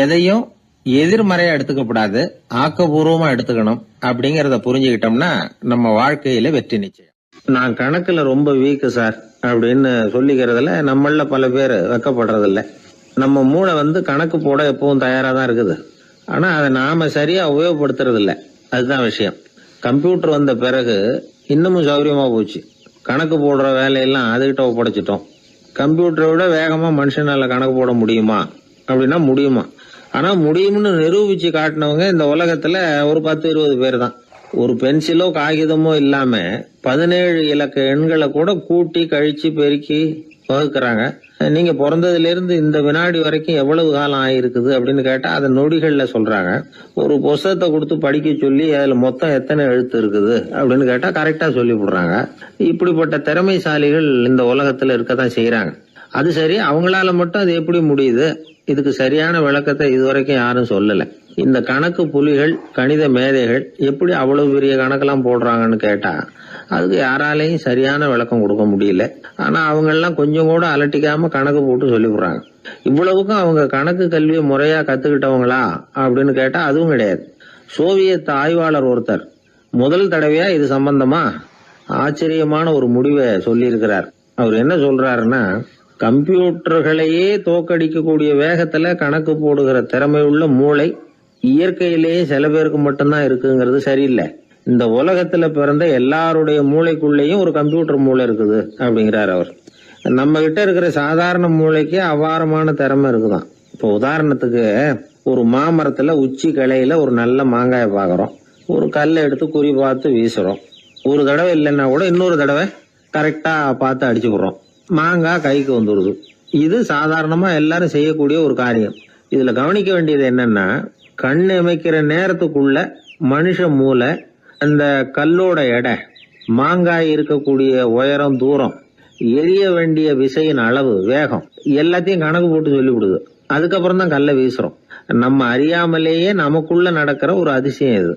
எதையும் எதிர்மறையா எடுத்துக்கப்படாது, ஆக்கப்பூர்வமா எடுத்துக்கணும். அப்படிங்கறத புரிஞ்சுக்கிட்டோம்னா நம்ம வாழ்க்கையில வெற்றி நிச்சயம். நான் கணக்குல ரொம்ப வீக்கு சார் அப்படின்னு சொல்லிக்கிறதுல நம்மள பல பேர் வெக்கப்படுறது இல்ல. நம்ம மூளை கணக்கு போட எப்பவும் தயாரா தான் இருக்குது. ஆனா அதை நாம சரியா உபயோகப்படுத்துறது இல்ல. அதுதான் விஷயம். கம்ப்யூட்டர் வந்த பிறகு இன்னமும் சௌகரியமா போச்சு. கணக்கு போடுற வேலையெல்லாம் அதுகிட்ட ஒப்படைச்சிட்டோம். கம்ப்யூட்டரை விட வேகமா மனுஷனால கணக்கு போட முடியுமா அப்படின்னா முடியுமா. ஆனா முடியும்னு நிரூபிச்சு காட்டினவங்க இந்த உலகத்துல ஒரு 10-20 பேர் தான். ஒரு பென்சிலோ காகிதமோ இல்லாம 17 இலக்க எண்களை கூட கூட்டி கழிச்சு பெருக்கி வகுக்கிறாங்க. நீங்க பிறந்ததுல இருந்து இந்த வினாடி வரைக்கும் எவ்வளவு காலம் ஆயிருக்குது அப்படின்னு கேட்டா அதை நொடிகள்ல சொல்றாங்க. ஒரு புஸ்தகத்தை கொடுத்து படிக்க சொல்லி அதுல மொத்தம் எத்தனை எழுத்து இருக்குது அப்படின்னு கேட்டா கரெக்டா சொல்லி விடுறாங்க. இப்படிப்பட்ட திறமைசாலிகள் இந்த உலகத்துல இருக்கத்தான் செய்யறாங்க. அது சரி, அவங்களால மட்டும் அது எப்படி முடியுது? இதுக்கு சரியான விளக்கத்தை இதுவரைக்கும் யாரும் சொல்லல. இந்த கணக்கு புலிகள், கணித மேதைகள் எப்படி அவ்வளவு பெரிய கணக்கெல்லாம் போடுறாங்கன்னு கேட்டா அதுக்கு யாராலையும் சரியான விளக்கம் கொடுக்க முடியல. ஆனா அவங்க எல்லாம் கொஞ்சம் கூட அலட்டிக்காம கணக்கு போட்டு சொல்லி விடுறாங்க. இவ்வளவுக்கும் அவங்க கணக்கு கல்வியை முறையா கத்துக்கிட்டவங்களா அப்படின்னு கேட்டா அதுவும் கிடையாது. சோவியத் ஆய்வாளர் ஒருத்தர் முதல் தடவையா இது சம்பந்தமா ஆச்சரியமான ஒரு முடிவை சொல்லி இருக்கிறார். அவர் என்ன சொல்றாருன்னா, கம்ப்யூட்டர்களையே தோக்கடிக்கக்கூடிய வேகத்துல கணக்கு போடுகிற திறமையுள்ள மூளை இயற்கையிலேயே சில பேருக்கு மட்டும்தான் இருக்குங்கிறது சரியில்லை. இந்த உலகத்துல பிறந்த எல்லாருடைய மூளைக்குள்ளேயும் ஒரு கம்ப்யூட்டர் மூளை இருக்குது அப்படிங்கிறார் அவர். நம்ம கிட்ட இருக்கிற சாதாரண மூளைக்கு அபாரமான திறமை இருக்குதான். இப்போ உதாரணத்துக்கு, ஒரு மாமரத்துல உச்சி கிளையில ஒரு நல்ல மாங்காயை பாக்குறோம். ஒரு கல்லை எடுத்து குறி பார்த்து வீசுறோம். ஒரு தடவை இல்லைன்னா கூட இன்னொரு தடவை கரெக்டா பார்த்து அடிச்சு விடுறோம். மாங்காய் கைக்கு வந்துடுது. இது சாதாரணமா எல்லாரும் செய்யக்கூடிய ஒரு காரியம். இதுல கவனிக்க வேண்டியது என்னன்னா, கண் அமைக்கிற நேரத்துக்குள்ள மனுஷ மூளை அந்த கல்லோட எடை, மாங்காய் இருக்கக்கூடிய உயரம், தூரம், எரிய வேண்டிய விசையின் அளவு, வேகம் எல்லாத்தையும் கணக்கு போட்டு சொல்லிவிடுது. அதுக்கப்புறம் தான் கல்லை வீசுறோம். நம்ம அறியாமலேயே நமக்குள்ள நடக்கிற ஒரு அதிசயம் இது.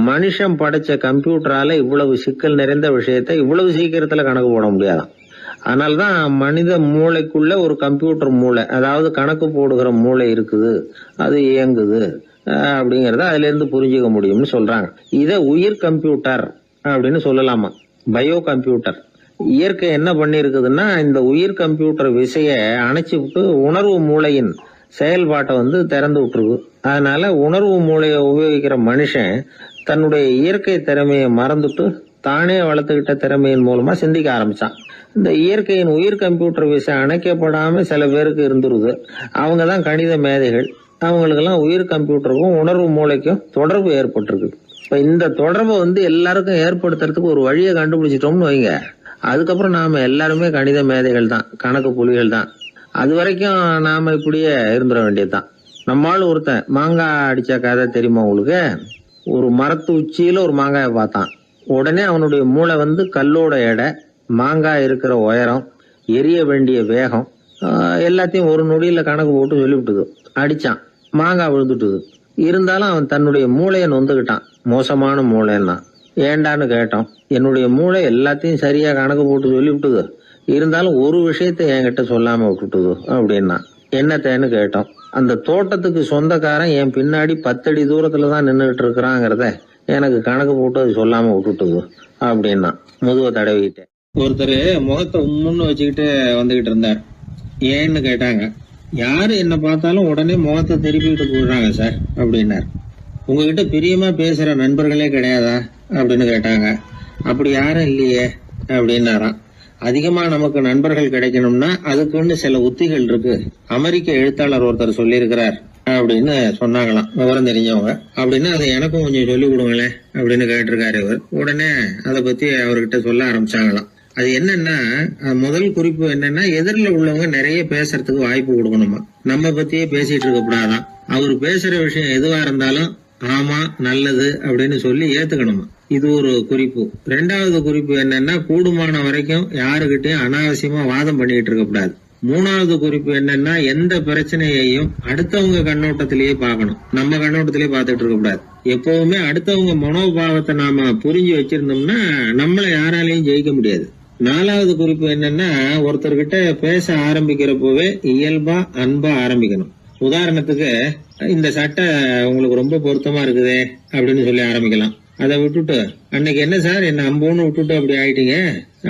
மனுஷன் படைச்ச கம்ப்யூட்டரால இவ்வளவு சிக்கல் நிறைந்த விஷயத்தை இவ்வளவு சீக்கிரத்துல கணக்கு போட முடியாதான். அதனாலதான் மனித மூளைக்குள்ள ஒரு கம்ப்யூட்டர் மூளை, அதாவது கணக்கு போடுகிற மூளை இருக்குது, அது இயங்குது அப்படிங்கறத அதுல இருந்து புரிஞ்சுக்க முடியும்னு சொல்றாங்க. இத உயிர் கம்ப்யூட்டர் அப்படின்னு சொல்லலாமா, பயோ கம்ப்யூட்டர். இயற்கை என்ன பண்ணி இருக்குதுன்னா, இந்த உயிர் கம்ப்யூட்டர் விசைய அணைச்சு விட்டு உணர்வு மூளையின் செயல்பாட்டை திறந்து விட்டுருக்கு. அதனால உணர்வு மூளையை உபயோகிக்கிற மனுஷன் தன்னுடைய இயற்கை திறமையை மறந்துட்டு தானே வளர்த்துக்கிட்ட திறமையின் மூலமா சிந்திக்க ஆரம்பிச்சான். இந்த இயற்கையின் உயிர் கம்ப்யூட்டர் விசை அணைக்கப்படாம சில பேருக்கு இருந்துருது. அவங்கதான் கணித மேதைகள். அவங்களுக்கெல்லாம் உயிர் கம்ப்யூட்டருக்கும் உணர்வு மூளைக்கும் தொடர்பு ஏற்பட்டிருக்கு. இப்ப இந்த தொடர்பை எல்லாருக்கும் ஏற்படுத்துறதுக்கு ஒரு வழியை கண்டுபிடிச்சிட்டோம்னு வைங்க, அதுக்கப்புறம் நாம எல்லாருமே கணித மேதைகள் தான், கணக்கு புலிகள் தான். அது வரைக்கும் நாம இப்படியே இருந்துட வேண்டியதுதான். நம்மால் ஒருத்தன் மாங்காய் அடிச்ச கதை தெரியுமா உங்களுக்கு? ஒரு மரத்து உச்சியில ஒரு மாங்காயை பார்த்தான். உடனே அவனுடைய மூளை கல்லோட எடை, மாங்காய் இருக்கிற உயரம், எரிய வேண்டிய வேகம் எல்லாத்தையும் ஒரு நொடியில கணக்கு போட்டு சொல்லிவிட்டுது. அடிச்சான், மாங்காய் விழுந்துட்டுது. இருந்தாலும் அவன் தன்னுடைய மூளையை நொந்துக்கிட்டான். மோசமான மூளைன்னா ஏண்டான்னு கேட்டோம். என்னுடைய மூளை எல்லாத்தையும் சரியா கணக்கு போட்டு சொல்லிவிட்டுது, இருந்தாலும் ஒரு விஷயத்த என்கிட்ட சொல்லாம விட்டுட்டுது அப்படின்னா. என்னத்தேன்னு கேட்டோம். அந்த தோட்டத்துக்கு சொந்தக்காரன் என் பின்னாடி 10 அடி தூரத்துலதான் நின்றுட்டு இருக்கிறாங்கிறத எனக்கு கணக்கு போட்டு அது சொல்லாம விட்டுட்டுது அப்படின்னா. முதுவை தடவிக்கிட்டேன். ஒருத்தர் முகத்தை உம்முன்னு வச்சுக்கிட்டு வந்துகிட்டு இருந்தார். ஏன்னு கேட்டாங்க. யாரு என்ன பார்த்தாலும் உடனே முகத்தை திருப்பிக்கிட்டு போடுறாங்க சார் அப்படின்னார். உங்ககிட்ட பிரியமா பேசுற நண்பர்களே கிடையாதா அப்படின்னு கேட்டாங்க. அப்படி யாரும் இல்லையே அப்படின்னாராம். அதிகமா நமக்கு நண்பர்கள் கிடைக்கணும்னா அதுக்குன்னு சில உத்திகள் இருக்கு, அமெரிக்க எழுத்தாளர் ஒருத்தர் சொல்லியிருக்கிறார் அப்படின்னு சொன்னாங்களாம், விவரம் தெரிஞ்சவங்க. அப்படின்னு அதை எனக்கும் கொஞ்சம் சொல்லி கொடுங்களேன் அப்படின்னு கேட்டிருக்காரு இவர். உடனே அதை பத்தி அவர்கிட்ட சொல்ல ஆரம்பிச்சாங்களாம். அது என்னன்னா, முதல் குறிப்பு என்னன்னா, எதிரில் உள்ளவங்க நிறைய பேசுறதுக்கு வாய்ப்பு கொடுக்கணுமா. நம்ம பத்தியே பேசிட்டு இருக்க கூடாதான். அவர் பேசுற விஷயம் எதுவா இருந்தாலும் ஆமா நல்லது அப்படின்னு சொல்லி ஏத்துக்கணுமா. இது ஒரு குறிப்பு. 2வது குறிப்பு என்னன்னா, கூடுமான வரைக்கும் யாருகிட்டயும் அனாவசியமா வாதம் பண்ணிட்டு இருக்க கூடாது. 3வது குறிப்பு என்னன்னா, எந்த பிரச்சனையையும் அடுத்தவங்க கண்ணோட்டத்திலேயே பார்க்கணும், நம்ம கண்ணோட்டத்திலேயே பார்த்துட்டு இருக்க கூடாது. எப்பவுமே அடுத்தவங்க மனோபாவத்தை நாம புரிஞ்சு வச்சிருந்தோம்னா நம்மளை யாராலையும் ஜெயிக்க முடியாது. 4வது குறிப்பு என்னன்னா, ஒருத்தர்கிட்ட பேச ஆரம்பிக்கிறப்பவே இயல்பா அன்பா ஆரம்பிக்கணும். உதாரணத்துக்கு, இந்த சட்டை உங்களுக்கு ரொம்ப பொருத்தமா இருக்குதே அப்படின்னு சொல்லி ஆரம்பிக்கலாம். அதை விட்டுட்டு, அன்னைக்கு என்ன சார் என்ன அம்போன்னு விட்டுட்டு அப்படி ஆயிட்டீங்க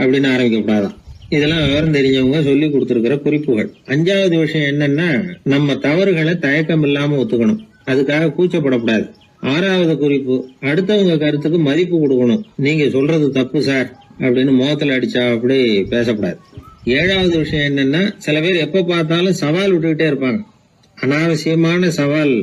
அப்படின்னு ஆரம்பிக்க கூடாதான். இதெல்லாம் விவரம் தெரிஞ்சவங்க சொல்லி கொடுத்திருக்கிற குறிப்புகள். 5வது விஷயம் என்னன்னா, நம்ம தவறுகளை தயக்கம் இல்லாம ஒத்துக்கணும். அதுக்காக கூச்சப்படக்கூடாது. 6வது குறிப்பு, அடுத்தவங்க கருத்துக்கு மதிப்பு கொடுக்கணும். நீங்க சொல்றது தப்பு சார் அப்படின்னு முகத்துல அடிச்சா அப்படி பேசக்கூடாது. 7வது விஷயம் என்னன்னா, சில பேர் எப்ப பார்த்தாலும் சவால் விட்டுக்கிட்டே இருப்பாங்க. அனாவசியமான சவால்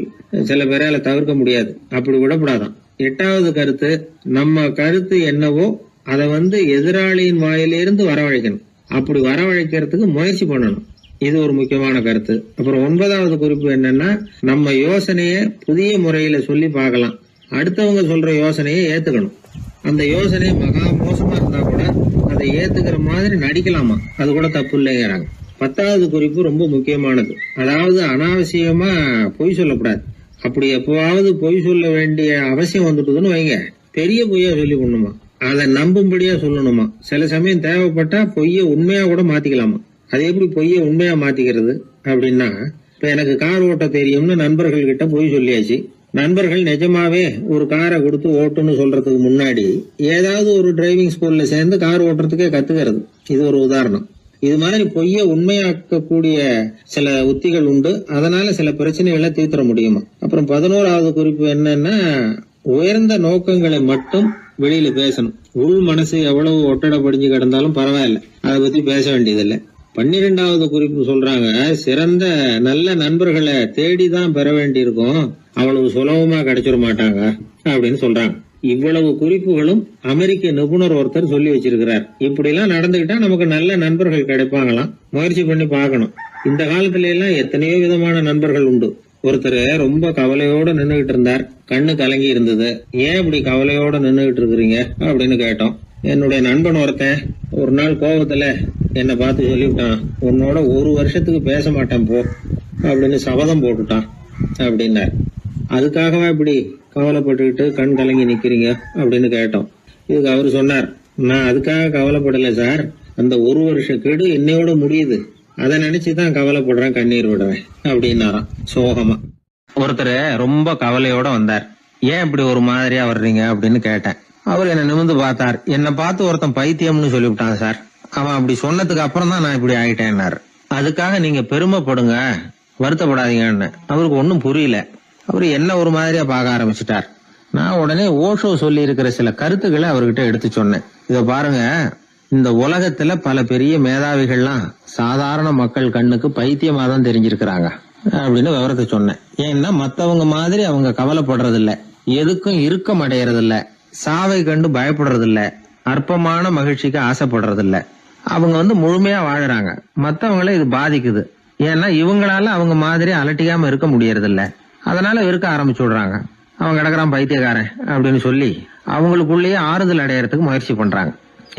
சில பேரால தவிர்க்க முடியாது, அப்படி விடக்கூடாதான். 8வது கருத்து, நம்ம கருத்து என்னவோ அதை எதிராளியின் வாயிலிருந்து வரவழைக்கணும். அப்படி வரவழைக்கிறதுக்கு முயற்சி பண்ணணும். இது ஒரு முக்கியமான கருத்து. அப்புறம் 9வது குறிப்பு என்னன்னா, நம்ம யோசனைய புதிய முறையில சொல்லி பார்க்கலாம். அடுத்தவங்க சொல்ற யோசனையை ஏத்துக்கணும். அந்த யோசனை மகா மோசமா இருந்தா கூட அதை ஏத்துக்கிற மாதிரி நடிக்கலாமா, அது கூட தப்பு இல்லைங்கிறாங்க. 10வது குறிப்பு ரொம்ப முக்கியமானது. அதாவது அனாவசியமா பொய் சொல்லக்கூடாது. அப்படி எப்பவாவது பொய் சொல்ல வேண்டிய அவசியம் வந்துட்டுதுன்னு வைங்க, பெரிய பொய்யா சொல்லி பண்ணுமா, அதை நம்பும்படியா சொல்லணுமா. சில சமயம் தேவைப்பட்டா பொய்ய உண்மையா கூட மாத்திக்கலாமா. அது எப்படி பொய்ய உண்மையா மாத்திக்கிறது அப்படின்னா, இப்ப எனக்கு கார் ஓட்ட தெரியும்னு நண்பர்கள் கிட்ட பொய் சொல்லியாச்சு. நண்பர்கள் நிஜமாவே ஒரு காரை கொடுத்து ஓட்டுன்னு சொல்றதுக்கு முன்னாடி ஏதாவது ஒரு டிரைவிங் ஸ்கூல்ல சேர்ந்து கார் ஓட்டுறதுக்கே கத்துக்கிறது. இது ஒரு உதாரணம். இது மாதிரி பொய்ய உண்மையாக்கக்கூடிய சில உத்திகள் உண்டு. அதனால சில பிரச்சனைகளை தீர்த்திட முடியுமா. அப்புறம் 11வது குறிப்பு என்னன்னா, உயர்ந்த நோக்கங்களை மட்டும் வெளியில பேசணும். உள் மனசு எவ்வளவு ஒட்டடை படிஞ்சு கிடந்தாலும் பரவாயில்ல, அதை பத்தி பேச வேண்டியதில்லை. 12வது குறிப்பு சொல்றாங்க, சிறந்த நல்ல நண்பர்களை தேடிதான் பெற வேண்டியிருக்கும், அவ்வளவு சுலபமா கிடைச்சிட மாட்டாங்க அப்படின்னு சொல்றாங்க. இவ்வளவு குறிப்புகளும் அமெரிக்க நிபுணர் ஒருத்தர் சொல்லி வச்சிருக்கிறார். இப்படி எல்லாம் நடந்துகிட்டா நமக்கு நல்ல நண்பர்கள் கிடைப்பாங்களாம். முயற்சி பண்ணி பார்க்கணும். இந்த காலத்துல எல்லாம் எத்தனையோ விதமான நண்பர்கள் உண்டு. ஒருத்தர் ரொம்ப கவலையோட நின்னுகிட்டு இருந்தார். கண்ணு கலங்கி இருந்தது. ஏன் இப்படி கவலையோட நின்னுகிட்டு இருக்கிறீங்க அப்படின்னு கேட்டோம். என்னுடைய நண்பன் ஒருத்தன் ஒரு நாள் கோபத்துல என்னை பார்த்து சொல்லிவிட்டான், உன்னோட 1 வருஷத்துக்கு பேச மாட்டேன் போ அப்படின்னு சபதம் போட்டுட்டான் அப்படின்னார். அதுக்காகவா இப்படி கவலைப்பட்டுக்கிட்டு கண் கலங்கி நிக்கிறீங்க அப்படின்னு கேட்டோம். இதுக்கு அவரு சொன்னார், நான் அதுக்காக கவலைப்படல சார், அந்த 1 வருஷ கெடு என்னையோட முடியுது, அதை நினைச்சுதான் கவலைப்படுறேன், கண்ணீர் விடுறேன் அப்படின்னாராம் சோகமா. ஒருத்தர் ரொம்ப கவலையோட வந்தார். ஏன் இப்படி ஒரு மாதிரியா வர்றீங்க அப்படின்னு கேட்டேன். அவர் என்ன நிமிர்ந்து பார்த்தார். என்னை பார்த்து ஒருத்தன் பைத்தியம்னு சொல்லிவிட்டான் சார், அவன் அப்படி சொன்னதுக்கு அப்புறம் தான் நான் இப்படி ஆயிட்டேன்னாரு. அதுக்காக நீங்க பெருமைப்படுங்க, வருத்தப்படாதீங்கன்னு. அவருக்கு ஒன்னும் புரியல. அவரு என்ன ஒரு மாதிரியா பார்க்க ஆரம்பிச்சுட்டார். நான் உடனே ஓஷோ சொல்லி இருக்கிற சில கருத்துக்களை அவர்கிட்ட எடுத்து சொன்னேன். இத பாருங்க, இந்த உலகத்துல பல பெரிய மேதாவிகள்லாம் சாதாரண மக்கள் கண்ணுக்கு பைத்தியமா தான் தெரிஞ்சிருக்கிறாங்க அப்படின்னு விவரத்தை சொன்னேன். ஏன்னா மத்தவங்க மாதிரி அவங்க கவலைப்படுறது இல்ல, எதுக்கும் இறுக்கம் அடையறது இல்ல, சாவை கண்டு பயப்படுறது இல்ல, அற்பமான மகிழ்ச்சிக்கு ஆசைப்படுறது இல்ல. அவங்க முழுமையா வாழறாங்க. மத்தவங்கள இது பாதிக்குது. ஏன்னா இவங்களால அவங்க மாதிரி அலட்டிக்காம இருக்க முடியறது இல்ல. அதனால இருக்க ஆரம்பிச்சு விடுறாங்க. அவன் கிடக்குறான் பைத்தியக்காரன் அப்படின்னு சொல்லி அவங்களுக்குள்ளேயே ஆறுதல் அடையறதுக்கு முயற்சி பண்றாங்க.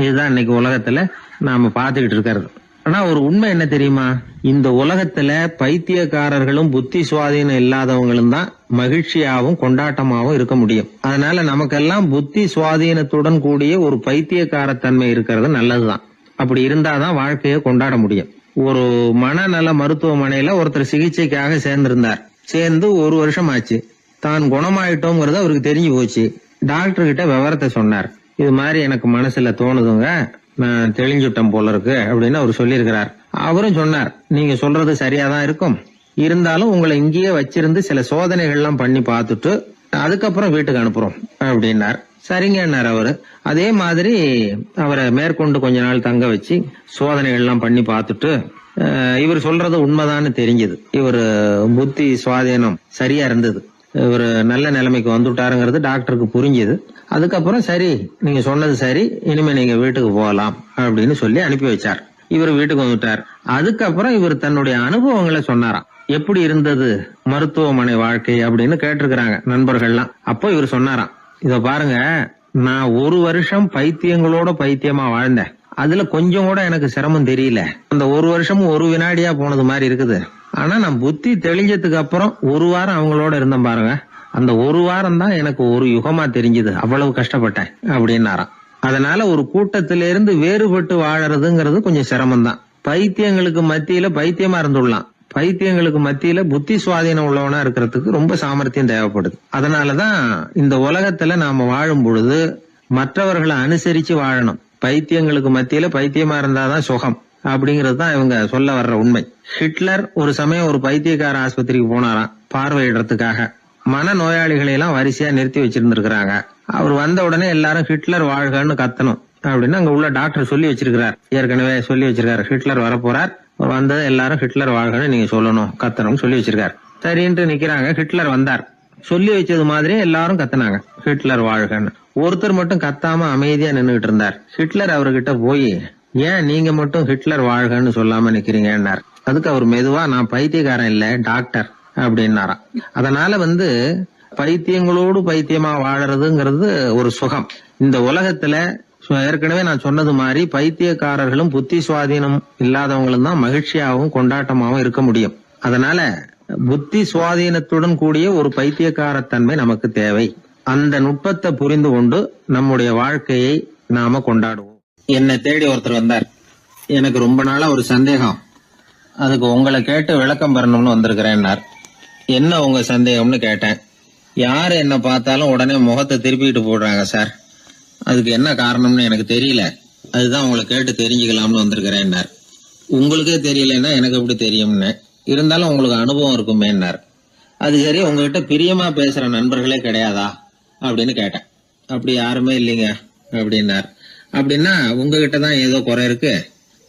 இதுதான் இன்னைக்கு உலகத்துல நாம பாத்துக்கிட்டு இருக்கிறது. ஆனா ஒரு உண்மை என்ன தெரியுமா, இந்த உலகத்துல பைத்தியக்காரர்களும் புத்தி சுவாதீனம் இல்லாதவங்களும் தான் மகிழ்ச்சியாவும் கொண்டாட்டமாவும் இருக்க முடியும். அதனால நமக்கெல்லாம் புத்தி சுவாதீனத்துடன் கூடிய ஒரு பைத்தியக்காரத்தன்மை இருக்கிறது நல்லதுதான். அப்படி இருந்தாதான் வாழ்க்கையை கொண்டாட முடியும். ஒரு மனநல மருத்துவமனையில ஒருத்தர் சிகிச்சைக்காக சேர்ந்திருந்தார். சேர்ந்து 1 வருஷம் ஆச்சு. தான் குணமாயிட்டோங்கிறது அவருக்கு தெரிஞ்சு போச்சு. டாக்டர் கிட்ட விவரத்தை சொன்னார். இது மாதிரி எனக்கு மனசுல தோணுதுங்க, நான் தெளிஞ்சுட்டேன் போல இருக்கு அப்படின்னு அவர் சொல்லியிருக்கிறார். அவரும் சொன்னார், நீங்க சொல்றது சரியாதான் இருக்கும், இருந்தாலும் உங்களை இங்கேயே வச்சிருந்து சில சோதனைகள்லாம் பண்ணி பார்த்துட்டு அதுக்கப்புறம் வீட்டுக்கு அனுப்புறோம் அப்படின்னார். சரிங்கன்னார் அவரு. அதே மாதிரி அவரை மேற்கொண்டு கொஞ்ச நாள் தங்க வச்சு சோதனைகள்லாம் பண்ணி பார்த்துட்டு இவர் சொல்றது உண்மைதான்னு தெரிஞ்சது. இவர் புத்தி சுவாதீனம் சரியா இருந்தது, இவர் நல்ல நிலைமைக்கு வந்துட்டாருங்கிறது டாக்டருக்கு புரிஞ்சது. அதுக்கப்புறம் சரி, நீங்க சொன்னது சரி, இனிமே நீங்க வீட்டுக்கு போகலாம் அப்படின்னு சொல்லி அனுப்பி வச்சார். இவர் வீட்டுக்கு வந்துட்டார். அதுக்கப்புறம் இவர் தன்னுடைய அனுபவங்களை சொன்னாராம். எப்படி இருந்தது மருத்துவமனை வாழ்க்கை அப்படின்னு கேட்டிருக்கிறாங்க நண்பர்கள்லாம். அப்போ இவர் சொன்னாராம், இத பாருங்க, நான் 1 வருஷம் பைத்தியங்களோட பைத்தியமா வாழ்ந்தேன். அதுல கொஞ்சம் கூட எனக்கு சிரமம் தெரியல. அந்த 1 வருஷமும் 1 வினாடியா போனது மாதிரி இருக்குது. ஆனா நான் புத்தி தெளிஞ்சதுக்கு அப்புறம் 1 வாரம் அவங்களோட இருந்தேன் பாருங்க, அந்த ஒரு வாரம் தான் எனக்கு ஒரு யுகமா தெரிஞ்சது, அவ்வளவு கஷ்டப்பட்டேன் அப்படின்னாராம். அதனால ஒரு கூட்டத்திலிருந்து வேறுபட்டு வாழறதுங்கிறது கொஞ்சம் சிரமம்தான். பைத்தியங்களுக்கு மத்தியில பைத்தியமா இருந்துடலாம், பைத்தியங்களுக்கு மத்தியில புத்தி சுவாதீனம் உள்ளவனா இருக்கிறதுக்கு ரொம்ப சாமர்த்தியம் தேவைப்படுது. அதனாலதான் இந்த உலகத்துல நாம வாழும் பொழுது மற்றவர்களை அனுசரிச்சு வாழணும். பைத்தியங்களுக்கு மத்தியில பைத்தியமா இருந்தாதான் சுகம் அப்படிங்கிறது தான் இவங்க சொல்ல வர்ற உண்மை. ஹிட்லர் ஒரு சமயம் ஒரு பைத்தியக்கார ஆஸ்பத்திரிக்கு போனாராம் பார்வையிடறதுக்காக. மன நோயாளிகளை எல்லாம் வரிசையா நிறுத்தி வச்சிருந்திருக்கிறாங்க. அவர் வந்த உடனே எல்லாரும் ஹிட்லர் வாழ்கன்னு கத்தணும் அப்படின்னு அங்க உள்ள டாக்டர் சொல்லி வச்சிருக்கிறார். ஏற்கனவே சொல்லி வச்சிருக்காரு, ஹிட்லர் வரப்போறார், வந்தது எல்லாரும் ஹிட்லர் வாழ்கன்னு நீங்க சொல்லணும், கத்தணும்னு சொல்லி வச்சிருக்காரு. சரின்ட்டு நிக்கிறாங்க. ஹிட்லர் வந்தார். சொல்லி வச்சது மாதிரியே எல்லாரும் கத்துனாங்க, ஹிட்லர் வாழ்கன்னு. ஒருத்தர் மட்டும் கத்தாம அமைதியா நின்னுகிட்டு இருந்தார். ஹிட்லர் அவர்கிட்ட போய், ஏன் நீங்க மட்டும் ஹிட்லர் வாழ்கன்னு சொல்லாம நிக்கிறீங்கன்னார். அதுக்கு அவர் மெதுவா, நான் பைத்தியக்காரன் இல்ல, டாக்டர் அப்படின்னாராம். அதனால பைத்தியங்களோடு பைத்தியமா வாழறதுங்கிறது ஒரு சுகம். இந்த உலகத்துல ஏற்கனவே நான் சொன்னது மாதிரி பைத்தியக்காரர்களும் புத்தி சுவாதீனம் இல்லாதவங்களும் தான் மகிழ்ச்சியாகவும் கொண்டாட்டமாகவும் இருக்க முடியும். அதனால புத்தி சுவாதீனத்துடன் கூடிய ஒரு பைத்தியக்காரத்தன்மை நமக்கு தேவை. அந்த நுட்பத்தை புரிந்து கொண்டு நம்முடைய வாழ்க்கையை நாம கொண்டாடுவோம். என்னை தேடி ஒருத்தர் வந்தார். எனக்கு ரொம்ப நாளா ஒரு சந்தேகம், அதுக்கு உங்களை கேட்டு விளக்கம் பெறணும்னு வந்திருக்கிறேன்னார். என்ன உங்க சந்தேகம்னு கேட்டேன். யாரு என்ன பார்த்தாலும் உடனே முகத்தை திருப்பிட்டு போடுறாங்க சார், அதுக்கு என்ன காரணம்னு எனக்கு தெரியல, அதுதான் உங்களை கேட்டு தெரிஞ்சுக்கலாம்னு வந்திருக்கிறேன்னார். உங்களுக்கே தெரியலன்னா எனக்கு எப்படி தெரியும்னு, இருந்தாலும் உங்களுக்கு அனுபவம் இருக்குமேன்னார். அது சரி, உங்ககிட்ட பிரியமா பேசுற நண்பர்களே கிடையாதா அப்படின்னு கேட்டேன். அப்படி யாருமே இல்லைங்க அப்படின்னார். அப்படின்னா உங்ககிட்ட தான் ஏதோ குறை இருக்கு,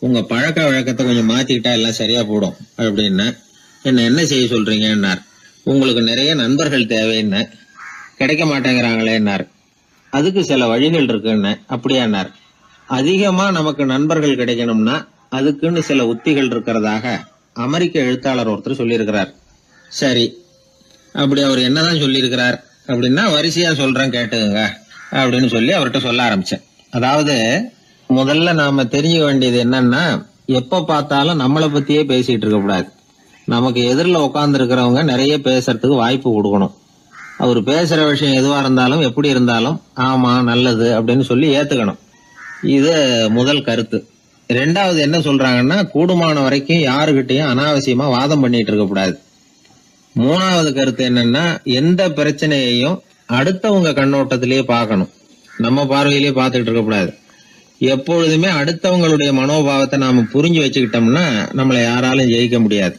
உங்க பழக்க வழக்கத்தை கொஞ்சம் மாத்திக்கிட்டா எல்லாம் சரியா போடும் அப்படின்னு. என்ன செய்ய சொல்றீங்கன்னார். உங்களுக்கு நிறைய நண்பர்கள் தேவைன்னு, கிடைக்க மாட்டேங்கிறாங்களேன்னார். அதுக்கு சில வழிகள் இருக்குன்னு. அப்படியானார். அதிகமா நமக்கு நண்பர்கள் கிடைக்கணும்னா அதுக்குன்னு சில உத்திகள் இருக்கிறதாக அமெரிக்க எழுத்தாளர் ஒருத்தர் சொல்லியிருக்கிறார். சரி, அப்படி அவர் என்னதான் சொல்லியிருக்கிறார் அப்படின்னா வரிசையா சொல்றேன் கேட்டுங்க அப்படின்னு சொல்லி அவர்கிட்ட சொல்ல ஆரம்பிச்சேன். அதாவது முதல்ல நாம தெரிஞ்சுக்க வேண்டியது என்னன்னா, எப்ப பார்த்தாலும் நம்மளை பத்தியே பேசிட்டு இருக்க கூடாது. நமக்கு எதிரில் உட்கார்ந்து இருக்கிறவங்க நிறைய பேசுறதுக்கு வாய்ப்பு கொடுக்கணும். அவர் பேசுற விஷயம் எதுவா இருந்தாலும் எப்படி இருந்தாலும் ஆமா நல்லது அப்படின்னு சொல்லி ஏத்துக்கணும். இது முதல் கருத்து. ரெண்டாவது என்ன சொல்றாங்கன்னா, கூடுமான வரைக்கும் யாருகிட்டையும் அனாவசியமா வாதம் பண்ணிட்டு இருக்க கூடாது. மூணாவது கருத்து என்னன்னா, எந்த பிரச்சனையையும் அடுத்தவங்க கண்ணோட்டத்திலேயே பார்க்கணும், நம்ம பார்வையிலேயே பார்த்துட்டு இருக்க கூடாது. எப்பொழுதுமே அடுத்தவங்களுடைய மனோபாவத்தை நாம புரிஞ்சு வச்சுக்கிட்டோம்னா நம்மளை யாராலும் ஜெயிக்க முடியாது.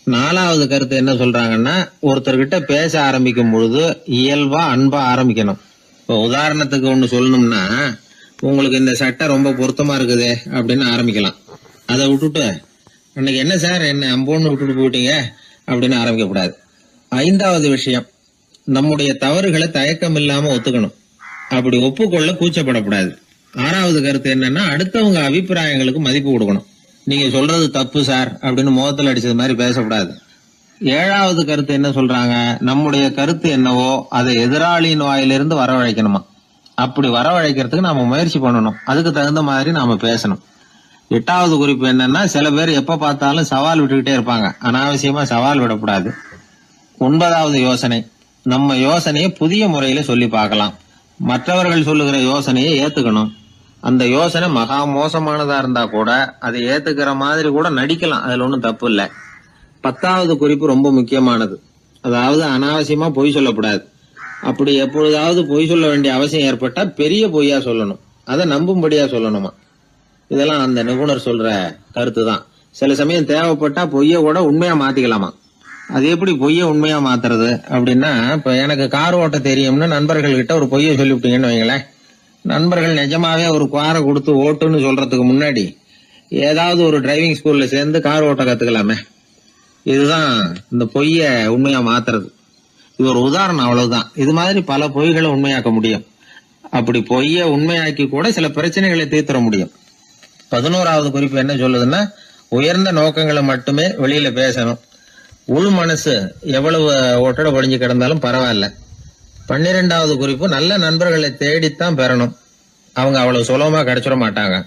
நாலாவது கருத்து என்ன சொல்றாங்கன்னா, ஒருத்தர்கிட்ட பேச ஆரம்பிக்கும் பொழுது இயல்பா அன்பா ஆரம்பிக்கணும். இப்போ உதாரணத்துக்கு ஒண்ணு சொல்லணும்னா, உங்களுக்கு இந்த சட்டை ரொம்ப பொருத்தமா இருக்குதே அப்படின்னு ஆரம்பிக்கலாம். அதை விட்டுட்டு அன்னைக்கு என்ன சார் என்ன அம்போன்னு விட்டுட்டு போயிட்டீங்க அப்படின்னு ஆரம்பிக்க கூடாது. ஐந்தாவது விஷயம், நம்முடைய தவறுகளை தயக்கம் இல்லாம ஒத்துக்கணும், அப்படி ஒப்புக்கொள்ள கூச்சப்படக்கூடாது. ஆறாவது கருத்து என்னன்னா, அடுத்தவங்க அபிப்பிராயங்களுக்கு மதிப்பு கொடுக்கணும். நீங்க சொல்றது தப்பு சார் அப்படின்னு முகத்தில் அடிச்சது மாதிரி பேசக்கூடாது. ஏழாவது கருத்து என்ன சொல்றாங்க, நம்முடைய கருத்து என்னவோ அதை எதிராளியின் வாயிலிருந்து வரவழைக்கணுமா. அப்படி வரவழைக்கிறதுக்கு நாம முயற்சி பண்ணணும், அதுக்கு தகுந்த மாதிரி நாம பேசணும். எட்டாவது குறிப்பு என்னன்னா, சில பேர் எப்ப பார்த்தாலும் சவால் விட்டுக்கிட்டே இருப்பாங்க, அனாவசியமா சவால் விடக்கூடாது. ஒன்பதாவது யோசனை, நம்ம யோசனையை புதிய முறையில சொல்லி பார்க்கலாம். மற்றவர்கள் சொல்லுகிற யோசனையை ஏத்துக்கணும். அந்த யோசனை மகா மோசமானதா இருந்தா கூட அதை ஏத்துக்கிற மாதிரி கூட நடிக்கலாம், அதுல ஒன்றும் தப்பு இல்லை. 10வது குறிப்பு ரொம்ப முக்கியமானது, அதாவது அனாவசியமா பொய் சொல்லக்கூடாது. அப்படி எப்பொழுதாவது பொய் சொல்ல வேண்டிய அவசியம் ஏற்பட்டா பெரிய பொய்யா சொல்லணும், அதை நம்பும்படியா சொல்லணுமா. இதெல்லாம் அந்த நிபுணர் சொல்ற கருத்து தான். சில சமயம் தேவைப்பட்டா பொய்ய கூட உண்மையா மாத்திக்கலாமா. அது எப்படி பொய்ய உண்மையா மாத்துறது அப்படின்னா, இப்ப எனக்கு கார் ஓட்ட தெரியும்னு நண்பர்கள் கிட்ட ஒரு பொய்ய சொல்லிவிட்டீங்கன்னு வைங்களேன், நண்பர்கள் நிஜமாவே ஒரு காரை கொடுத்து ஓட்டுன்னு சொல்றதுக்கு முன்னாடி ஏதாவது ஒரு டிரைவிங் ஸ்கூல்ல சேர்ந்து கார் ஓட்ட கத்துக்கலாமே. இதுதான் இந்த பொய்ய உண்மையா மாத்துறது. இது ஒரு உதாரணம், அவ்வளவுதான். இது மாதிரி பல பொய்களை உண்மையாக்க முடியும். அப்படி பொய்ய உண்மையாக்கி கூட சில பிரச்சனைகளை தீர்த்திட முடியும். 11வது குறிப்பு என்ன சொல்லுதுன்னா, உயர்ந்த நோக்கங்களை மட்டுமே வெளியில பேசணும். உள் மனசு எவ்வளவு ஒட்டடை படிஞ்சு கிடந்தாலும் பரவாயில்ல. 12வது குறிப்பு, நல்ல நண்பர்களை தேடித்தான் பெறணும், அவங்க அவ்வளவு சுலபமா கிடைச்சிட மாட்டாங்க.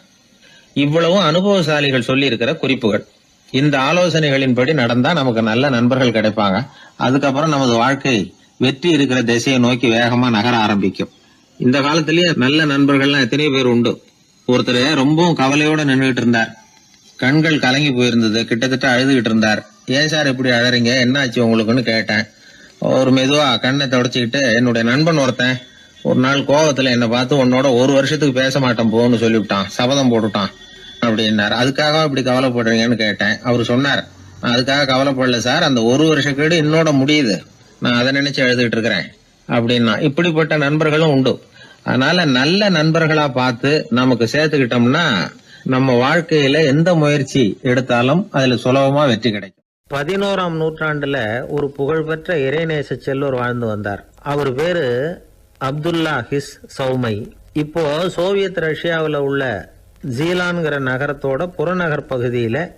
இவ்வளவும் அனுபவசாலிகள் சொல்லி இருக்கிற குறிப்புகள். இந்த ஆலோசனைகளின்படி நடந்தா நமக்கு நல்ல நண்பர்கள் கிடைப்பாங்க. அதுக்கப்புறம் நமது வாழ்க்கை வெற்றி இருக்கிற திசையை நோக்கி வேகமா நகர ஆரம்பிக்கும். இந்த காலத்திலேயே நல்ல நண்பர்கள்லாம் எத்தனையோ பேர் உண்டு. ஒருத்தர் ரொம்பவும் கவலையோட நின்றுகிட்டு இருந்தார். கண்கள் கலங்கி போயிருந்தது. கிட்டத்தட்ட அழுதுகிட்டு இருந்தார். ஏன் சார் இப்படி அழறீங்க, என்ன ஆச்சு உங்களுக்குன்னு கேட்டேன். ஒரு மெதுவா கண்ணை தொடச்சிக்கிட்டு, என்னுடைய நண்பன் ஒருத்தன் ஒரு நாள் கோவத்துல என்னை பார்த்து உன்னோட 1 வருஷத்துக்கு பேச மாட்டேன் போன்னு சொல்லிவிட்டான், சபதம் போட்டுட்டான் அப்படின்னாரு. அதுக்காக இப்படி கவலைப்படுறீங்கன்னு கேட்டேன். அவரு சொன்னார், நான் அதுக்காக கவலைப்படல சார், அந்த 1 வருஷ கேடு என்னோட முடியுது, நான் அதை நினைச்சு எழுதிட்டு இருக்கிறேன் அப்படின்னா. இப்படிப்பட்ட நண்பர்களும் உண்டு. அதனால நல்ல நண்பர்களா பார்த்து நமக்கு சேர்த்துக்கிட்டோம்னா நம்ம வாழ்க்கையில எந்த முயற்சி எடுத்தாலும் அதுல சுலபமா வெற்றி கிடைக்கும். 11ஆம் நூற்றாண்டுல ஒரு புகழ்பெற்ற இறைநேச செல்வர் வாழ்ந்து வந்தார். அவர் பேரு அப்துல்லா ஹிஸ் சௌமை. இப்போ சோவியத் ரஷ்யாவில் உள்ள ஜீலான்கிற நகரத்தோட புறநகர் பகுதியில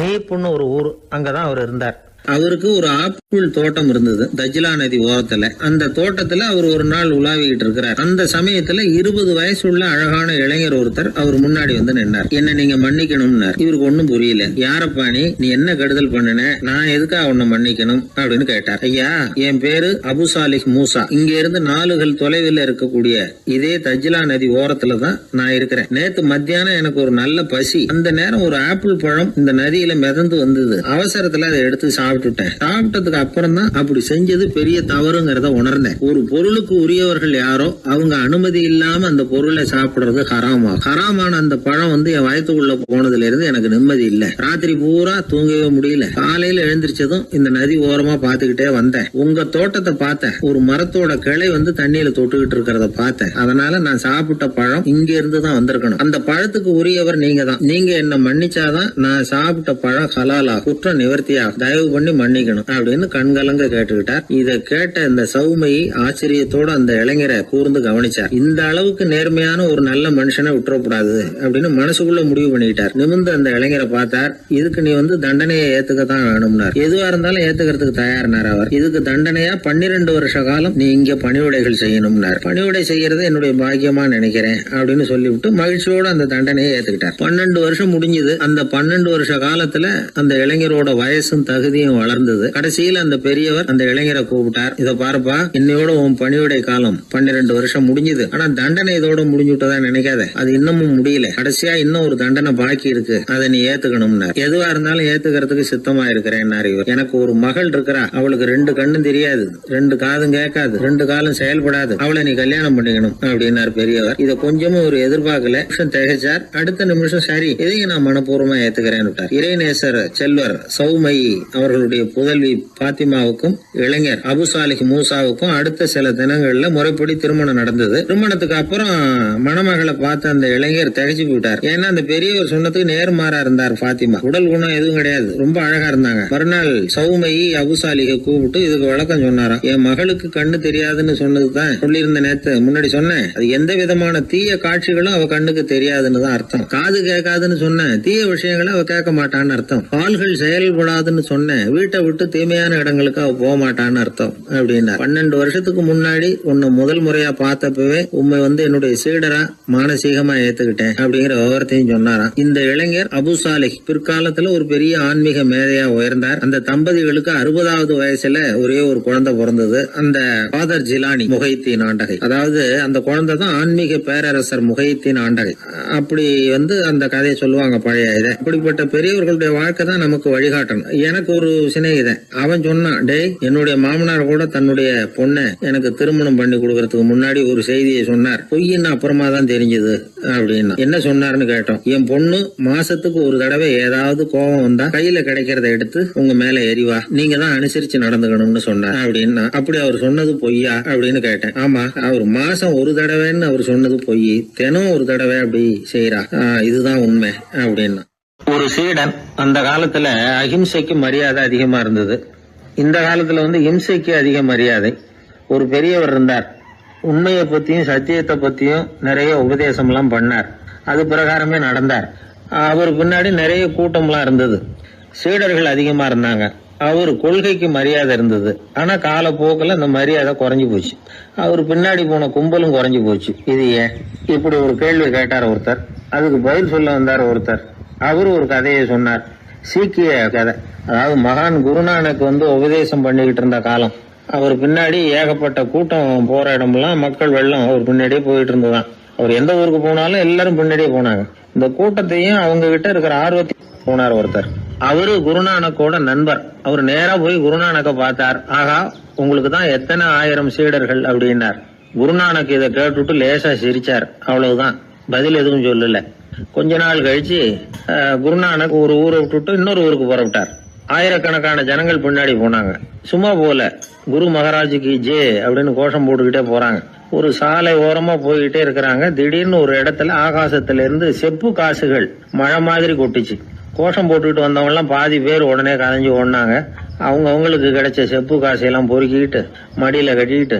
நீப்புன்னு ஒரு ஊர், அங்கதான் அவர் இருந்தார். அவருக்கு ஒரு ஆப்பிள் தோட்டம் இருந்தது தஜ்லா நதி ஓரத்துல. அந்த தோட்டத்துல அவர் ஒரு நாள் உலாவிக்கிட்டு இருக்கிறார். அந்த சமயத்துல 20 வயசுள்ள அழகான இளைஞர் ஒருத்தர் அவர் முன்னாடி வந்து நின்னார். என்ன நீங்க மன்னிக்கணும்னார். இவருக்கு ஒண்ணும் புரியல. யாரப்பா நீ என்ன கெடுதல் பண்ணின, நான் எதுக்காக உன்னை மன்னிக்கணும் அப்படின்னு கேட்டார். ஐயா, என் பேரு அபு சாலிஹ் மூசா. இங்க இருந்து 4 கல் தொலைவில் இருக்கக்கூடிய இதே தஜ்லா நதி ஓரத்துல தான் நான் இருக்கிறேன். நேத்து மத்தியானம் எனக்கு ஒரு நல்ல பசி. அந்த நேரம் ஒரு ஆப்பிள் பழம் இந்த நதியில மிதந்து வந்தது. அவசரத்துல அதை எடுத்து சாப்பிட்டுட்டேன். சாப்பிட்டதுக்கு அப்புறம் தான் அப்படி செஞ்சது பெரிய தவறுங்கிறத உணர்ந்தேன். ஒரு பொருளுக்கு உரியவர்கள் யாரோ அவங்க அனுமதி இல்லாம அந்த பொருளை சாப்பிடுறது ஹராமான அந்த பழம் வந்து என் வயத்துக்குள்ள போனதுல இருந்து எனக்கு நிம்மதி இல்ல. ராத்திரி பூரா தூங்கவே முடியல. காலையில எழுந்திரிச்சதும் இந்த நதி ஓரமா பாத்துக்கிட்டே வந்தேன். உங்க தோட்டத்தை பார்த்தேன். ஒரு மரத்தோட கிளை வந்து தண்ணியில தொட்டுக்கிட்டு இருக்கிறத பார்த்தேன். அதனால நான் சாப்பிட்ட பழம் இங்க இருந்து தான் வந்திருக்கணும். அந்த பழத்துக்கு உரியவர் நீங்க தான். நீங்க என்ன மன்னிச்சாதான் நான் சாப்பிட்ட பழம் ஹலாலா, குற்றம் நிவர்த்தியா, தயவு பண்ணி மன்னிக்கணும் அப்படின்னு கண்கலங்க கேட்டுக்கிட்டார். இத கேட்ட இந்த சௌமையை ஆச்சரியத்தோட அந்த இளைஞரை கூர்ந்து கவனிச்சார். இந்த அளவுக்கு நேர்மையான ஒரு நல்ல மனுஷனை விட்டுறக்கூடாது அப்படின்னு மனசுக்குள்ள முடிவு பண்ணிக்கிட்டார். நிமிர்ந்து அந்த இளைஞரை பார்த்தார். இதுக்கு நீ வந்து தண்டனையை ஏத்துக்கத்தான் வேணும்னார். எதுவா இருந்தாலும் ஏத்துக்கிறதுக்கு தயார்னார் அவர். இதுக்கு தண்டனையா 12 வருஷ காலம் நீ இங்க பணிவிடைகள் செய்யணும்னார். பணிவிடை செய்யறது என்னுடைய பாக்கியமா நினைக்கிறேன் அப்படின்னு சொல்லிவிட்டு மகிழ்ச்சியோட அந்த தண்டனையை ஏத்துக்கிட்டார். 12 வருஷம் முடிஞ்சது. அந்த 12 வருஷ காலத்துல அந்த இளைஞரோட வயசும் தகுதியும் வளர்ந்தது. கடைசியில் அந்த பெரியவர் அந்த இளைஞரை கூப்பிட்டார். இத பாருப்பா, இன்னையோட உன் பணிவிடை காலம் 12 வருஷம் முடிஞ்சது. ஆனா தண்டனை இதோட முடிஞ்சுட்டதா நினைக்காத, அது இன்னமும் முடியல. கடைசியா இன்னும் ஒரு தண்டனை பாக்கி இருக்கு, அதை நீ ஏத்துக்கணும்னார். எதுவா இருந்தாலும் ஏத்துக்கிறதுக்கு சித்தமா இருக்கிறேன் இவர். எனக்கு ஒரு மகள் இருக்கிறா. அவளுக்கு 2 கண்ணும் தெரியாது, 2 காதும் கேட்காது, 2 காலும் செயல்படாது. அவளை நீ கல்யாணம் பண்ணிக்கணும் அப்படின்னார் பெரியவர். இத கொஞ்சமும் ஒரு எதிர்பார்க்கல. திகைச்சார். அடுத்த நிமிஷம் சரி, இதையும் நான் மனப்பூர்வமா ஏத்துக்கிறேன். இறைநேசர் செல்வர் சௌமை அவர்களுடைய புதல்வி பாத்திமாவுக்கும் இளைஞர் அபு சாலிஹ் மூசாவுக்கும் அடுத்த சில தினங்கள்ல முறைப்படி திருமணம் நடந்தது. திருமணத்துக்கு அப்புறம் மணமகளை பார்த்த அந்த இளைஞர் திகைச்சு போயிட்டார். ஏன்னா அந்த பெரியவர் சொன்னதுக்கு நேர்மாறா இருந்தார். பாத்திமா உடல் குணம் எதுவும் கிடையாது, ரொம்ப அழகா இருந்தாங்க. மறுநாள் சௌமை அபு சாலிஹை கூப்பிட்டு இதுக்கு விளக்கம் சொன்னாராம். என் மகளுக்கு கண்ணு தெரியாதுன்னு சொன்னதுதான் சொல்லியிருந்த நேத்து முன்னாடி சொன்னேன். அது எந்த விதமான தீய காட்சிகளும் அவ கண்ணுக்கு தெரியாதுன்னு தான் அர்த்தம். காது கேட்காதுன்னு சொன்னேன், தீய விஷயங்களை அவ கேட்க மாட்டான்னு அர்த்தம். கால்கள் செயல்படாதுன்னு சொன்னேன், வீட்டை விட்டு தீமையான இடங்களுக்கு அவ போக மாட்டான்னு அர்த்தம் அப்படின்னா. 12 வருஷத்துக்கு முன்னாடி உன்னை முதல் முறையா பார்த்தப்பவே உண்மை வந்து என்னுடைய சீடரா மானசீகமா ஏத்துக்கிட்டேன் அப்படிங்கிற விவரத்தையும் சொன்னாராம். இந்த இளைஞர் அபு சாலிஹ் பிற்காலத்துல ஒரு பெரிய ஆன்மீக மேதையா உயர்ந்தார். அந்த தம்பதிகளுக்கு 60வது வயசுல ஒரே ஒரு குழந்தை பிறந்தது. அந்த ஃபாதர் ஜிலானி முஹைத்தீன் ஆண்டகை, அதாவது அந்த குழந்தை தான் ஆன்மீக பேரரசர் முஹைத்தீன் ஆண்டகை. அப்படி வந்து அந்த கதையை சொல்லுவாங்க பழைய இதை. அப்படிப்பட்ட பெரியவர்களுடைய வாழ்க்கை தான் நமக்கு வழிகாட்டணும். எனக்கு ஒரு சிநேகிதன், அவன் சொன்னான், டேய் என்னுடைய மாமனார் கூட தன்னுடைய பொண்ணை எனக்கு திருமணம் பண்ணி கொடுக்கறதுக்கு முன்னாடி ஒரு செய்தியை சொன்னார், பொய்ன்னு அப்புறமா தான் தெரிஞ்சது அப்படின்னா. என்ன சொன்னார்னு கேட்டோம். என் பொண்ணு மாசத்துக்கு ஒரு தடவை ஏதாவது கோபம் வந்தா கையில கிடைக்கிறத எடுத்து உங்க மேல எரிவா, நீங்க தான் அனுசரிச்சு நடந்துக்கணும்னு சொன்னார் அப்படின்னா. அப்படி அவர் சொன்னது பொய்யா அப்படின்னு கேட்டேன். ஆமா, அவர் மாசம் ஒரு தடவைன்னு அவர் சொன்னது பொய், தினம் ஒரு தடவை அப்படி செய்யறா, இதுதான் உண்மை அப்படின்னா. ஒரு சீடன் அந்த காலத்துல அஹிம்சைக்கு மரியாதை அதிகமா இருந்தது. இந்த காலத்துல வந்து இம்சைக்கு அதிக மரியாதை. ஒரு பெரியவர் இருந்தார். உண்மையை பத்தியும் சத்தியத்தை பத்தியும் நிறைய உபதேசம் எல்லாம் பண்ணார். அது பிரகாரமே நடந்தார். அவர் பின்னாடி நிறைய கூட்டம்லாம் இருந்தது. சீடர்கள் அதிகமா இருந்தாங்க. அவர் கொள்கைக்கு மரியாதை இருந்தது. ஆனா காலப்போக்கில் அந்த மரியாதை குறைஞ்சு போச்சு. அவர் பின்னாடி போன கும்பலும் குறைஞ்சு போச்சு. இது ஏன்? இப்படி ஒரு கேள்வி கேட்டார் ஒருத்தர். அதுக்கு பதில் சொல்ல வந்தார் ஒருத்தர். அவரு ஒரு கதையை சொன்னார். சீக்கிய கதை. அதாவது மகான் குருநானக் வந்து உபதேசம் பண்ணிக்கிட்டு இருந்த காலம். அவர் பின்னாடி ஏகப்பட்ட கூட்டம் போற இடமெல்லாம் மக்கள் வெள்ளம் அவர் பின்னாடியே போயிட்டு இருந்ததுதான். அவர் எந்த ஊருக்கு போனாலும் எல்லாரும் பின்னாடியே போனாங்க. இந்த கூட்டத்தையும் அவங்க கிட்ட இருக்கிற ஆர்வத்தை போனார் ஒருத்தர். அவரு குருநானக்கோட நண்பர். அவர் நேரா போய் குருநானக்க பார்த்தார். ஆகா, உங்களுக்கு தான் எத்தனை 1000 சீடர்கள் அப்படின்னார். குருநானக் இதை கேட்டுட்டு லேசா சிரிச்சார். அவ்வளவுதான், பதில் எதுவும் சொல்லல. கொஞ்ச நாள் கழிச்சு குருநானக் ஒரு ஊரை விட்டுட்டு இன்னொரு ஊருக்கு புறப்பட்டார். ஆயிரக்கணக்கான ஜனங்கள் பின்னாடி போனாங்க. சும்மா போல, குரு மகாராஜுக்கு ஜே அப்படின்னு கோஷம் போட்டுக்கிட்டே போறாங்க. ஒரு சாலை ஓரமா போய்கிட்டே இருக்கிறாங்க. திடீர்னு ஒரு இடத்துல ஆகாசத்துல இருந்து செப்பு காசுகள் மழை மாதிரி கொட்டுச்சு. கோஷம் போட்டுக்கிட்டு வந்தவங்க எல்லாம் பாதி பேர் உடனே கலைஞ்சு ஓடினாங்க. அவங்களுக்கு கிடைச்ச செப்பு காசையெல்லாம் பொறுக்கிட்டு மடியில கட்டிக்கிட்டு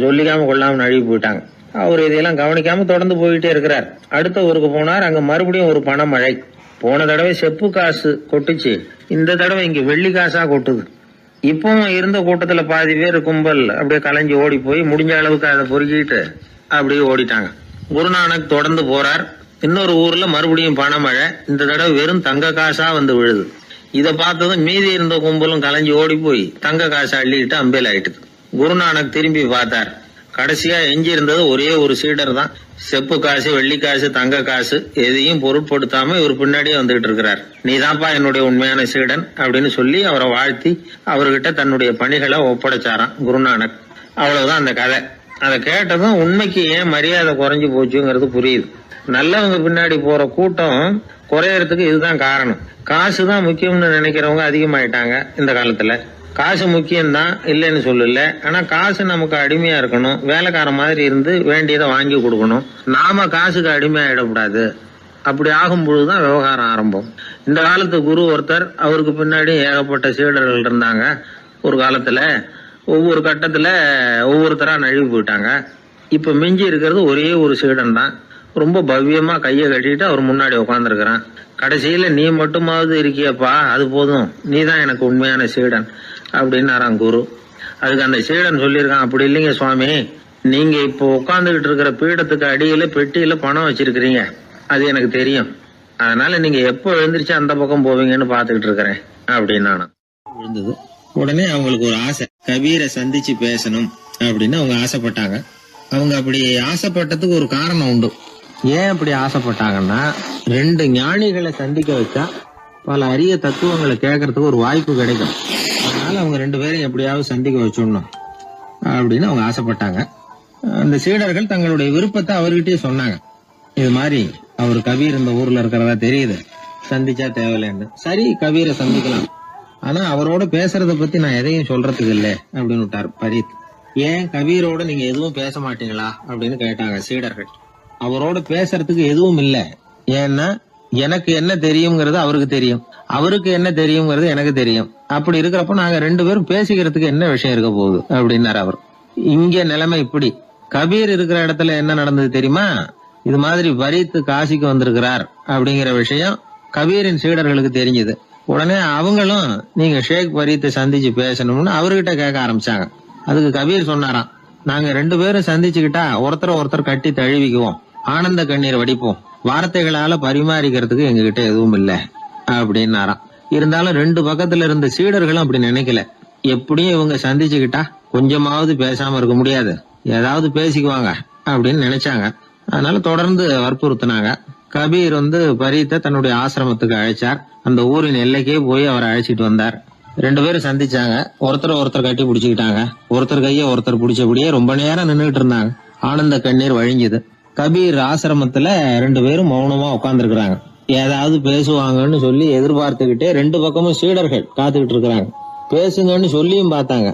சொல்லிக்காம கொள்ளாம நழுவி போயிட்டாங்க. அவர் இதையெல்லாம் கவனிக்காம தொடர்ந்து போயிட்டே இருக்கிறார். அடுத்த ஊருக்கு போனார். அங்க மறுபடியும் ஒரு பணமழை. போன தடவை செப்பு காசு கொட்டுச்சு, இந்த தடவை இங்க வெள்ளி காசா கொட்டுது. இப்பவும் இருந்த கூட்டத்துல பாதி பேர் கும்பல் அப்படியே கலைஞ்சு ஓடி போய் முடிஞ்ச அளவுக்கு அதை பொறுக்கிட்டு அப்படியே ஓடிட்டாங்க. குருநானக் தொடர்ந்து போறார். இன்னொரு ஊர்ல மறுபடியும் பணமழை. இந்த தடவை வெறும் தங்க காசா வந்து விழுது. இதை பார்த்ததும் மீதி இருந்த கும்பலும் கலைஞ்சு ஓடி போய் தங்க காசை அள்ளிக்கிட்டு அம்பேல் ஆயிட்டுது. குருநானக் திரும்பி பார்த்தார். கடைசியா எஞ்சி இருந்தது ஒரே ஒரு சீடர் தான். செப்பு காசு, வெள்ளி காசு, தங்க காசு எதையும் பொருட்படுத்தாம இவர் பின்னாடியே வந்துகிட்டு இருக்கிறார். நீதான்ப்பா என்னுடைய உண்மையான சீடன் அப்படின்னு சொல்லி அவரை வாழ்த்தி அவர்கிட்ட தன்னுடைய பணிகளை ஒப்படைச்சாராம் குருநானக். அவ்வளவுதான் அந்த கதை. அதை கேட்டதும் உண்மைக்கு ஏன் மரியாதை குறைஞ்சு போச்சுங்கிறது புரியுது. நல்லவங்க பின்னாடி போற கூட்டம் குறையறதுக்கு இதுதான் காரணம். காசு தான் முக்கியம்னு நினைக்கிறவங்க அதிகமாயிட்டாங்க இந்த காலத்துல. காசு முக்கியம்தான், இல்லைன்னு சொல்லல. ஆனா காசு நமக்கு அடிமையா இருக்கணும். வேலைக்கார மாதிரி இருந்து வேண்டியதை வாங்கி கொடுக்கணும். நாம காசுக்கு அடிமையாயிடக்கூடாது. அப்படி ஆகும் பொழுதுதான் விவகாரம் ஆரம்பம். இந்த காலத்து குரு ஒருத்தர், அவருக்கு பின்னாடி ஏகப்பட்ட சீடர்கள் இருந்தாங்க. ஒரு காலத்துல ஒவ்வொரு கட்டத்துல ஒவ்வொருத்தரா நழுவி போயிட்டாங்க. இப்ப மிஞ்சி இருக்கிறது ஒரே ஒரு சீடன் தான். ரொம்ப பவ்யமா கையை கட்டிட்டு அவர் முன்னாடி உட்காந்துருக்கிறான். கடைசியில நீ மட்டுமாவது இருக்கியப்பா, அது போதும், நீ தான் எனக்கு உண்மையான சீடன் அப்படின்னாராம் குரு. அதுக்கு அந்த சீடன் சொல்லியிருக்கான், அப்படி இல்லைங்க சுவாமி, நீங்க இப்போ உட்காந்துக்கிட்டு இருக்கிற பீடத்துக்கு அடியில பெட்டியில பணம் வச்சிருக்கிறீங்க, அது எனக்கு தெரியும். அதனால நீங்க எப்போ எழுந்திரிச்சு அந்த பக்கம் போவீங்கன்னு பாத்துக்கிட்டு இருக்கிறேன் அப்படின்னு நானும் விழுந்தது. உடனே அவங்களுக்கு ஒரு ஆசை, கபீரை சந்திச்சு பேசணும் அப்படின்னு அவங்க ஆசைப்பட்டாங்க. அவங்க அப்படி ஆசைப்பட்டதுக்கு ஒரு காரணம் உண்டு. ஏன் அப்படி ஆசைப்பட்டாங்கன்னா, 2 ஞானிகளை சந்திக்க வச்சா பல அரிய தத்துவங்களை கேட்கறதுக்கு ஒரு வாய்ப்பு கிடைக்கும். அதனால அவங்க 2 பேரையும் எப்படியாவது சந்திக்க வச்சுடணும் அப்படின்னு அவங்க ஆசைப்பட்டாங்க. அந்த சீடர்கள் தங்களுடைய விருப்பத்தை அவர்கிட்டயே சொன்னாங்க. இது மாதிரி அவர் கபீர் இந்த ஊர்ல இருக்கிறதா தெரியுது, சந்திச்சா தேவையில்லைன்னு. சரி, கபீரை சந்திக்கலாம், ஆனா அவரோட பேசுறத பத்தி நான் எதையும் சொல்றதுக்கு இல்லை அப்படின்னு விட்டார் பரீத். ஏன் கபீரோட நீங்க எதுவும் பேச மாட்டீங்களா அப்படின்னு கேட்டாங்க சீடர்கள். அவரோட பேசுறதுக்கு எதுவும் இல்ல. ஏன்னா எனக்கு என்ன தெரியுங்கிறது அவருக்கு தெரியும், அவருக்கு என்ன தெரியுங்கிறது எனக்கு தெரியும். அப்படி இருக்கிறப்ப நாங்க 2 பேரும் பேசிக்கிறதுக்கு என்ன விஷயம் இருக்க போகுது அப்படின்னாரு அவர். இங்க நிலைமை இப்படி. கபீர் இருக்கிற இடத்துல என்ன நடந்தது தெரியுமா? இது மாதிரி பரீத் காசிக்கு வந்திருக்கிறார் அப்படிங்கிற விஷயம் கபீரின் சீடர்களுக்கு தெரிஞ்சது. உடனே அவங்களும் நீங்க ஷேக் பரீத்தை சந்திச்சு பேசணும்னு அவர்கிட்ட கேட்க ஆரம்பிச்சாங்க. அதுக்கு கபீர் சொன்னாராம், நாங்க 2 பேரும் சந்திச்சுக்கிட்டா ஒருத்தர் கட்டி தழுவிக்குவோம், ஆனந்த கண்ணீர் வடிப்போம், வார்த்தைகளால பரிமாறிக்கிறதுக்கு எங்ககிட்ட எதுவும் இல்ல அப்படின்னாராம். இருந்தாலும் 2 பக்கத்துல இருந்த சீடர்களும் அப்படி நினைக்கல. எப்படியும் இவங்க சந்திச்சுக்கிட்டா கொஞ்சமாவது பேசாம இருக்க முடியாது, ஏதாவது பேசிக்குவாங்க அப்படின்னு நினைச்சாங்க. அதனால தொடர்ந்து வற்புறுத்தினாங்க. கபீர் பரீத்தை தன்னுடைய ஆசிரமத்துக்கு அழைச்சார். அந்த ஊரின் எல்லைக்கே போய் அவரை அழைச்சிட்டு வந்தார். 2 பேரும் சந்திச்சாங்க. ஒருத்தர் கட்டி பிடிச்சுக்கிட்டாங்க. ஒருத்தர் கைய ஒருத்தர் பிடிச்சபடியே ரொம்ப நேரம் நின்றுட்டு இருந்தாங்க. ஆனந்த கண்ணீர் வழிஞ்சுது. கபீர் ஆசிரமத்துல 2 பேரும் மௌனமா உட்கார்ந்துருக்காங்க. ஏதாவது பேசுவாங்கன்னு சொல்லி எதிர்பார்த்துக்கிட்டே 2 பக்கமும் சீடர்கள் காத்துக்கிட்டு இருக்கிறாங்க. பேசுங்கன்னு சொல்லியும் பார்த்தாங்க.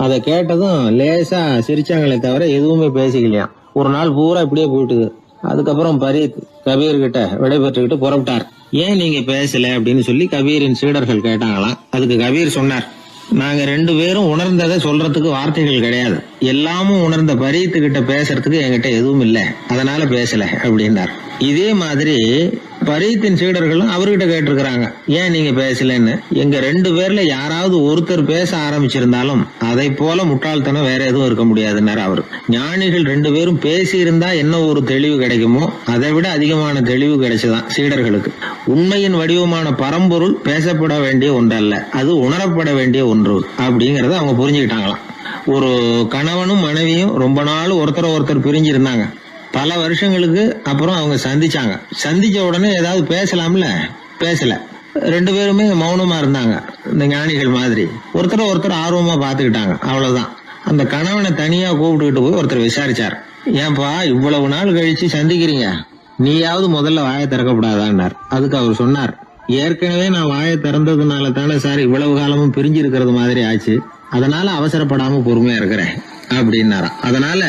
அதை கேட்டதும் லேசா சிரிச்சாங்களே தவிர எதுவுமே பேசிக்கலையாம். ஒரு நாள் பூரா இப்படியே போயிட்டுது. அதுக்கப்புறம் பரீத் கபீர் கிட்ட விடைபெற்றுக்கிட்டு புறப்பட்டார். ஏன் நீங்க பேசல அப்படின்னு சொல்லி கபீரின் சீடர்கள் கேட்டாங்களாம். அதுக்கு கபீர் சொன்னார், நாங்க 2 பேரும் உணர்ந்ததை சொல்றதுக்கு வார்த்தைகள் கிடையாது. எல்லாமும் உணர்ந்த பரீத்து கிட்ட பேசுறதுக்கு என்கிட்ட எதுவும் இல்ல, அதனால பேசல அப்படின்னார். இதே மாதிரி பரீத்தின் சீடர்களும் அவர்கிட்ட கேட்டிருக்கிறாங்க, ஏன் நீங்க பேசலன்னு. எங்க 2 பேர்ல யாராவது ஒருத்தர் பேச ஆரம்பிச்சிருந்தாலும் அதை போல முட்டாள்தனம் வேற எதுவும் இருக்க முடியாதுன்னாரு அவரு. ஞானிகள் 2 பேரும் பேசி இருந்தா என்ன ஒரு தெளிவு கிடைக்குமோ அதை விட அதிகமான தெளிவு கிடைச்சதான் சீடர்களுக்கு. உண்மையின் வடிவமான பரம்பொருள் பேசப்பட வேண்டிய ஒன்றல்ல, அது உணரப்பட வேண்டிய ஒன்று அப்படிங்கறத அவங்க புரிஞ்சுக்கிட்டாங்களாம். ஒரு கணவனும் மனைவியும் ரொம்ப நாள் ஒருத்தர் பிரிஞ்சிருந்தாங்க. பல வருஷங்களுக்கு அப்புறம் அவங்க சந்திச்ச உடனே ஏதாவது பேசலாம்ல, பேசல. 2 பேருமே மௌனமா இருந்தாங்க. இந்த ஞானிகள் மாதிரி ஒருத்தர் ஆர்வமா பாத்துக்கிட்டாங்க, அவ்வளவுதான். அந்த கணவனை தனியா கூப்பிட்டுக்கிட்டு போய் ஒருத்தர் விசாரிச்சார். ஏன்பா இவ்வளவு நாள் கழிச்சு சந்திக்கிறீங்க, நீயாவது முதல்ல வாயை திறக்கப்படாதான்னார். அதுக்கு அவர் சொன்னார், ஏற்கனவே நான் வாயை திறந்ததுனால தானே சார் இவ்வளவு காலமும் பிரிஞ்சு இருக்கிறது மாதிரி ஆச்சு, அதனால அவசரப்படாம பொறுமையா இருக்கிறேன் அப்படின்னாராம். அதனால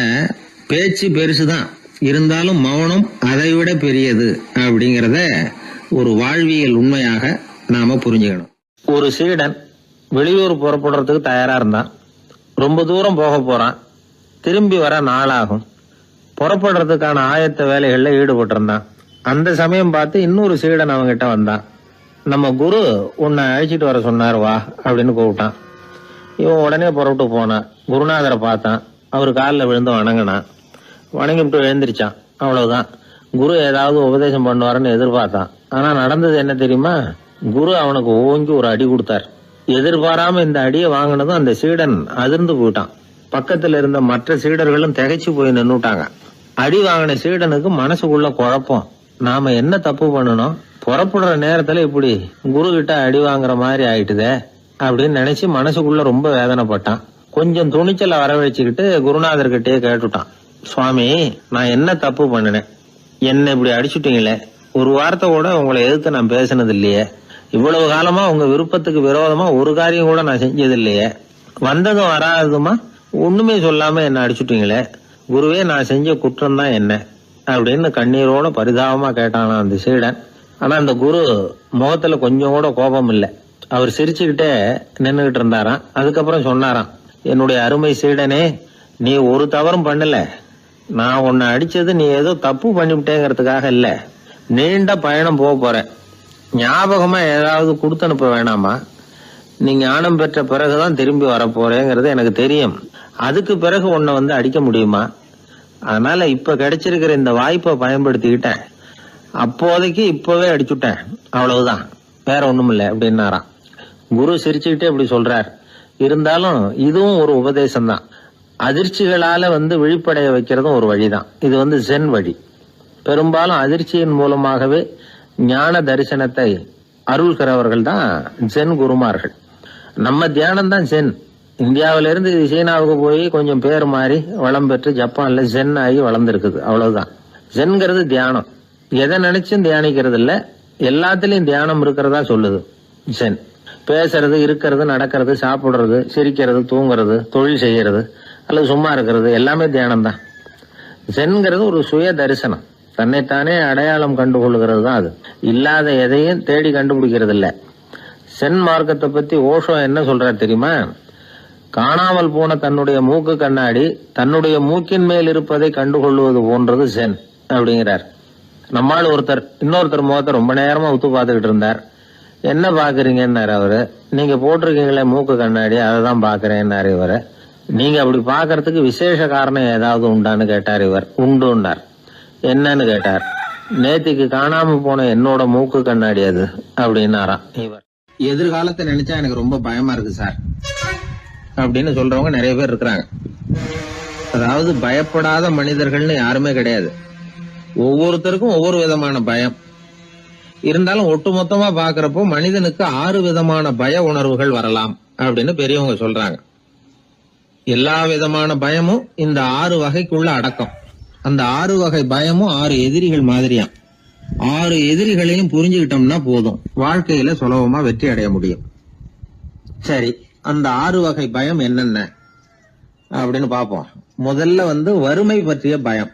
பேச்சு பெருசுதான், இருந்தாலும் மௌனம் அதை விட பெரியது அப்படிங்கறத ஒரு வாழ்வியல் உண்மையாக நாம புரிஞ்சுக்கணும். ஒரு சீடன் வெளியூர் புறப்படுறதுக்கு தயாரா இருந்தான். ரொம்ப தூரம் போக போறான், திரும்பி வர நாளாகும். புறப்படுறதுக்கான ஆயத்த வேலைகள்ல ஈடுபட்டு இருந்தான். அந்த சமயம் பார்த்து இன்னொரு சீடன் அவங்கிட்ட வந்தான். நம்ம குரு உன்னை அழைச்சிட்டு வர சொன்னார், வா அப்படின்னு கூப்பிட்டான். இவன் உடனே புறப்பட்டு போனான். குருநாதரை பார்த்தான். அவர் காலில் விழுந்து வணங்கினான். வணங்கிவிட்டு எழுந்திரிச்சான். அவ்வளவுதான். குரு ஏதாவது உபதேசம் பண்ணுவாருன்னு எதிர்பார்த்தான். ஆனா நடந்தது என்ன தெரியுமா? குரு அவனுக்கு ஓங்கி ஒரு அடி கொடுத்தார். எதிர்பாராம இந்த அடியை வாங்கினதும் அந்த சீடன் அதிர்ந்து போயிட்டான். பக்கத்துல இருந்த மற்ற சீடர்களும் திகைச்சு போய் நின்னுட்டாங்க. அடி வாங்கின சீடனுக்கு மனசுக்குள்ள குழப்பம். நாம என்ன தப்பு பண்ணணும், புறப்படுற நேரத்துல இப்படி குரு கிட்ட அடி வாங்குற மாதிரி ஆயிட்டுதே அப்படின்னு நினைச்சு மனசுக்குள்ள ரொம்ப வேதனைப்பட்டான். கொஞ்சம் துணிச்சலை வரவழைச்சுக்கிட்டு குருநாதர்கிட்டயே கேட்டுட்டான், சுவாமி நான் என்ன தப்பு பண்ணினேன், என்ன இப்படி அடிச்சுட்டீங்களே, ஒரு வார்த்தை கூட உங்களை எதிர்த்து நான் பேசினது இல்லையே, இவ்வளவு காலமா உங்க விருப்பத்துக்கு விரோதமா ஒரு காரியம் கூட நான் செஞ்சது இல்லையே, வந்ததும் வராததுமா ஒண்ணுமே சொல்லாம என்ன அடிச்சுட்டீங்களே, குருவே நான் செஞ்ச குற்றம் தான் என்ன அப்படின்னு கண்ணீரோட பரிதாபமா கேட்டானா அந்த சீடன். ஆனா அந்த குரு முகத்துல கொஞ்சம் கூட கோபம் இல்லை. அவர் சிரிச்சுக்கிட்டே நின்னுகிட்டு இருந்தாராம். அதுக்கப்புறம் சொன்னாராம், என்னுடைய அருமை சீடனே, நீ ஒரு தவறும் பண்ணல, நான் உன்னை அடிச்சது நீ ஏதோ தப்பு பண்ணிவிட்டேங்கிறதுக்காக இல்ல, நீண்ட பயணம் போக போறேன், ஞாபகமா ஏதாவது கொடுத்து அனுப்ப வேணாமா, நீ ஞானம் பெற்ற பிறகுதான் திரும்பி வரப்போறேங்கிறது எனக்கு தெரியும், அதுக்கு பிறகு உன்னை வந்து அடிக்க முடியுமா, அதனால இப்ப கிடைச்சிருக்கிற இந்த வாய்ப்பை பயன்படுத்திக்கிட்டேன், அப்போதைக்கு இப்பவே அடிச்சுட்டேன், அவ்வளவுதான், வேற ஒண்ணும் இல்லை அப்படின்னாராம். குரு சிரிச்சுக்கிட்டே இப்படி சொல்றார். இருந்தாலும் இதுவும் ஒரு உபதேசம் தான். அதிர்ச்சிகளால வந்து விழிப்படைய வைக்கிறதும் ஒரு வழிதான். இது ஜென் வழி. பெரும்பாலும் அதிர்ச்சியின் மூலமாகவே ஞான தரிசனத்தை அருள்கிறவர்கள் தான் ஜென் குருமார்கள். நம்ம தியானம் தான் ஜென். இந்தியாவிலிருந்து சீனாவுக்கு போய் கொஞ்சம் பேர் மாறி வளம் பெற்று ஜப்பான்ல ஜென் ஆகி வளர்ந்துருக்குது, அவ்வளவுதான். ஜென்கிறது தியானம். எதை நினைச்சும் தியானிக்கிறது இல்ல, எல்லாத்திலையும் தியானம் இருக்கிறதா சொல்லுது ஜென். பேசுறது, இருக்கிறது, நடக்கிறது, சாப்பிடுறது, சிரிக்கிறது, தூங்குறது, தொழில் செய்யறது அல்லது சும்மா இருக்கிறது எல்லாமே தியானம் தான். ஜென்கிறது ஒரு சுய தரிசனம், தன்னைத்தானே அடையாளம் கண்டுகொள்கிறது தான் அது. இல்லாத எதையும் தேடி கண்டுபிடிக்கிறது இல்ல. சென் மார்க்கத்தை பத்தி ஓஷோ என்ன சொல்றாரு தெரியுமா? காணாமல் போன தன்னுடைய மூக்கு கண்ணாடி தன்னுடைய மூக்கின் மேல் இருப்பதை கண்டுகொள்வது போன்றது சென் அப்படிங்கிறார். நம்மால் ஒருத்தர் இன்னொருத்தர் முகத்தை ரொம்ப நேரமா உத்து பார்த்துக்கிட்டு இருந்தார். என்ன பாக்குறீங்கன்னாரு அவரு. நீங்க போட்டிருக்கீங்களே மூக்கு கண்ணாடி, அதை தான் பாக்குறேன்னாரு இவரு. நீங்க அப்படி பாக்குறதுக்கு விசேஷ காரணம் ஏதாவது உண்டான்னு கேட்டார் இவர். உண்டுன்னார். என்னன்னு கேட்டார். நேத்திக்கு காணாம போன என்னோட மூக்கு கண்ணாடி அது அப்படின்னாராம் இவர். எதிர்காலத்தை நினைச்சா எனக்கு ரொம்ப பயமா இருக்கு சார் அப்படின்னு சொல்றவங்க நிறைய பேர் இருக்கிறாங்க. அதாவது பயப்படாத மனிதர்கள்னு யாருமே கிடையாது. ஒவ்வொருத்தருக்கும் ஒவ்வொரு விதமான பயம் இருந்தாலும் ஒட்டுமொத்தமா பாக்குறப்போ மனிதனுக்கு 6 விதமான பய உணர்வுகள் வரலாம் அப்படின்னு பெரியவங்க சொல்றாங்க. எல்லா விதமான பயமும் இந்த 6 வகைக்குள்ள அடக்கம். அந்த 6 வகை பயமும் 6 எதிரிகள் மாதிரியாம். 6 எதிரிகளையும் புரிஞ்சுக்கிட்டோம்னா போதும், வாழ்க்கையில சுலபமா வெற்றி அடைய முடியும். சரி, அந்த 6 வகை பயம் என்னென்ன அப்படின்னு பாப்போம். முதல்ல வறுமை பற்றிய பயம்,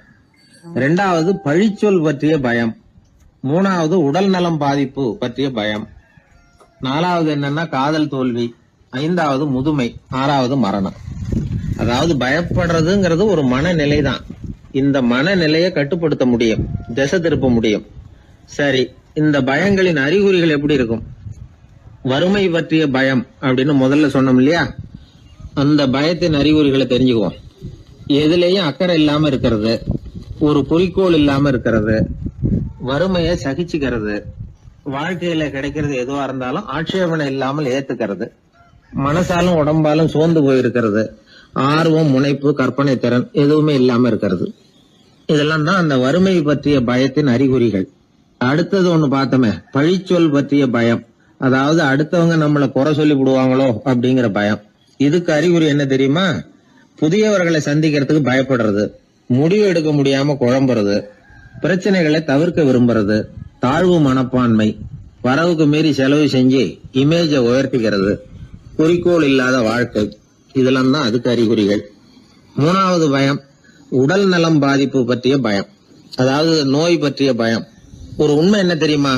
2வது பழிச்சொல் பற்றிய பயம், 3வது உடல் நலம் பாதிப்பு பற்றிய பயம், 4வது என்னன்னா காதல் தோல்வி, 5வது முதுமை, 6வது மரணம். அதாவது பயப்படுறதுங்கிறது ஒரு மனநிலை தான். இந்த மனநிலையை கட்டுப்படுத்த முடியும், திசை திருப்ப முடியும். சரி, இந்த பயங்களின் அறிகுறிகள் எப்படி இருக்கும்? வறுமை பற்றிய பயம் அப்படின்னு முதல்ல சொன்னோம் இல்லையா, அந்த பயத்தின் அறிகுறிகளை தெரிஞ்சுக்குவோம். எதுலேயும் அக்கறை இல்லாம இருக்கிறது, ஒரு குறிக்கோள் இல்லாம இருக்கிறது, வறுமையை சகிச்சுக்கிறது, வாழ்க்கையில கிடைக்கிறது எதுவா இருந்தாலும் ஆட்சேபனை இல்லாமல் ஏத்துக்கிறது, மனசாலும் உடம்பாலும் சோர்ந்து போயிருக்கிறது, ஆர்வம், முனைப்பு, கற்பனை திறன் எதுவுமே இல்லாம இருக்கிறது. இதெல்லாம் தான் அந்த வறுமை பற்றிய பயத்தின் அறிகுறிகள். அடுத்தது ஒண்ணு பார்த்தோமே, பழிச்சொல் பற்றிய பயம். அதாவது அடுத்தவங்க நம்மள குறை சொல்லி விடுவாங்களோ அப்படிங்கிற பயம். இதுக்கு அறிகுறி என்ன தெரியுமா? புதியவர்களை சந்திக்கிறதுக்கு பயப்படுறது, முடிவு எடுக்க முடியாம குழம்புறது, பிரச்சனைகளை தவிர்க்க விரும்புறது, தாழ்வு மனப்பான்மை, வரவுக்கு மீறி செலவு செஞ்சு இமேஜை உயர்த்திக்கிறது, குறிக்கோள் இல்லாத வாழ்க்கை. இதெல்லாம் தான் அதுக்கு அறிகுறிகள். மூணாவது பயம், உடல் நலம் பாதிப்பு பற்றிய பயம். அதாவது நோய் பற்றிய பயம். ஒரு உண்மை என்ன தெரியுமா?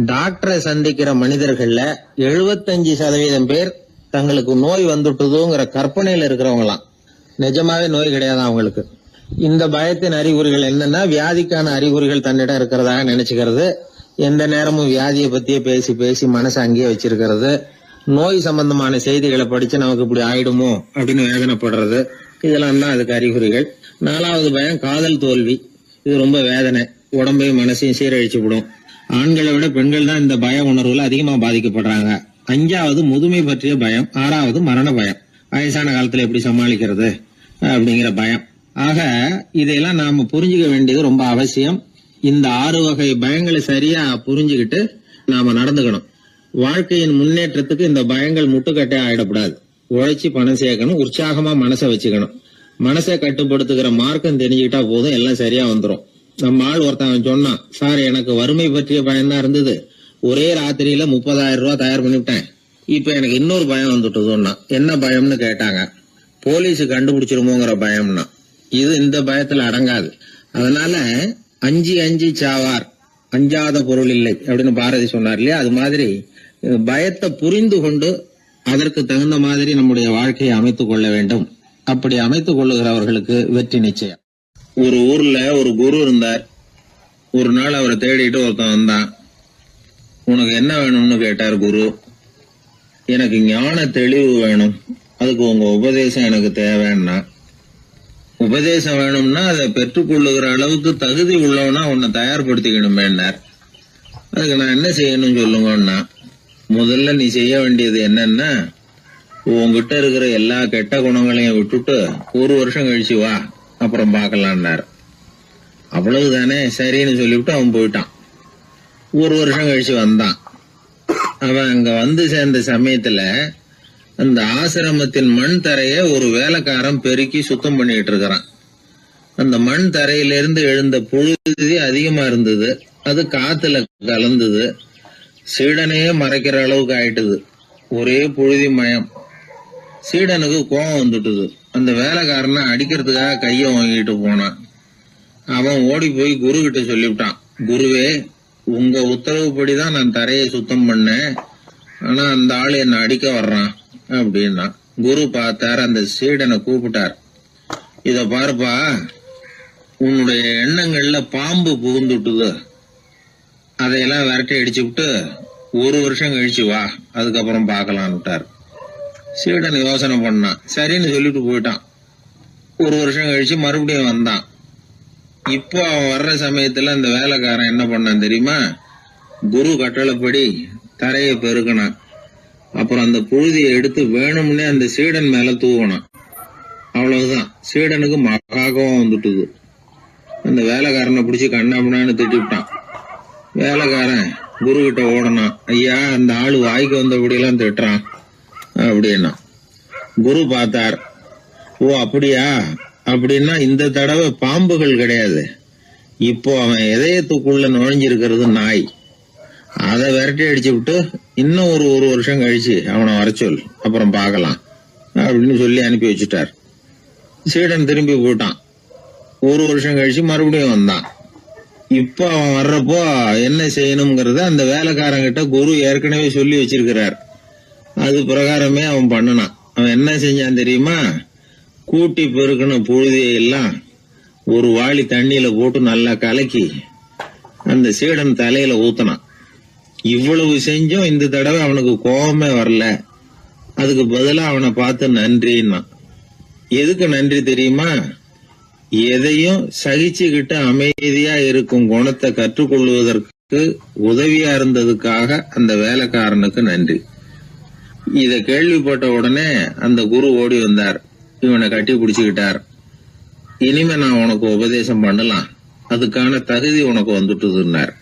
டாக்டரை சந்திக்கிற மனிதர்கள்ல 75% பேர் தங்களுக்கு நோய் வந்துட்டுதுங்கிற கற்பனையில இருக்கிறவங்களாம். நிஜமாவே நோய் கிடையாது அவங்களுக்கு. இந்த பயத்தின் அறிகுறிகள் என்னன்னா, வியாதிக்கான அறிகுறிகள் தன்னிடம் இருக்கிறதாக நினைச்சுக்கிறது, எந்த நேரமும் வியாதியை பத்தியே பேசி பேசி மனசை அங்கேயே வச்சிருக்கிறது, நோய் சம்பந்தமான செய்திகளை படிச்சு நமக்கு இப்படி ஆயிடுமோ அப்படின்னு வேதனைப்படுறது. இதெல்லாம் தான் அதுக்கு அறிகுறிகள். நாலாவது பயம், காதல் தோல்வி. இது ரொம்ப வேதனை, உடம்பையும் மனசையும் சீரழிச்சு விடும். ஆண்களை விட பெண்கள் தான் இந்த பய உணர்வுல அதிகமா பாதிக்கப்படுறாங்க. அஞ்சாவது முதுமை பற்றிய பயம். ஆறாவது மரண பயம். வயசான காலத்துல எப்படி சமாளிக்கிறது அப்படிங்கிற பயம். ஆக இதையெல்லாம் நாம புரிஞ்சுக்க வேண்டியது ரொம்ப அவசியம். இந்த 6 வகை பயங்களை சரியா புரிஞ்சுக்கிட்டு நாம நடந்துக்கணும். வாழ்க்கையின் முன்னேற்றத்துக்கு இந்த பயங்கள் முட்டுக்கட்டே ஆயிடக்கூடாது. உழைச்சி பணம் சேர்க்கணும், உற்சாகமா மனசை வச்சுக்கணும். மனசை கட்டுப்படுத்துகிற மார்க்கம் தெரிஞ்சுக்கிட்டா போதும், எல்லாம் சரியா வந்துடும். நம்ம ஆள் ஒருத்தன் சொன்னான், சார் எனக்கு வறுமை பற்றிய பயம் தான் இருந்தது, ஒரே ராத்திரியில 30,000 ரூபாய் தயார் பண்ணிவிட்டேன், இப்ப எனக்கு இன்னொரு பயம் வந்துட்டுதுன்னா. என்ன பயம்னு கேட்டாங்க. போலீஸ் கண்டுபிடிச்சிருமோங்கிற பயம்னா. இது இந்த பயத்துல அடங்காது. அதனால அஞ்சி அஞ்சி சாவார், அஞ்சாத பொருள் இல்லை அப்படின்னு பாரதி சொன்னார் இல்லையா? அது மாதிரி பயத்தை புரிந்து கொண்டு அதற்கு தகுந்த மாதிரி நம்முடைய வாழ்க்கையை அமைத்துக் கொள்ள வேண்டும். அப்படி அமைத்துக் கொள்ளுகிறவர்களுக்கு வெற்றி நிச்சயம். ஒரு ஊர்ல ஒரு குரு இருந்தார். ஒரு நாள் அவரை தேடிட்டு ஒருத்தன் வந்தான். உனக்கு என்ன வேணும்னு கேட்டார் குரு. எனக்கு ஞான தெளிவு வேணும், அதுக்கு உங்க உபதேசம் எனக்கு தேவைன்னா. உபதேசம் வேணும்னா அதை பெற்றுக்கொள்ளுகிற அளவுக்கு தகுதி உள்ளவனா உன்னை தயார்படுத்திக்கணுமேன்னார். அதுக்கு நான் என்ன செய்யணும் சொல்லுங்கன்னா, முதல்ல நீ செய்ய வேண்டியது என்னன்னா, உங்ககிட்ட இருக்கிற எல்லா கெட்ட குணங்களையும் விட்டுட்டு 1 வருஷம் கழிச்சு வா, அப்புறம் பார்க்கலான்னார். அவ்வளவுதானே, சரின்னு சொல்லிவிட்டு அவன் போயிட்டான். 1 வருஷம் கழிச்சு வந்தான். அவன் அங்க வந்து சேர்ந்த சமயத்துல அந்த ஆசிரமத்தின் மண் தரைய ஒரு வேலைக்காரன் பெருக்கி சுத்தம் பண்ணிட்டு இருக்கிறான். அந்த மண் தரையிலிருந்து எழுந்த புழுதி அதிகமா இருந்தது. அது காத்துல கலந்தது. சீடனையே மறைக்கிற அளவுக்கு ஆயிட்டுது. ஒரே புழுதி மயம். சீடனுக்கு கோபம் வந்துட்டுது. அந்த வேலைக்காரனை அடிக்கிறதுக்காக கைய வாங்கிட்டு போனான். அவன் ஓடி போய் குரு கிட்ட சொல்லிவிட்டான், குருவே, உங்க உத்தரவுப்படிதான் நான் தரையை சுத்தம் பண்ணேன், ஆனா அந்த ஆளு என்ன அடிக்க வர்றான் அப்படின்னா. குரு பார்த்தார், அந்த சீடனை கூப்பிட்டார். இத பாருப்பா, உன்னுடைய எண்ணங்கள்ல பாம்பு புகுந்துட்டுது, அதையெல்லாம் விரட்டி அடிச்சு விட்டு 1 வருஷம் கழிச்சு வா, அதுக்கப்புறம் பார்க்கலான்னுட்டார். சீடன் யோசனை பண்ணான். சரின்னு சொல்லிட்டு போயிட்டான். 1 வருஷம் கழிச்சு மறுபடியும் வந்தான். இப்போ அவன் வர்ற சமயத்துல அந்த வேலைக்காரன் என்ன பண்ணான் தெரியுமா? குரு கட்டளைப்படி தரையை பெருக்கினான். அப்புறம் அந்த புழுதியை எடுத்து வேணும்னே அந்த சீடன் மேல தூவனான். அவ்வளவுதான், சீடனுக்கு மகாகோவம் வந்துட்டுது. அந்த வேலைக்காரனை பிடிச்சி கண்ணாமண்ணான்னு திட்டிவிட்டான். வேலைக்காரன் குரு கிட்ட ஓடனான். ஐயா, அந்த ஆளு வாய்க்கு வந்தபடியெல்லாம் திட்டுறான் அப்படின்னா. குரு பார்த்தார். ஓ அப்படியா? அப்படின்னா இந்த தடவை பாம்புகள் கிடையாது, இப்போ அவன் இதயத்துக்குள்ள நுழைஞ்சிருக்கிறது நாய். அதை விரட்டி அடிச்சு விட்டு இன்னும் ஒரு 1 வருஷம் கழிச்சு அவனை வர சொல், அப்புறம் பார்க்கலாம் அப்படின்னு சொல்லி அனுப்பி வச்சுட்டார். சீடன் திரும்பி போயிட்டான். 1 வருஷம் கழிச்சு மறுபடியும் வந்தான். இப்ப அவன் வர்றப்போ என்ன செய்யணுங்கிறத அந்த வேலைக்காரங்கிட்ட குரு ஏற்கனவே சொல்லி வச்சிருக்கிறார். அது பிரகாரமே அவன் பண்ணனான். அவன் என்ன செஞ்சான் தெரியுமா? கூட்டி பெருக்கின புழுதியை எல்லாம் ஒரு வாளி தண்ணியில போட்டு நல்லா கலக்கி அந்த சீடன் தலையில ஊத்தினான். இவ்வளவு செஞ்சும் இந்த தடவை அவனுக்கு கோபமே வரல. அதுக்கு பதிலா அவனை பார்த்து நன்றின்னா. எதுக்கு நன்றி தெரியுமா? எதையும் சகிச்சுக்கிட்டு அமைதியா இருக்கும் குணத்தை கற்றுக்கொள்வதற்கு உதவியா இருந்ததுக்காக அந்த வேலைக்காரனுக்கு நன்றி. இத கேள்விப்பட்ட உடனே அந்த குரு ஓடி வந்தார். இவனை கட்டி பிடிச்சுக்கிட்டார். இனிமே நான் உனக்கு உபதேசம் பண்ணலாம், அதுக்கான தகுதி உனக்கு வந்துட்டுதுன்னார்.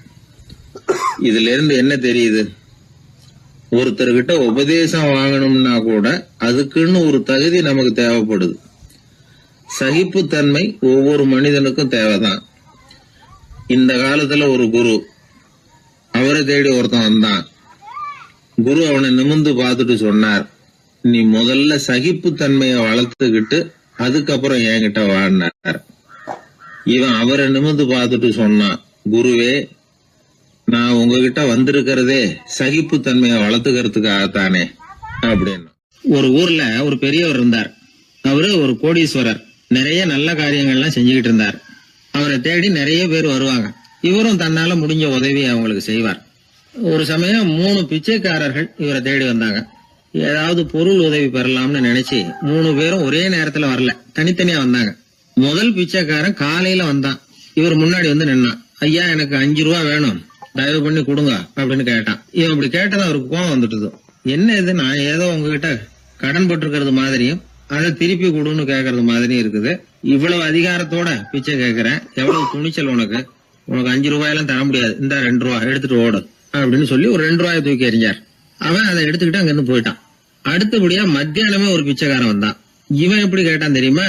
இதுல இருந்து என்ன தெரியுது? ஒருத்தர்கிட்ட உபதேசம் வாங்கணும்னா கூட அதுக்குன்னு ஒரு தகுதி நமக்கு தேவைப்படுது. சகிப்புத்தன்மை ஒவ்வொரு மனிதனுக்கும் தேவைதான். இந்த காலத்துல ஒரு குரு, அவரை தேடி ஒருத்தன் வந்தான். குரு அவனை நிமிர்ந்து பார்த்துட்டு சொன்னார், நீ முதல்ல சகிப்புத்தன்மைய வளர்த்துக்கிட்டு அதுக்கப்புறம் என்கிட்ட வாழ்னார். இவன் அவரை நிமிர்ந்து பார்த்துட்டு சொன்னான், குருவே, நான் உங்ககிட்ட வந்திருக்கிறதே சகிப்புத்தன்மைய வளர்த்துக்கிறதுக்காகத்தானே அப்படின்னு. ஒரு ஊர்ல ஒரு பெரியவர் இருந்தார். அவரு ஒரு கோடீஸ்வரர். நிறைய நல்ல காரியங்கள்லாம் செஞ்சுக்கிட்டு இருந்தார். அவரை தேடி நிறைய பேர் வருவாங்க. இவரும் தன்னால முடிஞ்ச உதவி அவங்களுக்கு செய்வார். ஒரு சமயம் 3 பிச்சைக்காரர்கள் இவரை தேடி வந்தாங்க. ஏதாவது பொருள் உதவி பெறலாம்னு நினைச்சு 3 பேரும் ஒரே நேரத்துல வரல, தனித்தனியா வந்தாங்க. முதல் பிச்சைக்காரன் காலையில வந்தான். இவர் முன்னாடி வந்து நின்னான். ஐயா, எனக்கு 5 ரூபா வேணும், தயவு பண்ணி கொடுங்க அப்படின்னு கேட்டான். இவன் இப்படி கேட்டதான் அவருக்கு கோவம் வந்துட்டுது. என்ன இது, நான் ஏதோ உங்ககிட்ட கடன் பட்டிருக்கிறது மாதிரியும் அதை திருப்பி கொடுன்னு கேட்கறது மாதிரியும் இருக்குது. இவ்வளவு அதிகாரத்தோட பிச்சை கேட்கிறேன், எவ்வளவு துணிச்சல் உனக்கு 5 ரூபாயெல்லாம் தர முடியாது, இந்த 2 ரூபா எடுத்துட்டு ஓடு அப்படின்னு சொல்லி ஒரு 2 ரூபாயை தூக்கி எறிஞ்சார். அவன் அதை எடுத்துக்கிட்டு அங்கிருந்து போயிட்டான். அடுத்தபடியா மத்தியானமே ஒரு பிச்சைக்காரன் வந்தான். இவன் எப்படி கேட்டான் தெரியுமா?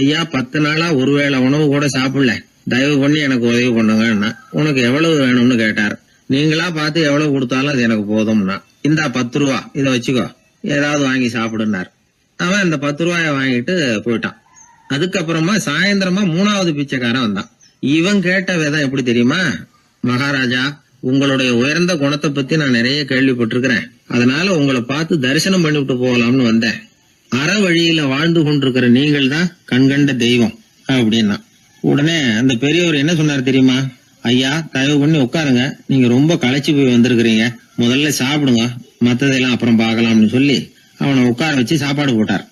ஐயா, 10 நாளா ஒருவேளை உணவு கூட சாப்பிடல, தயவு பண்ணி எனக்கு உதவி பண்ணுங்கன்னா. உனக்கு எவ்வளவு வேணும்னு கேட்டார். நீங்களா பார்த்து எவ்வளவு கொடுத்தாலும் அது எனக்கு போதும்னா. இந்தா 10 ரூபா, இதை வச்சுக்கோ, ஏதாவது வாங்கி சாப்பிடுனார். அவன் அந்த 10 ரூபாய வாங்கிட்டு போயிட்டான். அதுக்கப்புறமா சாயந்தரமா 3வது பிச்சைக்காரன் வந்தான். இவன் கேட்ட விதம் எப்படி தெரியுமா? மகாராஜா, உங்களுடைய உயர்ந்த குணத்தை பத்தி நான் நிறைய கேள்விப்பட்டிருக்கிறேன், அதனால உங்களை பார்த்து தரிசனம் பண்ணிவிட்டு போகலாம்னு வந்தேன். அற வழியில வாழ்ந்து கொண்டிருக்கிற நீங்கள் தான் கண்கண்ட தெய்வம் அப்படின்னா. உடனே அந்த பெரியவர் என்ன சொன்னார் தெரியுமா? ஐயா, தயவு பண்ணி உட்காருங்க, நீங்க ரொம்ப களைச்சு போய் வந்திருக்கிறீங்க, முதல்ல சாப்பிடுங்க, மத்ததெல்லாம் அப்புறம் பார்க்கலாம்னு சொல்லி அவனை உட்கார வச்சு சாப்பாடு போட்டார்.